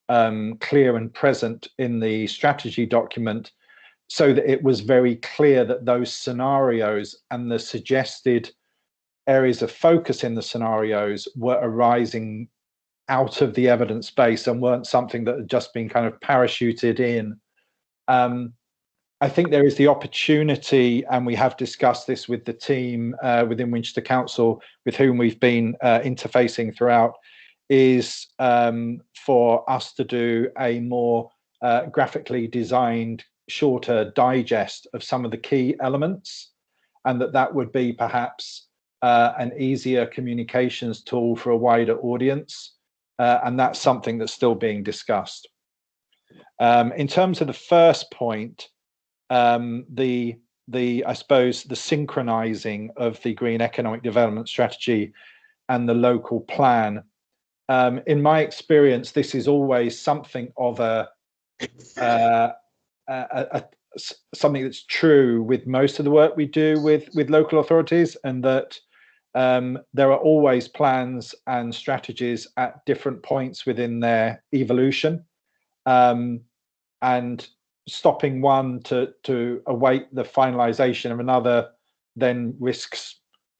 clear and present in the strategy document, so that it was very clear that those scenarios and the suggested areas of focus in the scenarios were arising out of the evidence base and weren't something that had just been kind of parachuted in. I think there is the opportunity, and we have discussed this with the team within Winchester Council, with whom we've been interfacing throughout, is for us to do a more graphically designed, shorter digest of some of the key elements, and that would be perhaps an easier communications tool for a wider audience. And that's something that's still being discussed. In terms of the first point, I suppose the synchronizing of the Green Economic Development Strategy and the local plan. In my experience, this is always something of something that's true with most of the work we do with local authorities, and that there are always plans and strategies at different points within their evolution, and stopping one to await the finalization of another then risks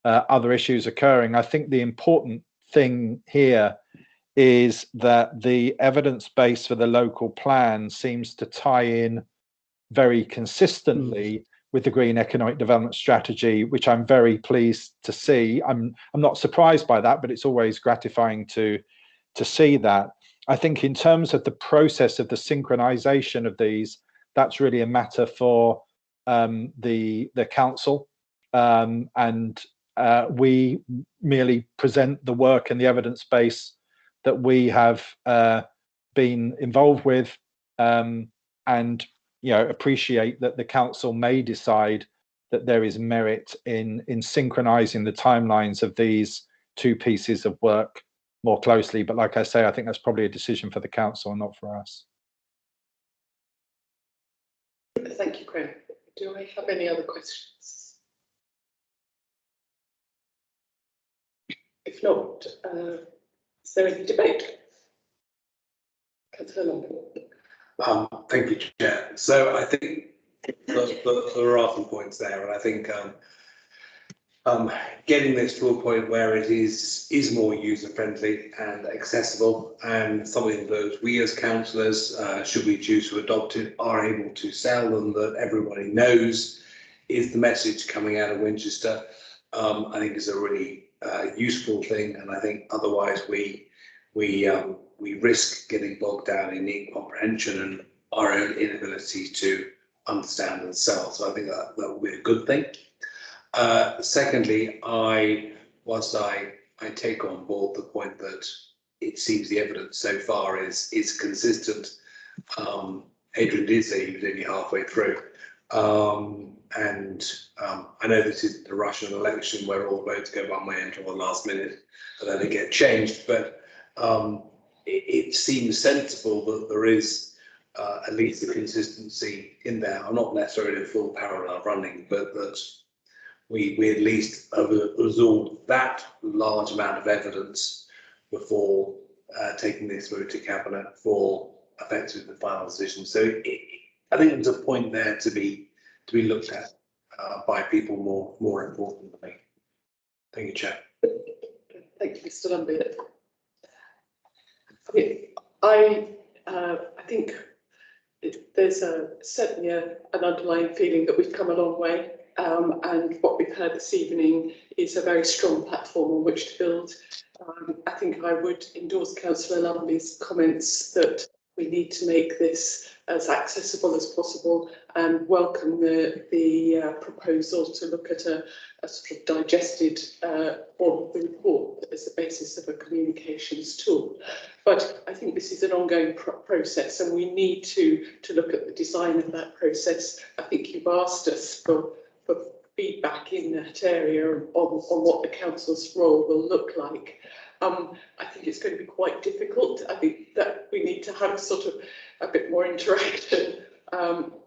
other issues occurring. I think the important thing here is that the evidence base for the local plan seems to tie in very consistently with the Green Economic Development Strategy, which I'm very pleased to see. I'm not surprised by that, but it's always gratifying to see that. I think in terms of the process of the synchronization of these, that's really a matter for the council, and we merely present the work and the evidence base that we have been involved with, and appreciate that the council may decide that there is merit in synchronizing the timelines of these two pieces of work more closely. But like I say, I think that's probably a decision for the council and not for us. Thank you, Graham. Do I have any other questions? If not, is there any debate? Councillor Longdon. Thank you, Chair. So I think there are some points there, and I think getting this to a point where it is more user-friendly and accessible, and something that we as councillors, should we choose to adopt it, are able to sell, and that everybody knows is the message coming out of Winchester, I think is a really useful thing. And I think otherwise we risk getting bogged down in incomprehension and our own inability to understand and sell. So I think that will be a good thing. Secondly, whilst I take on board the point that it seems the evidence so far is consistent. Adrian did say he was only halfway through. I know this isn't the Russian election where all votes go one way until the last minute and then they get changed, but it seems sensible that there is at least a consistency in there. I'm not necessarily a full parallel running, but that we at least absorb that large amount of evidence before taking this through to cabinet for effective the final decision. So I think there's a point there to be looked at by people more importantly. Thank you, Chair. Thank you, Mr. Lambert. I think there's certainly an underlying feeling that we've come a long way, and what we've heard this evening is a very strong platform on which to build. I think I would endorse Councillor Lumley's comments that we need to make this as accessible as possible, and welcome the proposal to look at a sort of digested form of the report as the basis of a communications tool. But I think this is an ongoing process, and we need to look at the design of that process. I think you've asked us for feedback in that area on what the council's role will look like. I think it's going to be quite difficult. I think that we need to have sort of a bit more interaction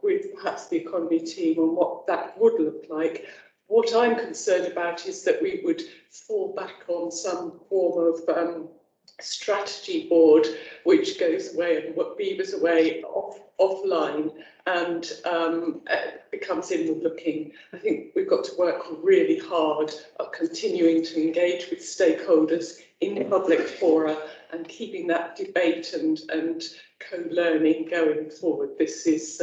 with perhaps the economy team on what that would look like. What I'm concerned about is that we would fall back on some form of strategy board which goes away and what beavers away offline and becomes inward looking. I think we've got to work really hard at continuing to engage with stakeholders in public fora and keeping that debate and co-learning going forward. This is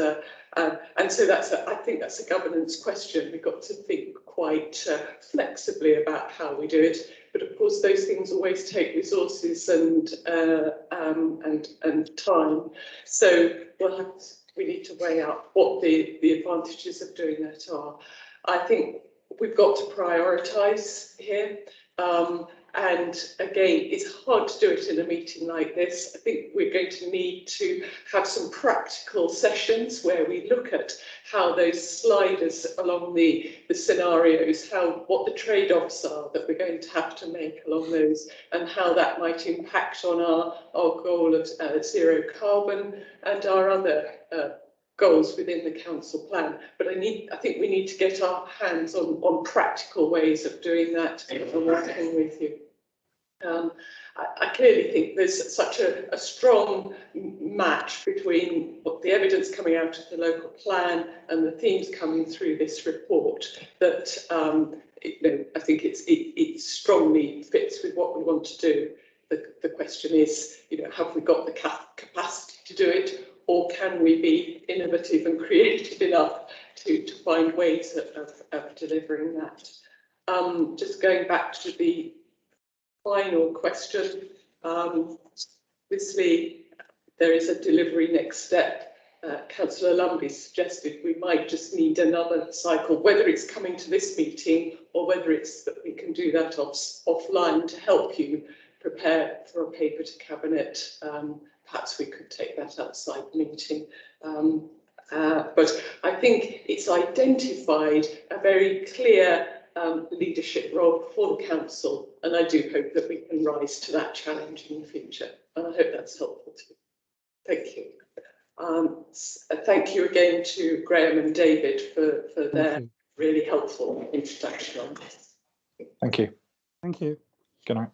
and so I think that's a governance question. We've got to think quite flexibly about how we do it. But of course, those things always take resources and time. So we need to weigh up what the advantages of doing that are. I think we've got to prioritise here. And again, it's hard to do it in a meeting like this. I think we're going to need to have some practical sessions where we look at how those sliders along the scenarios, what the trade-offs are that we're going to have to make along those, and how that might impact on our goal of zero carbon and our other goals within the council plan. But I think we need to get our hands on practical ways of doing that and working with you. I clearly think there's such a strong match between what the evidence coming out of the local plan and the themes coming through this report that I think it strongly fits with what we want to do. The question is, have we got the capacity to do it? Or can we be innovative and creative enough to find ways of delivering that? Just going back to the final question, obviously there is a delivery next step. Councillor Lumby suggested we might just need another cycle, whether it's coming to this meeting or whether it's that we can do that offline to help you prepare for a paper to cabinet. Perhaps we could take that outside the meeting. But I think it's identified a very clear leadership role for the council, and I do hope that we can rise to that challenge in the future. And I hope that's helpful too. Thank you. Thank you again to Graham and David for their really helpful introduction on this. Thank you. Thank you. Good night.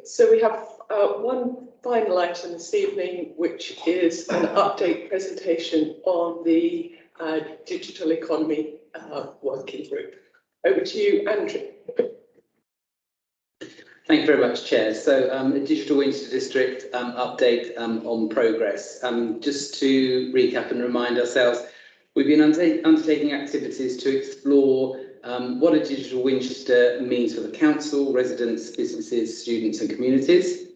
So we have one final item this evening, which is an update presentation on the digital economy working group. Over to you, Andrew. Thank you very much, Chair. So the Digital Winchester District update on progress. Just to recap and remind ourselves, we've been undertaking activities to explore what a digital Winchester means for the council, residents, businesses, students and communities,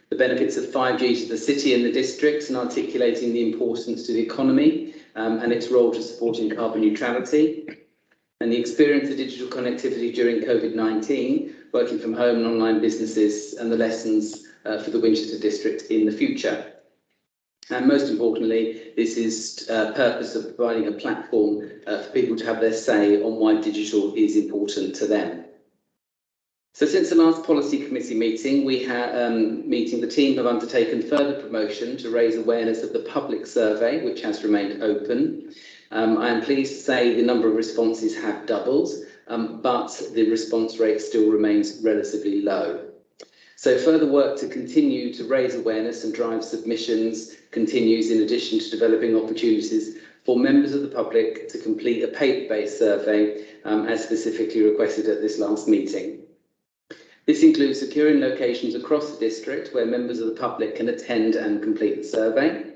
the benefits of 5G to the city and the districts, and articulating the importance to the economy and its role to supporting carbon neutrality, and the experience of digital connectivity during COVID-19, working from home and online businesses, and the lessons for the Winchester district in the future. And most importantly, this is purpose of providing a platform for people to have their say on why digital is important to them. So since the last policy committee meeting, the team have undertaken further promotion to raise awareness of the public survey, which has remained open. I am pleased to say the number of responses have doubled, but the response rate still remains relatively low. So further work to continue to raise awareness and drive submissions continues, in addition to developing opportunities for members of the public to complete a paper-based survey as specifically requested at this last meeting. This includes securing locations across the district where members of the public can attend and complete the survey.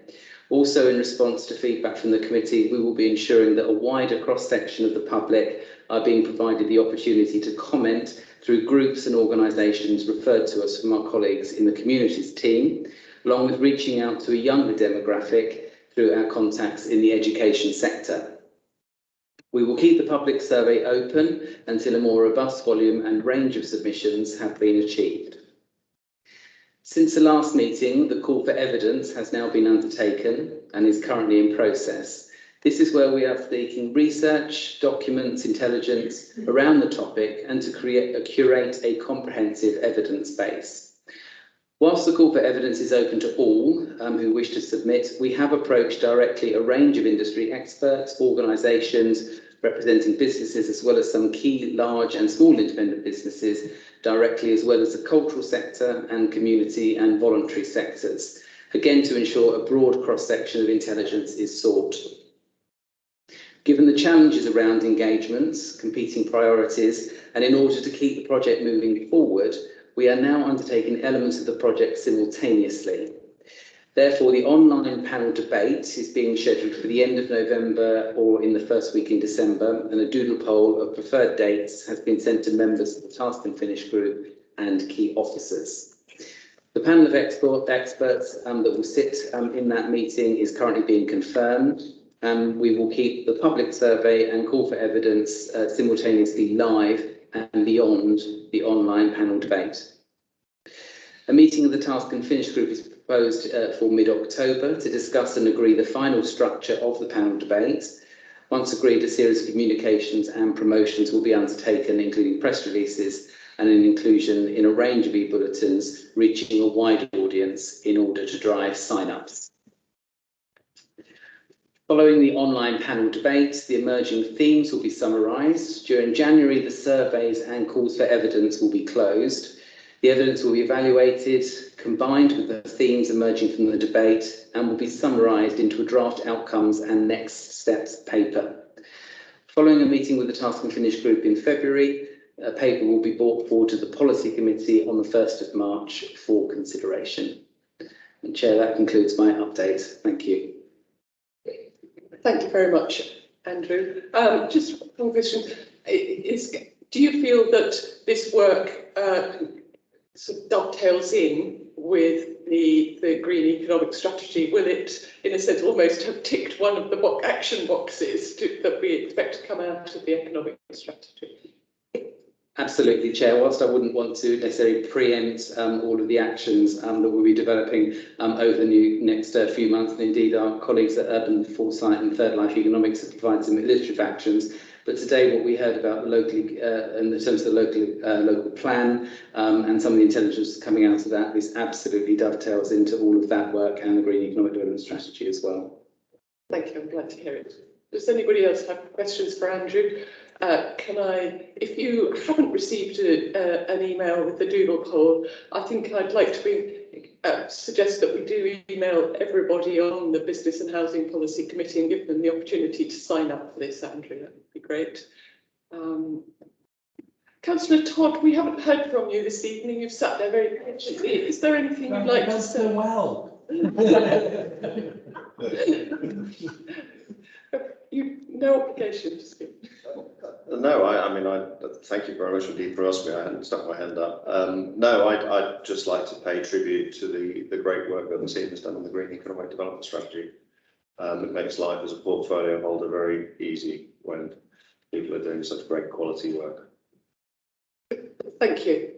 Also, in response to feedback from the committee, we will be ensuring that a wider cross-section of the public are being provided the opportunity to comment through groups and organisations referred to us from our colleagues in the communities team, along with reaching out to a younger demographic through our contacts in the education sector. We will keep the public survey open until a more robust volume and range of submissions have been achieved. Since the last meeting, the call for evidence has now been undertaken and is currently in process. This is where we are seeking research, documents, intelligence around the topic and to curate a comprehensive evidence base. Whilst the call for evidence is open to all who wish to submit, we have approached directly a range of industry experts, organisations representing businesses, as well as some key large and small independent businesses directly, as well as the cultural sector and community and voluntary sectors, again to ensure a broad cross-section of intelligence is sought. Given the challenges around engagements, competing priorities, and in order to keep the project moving forward, we are now undertaking elements of the project simultaneously. Therefore, the online panel debate is being scheduled for the end of November or in the first week in December, and a doodle poll of preferred dates has been sent to members of the Task and Finish group and key officers. The panel of experts that will sit in that meeting is currently being confirmed, and we will keep the public survey and call for evidence simultaneously live and beyond the online panel debate. A meeting of the Task and Finish group is proposed for mid-October to discuss and agree the final structure of the panel debate. Once agreed, a series of communications and promotions will be undertaken, including press releases and an inclusion in a range of e-bulletins, reaching a wider audience in order to drive sign-ups. Following the online panel debate, the emerging themes will be summarised. During January, the surveys and calls for evidence will be closed. The evidence will be evaluated, combined with the themes emerging from the debate, and will be summarised into a draft outcomes and next steps paper. Following a meeting with the Task and Finish group in February, a paper will be brought forward to the Policy Committee on the 1st of March for consideration. And Chair, that concludes my update. Thank you. Thank you very much, Andrew. Just one question. Do you feel that this work sort of dovetails in with the green economic strategy? Will it, in a sense, almost have ticked one of the action boxes that we expect to come out of the economic strategy? Absolutely, Chair. Whilst I wouldn't want to necessarily preempt all of the actions that we'll be developing over the next few months, and indeed our colleagues at Urban Foresight and Third Life Economics have provided some illustrative actions. But today, what we heard about the locally, in terms of the local plan and some of the intelligence coming out of that, this absolutely dovetails into all of that work and the Green Economic Development Strategy as well. Thank you. I'm glad to hear it. Does anybody else have questions for Andrew? If you haven't received an email with the doodle poll, I think I'd like to suggest that we do email everybody on the Business and Housing Policy Committee and give them the opportunity to sign up for this, Andrew. That would be great. Councillor Todd, we haven't heard from you this evening. You've sat there very patiently. Is there anything you'd like to say? Well. No obligation to speak. No, I mean, thank you very much indeed for asking me. I hadn't stuck my hand up. No, I'd just like to pay tribute to the great work that the team has done on the Green Economic Development Strategy. It makes life as a portfolio holder very easy when people are doing such great quality work. Thank you.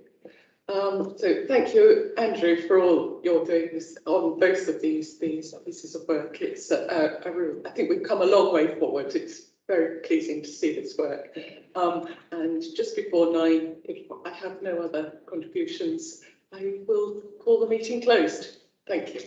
So thank you, Andrew, for all you're doing on both of these pieces of work. It's I think we've come a long way forward. It's very pleasing to see this work. And just before 9, if I have no other contributions, I will call the meeting closed. Thank you.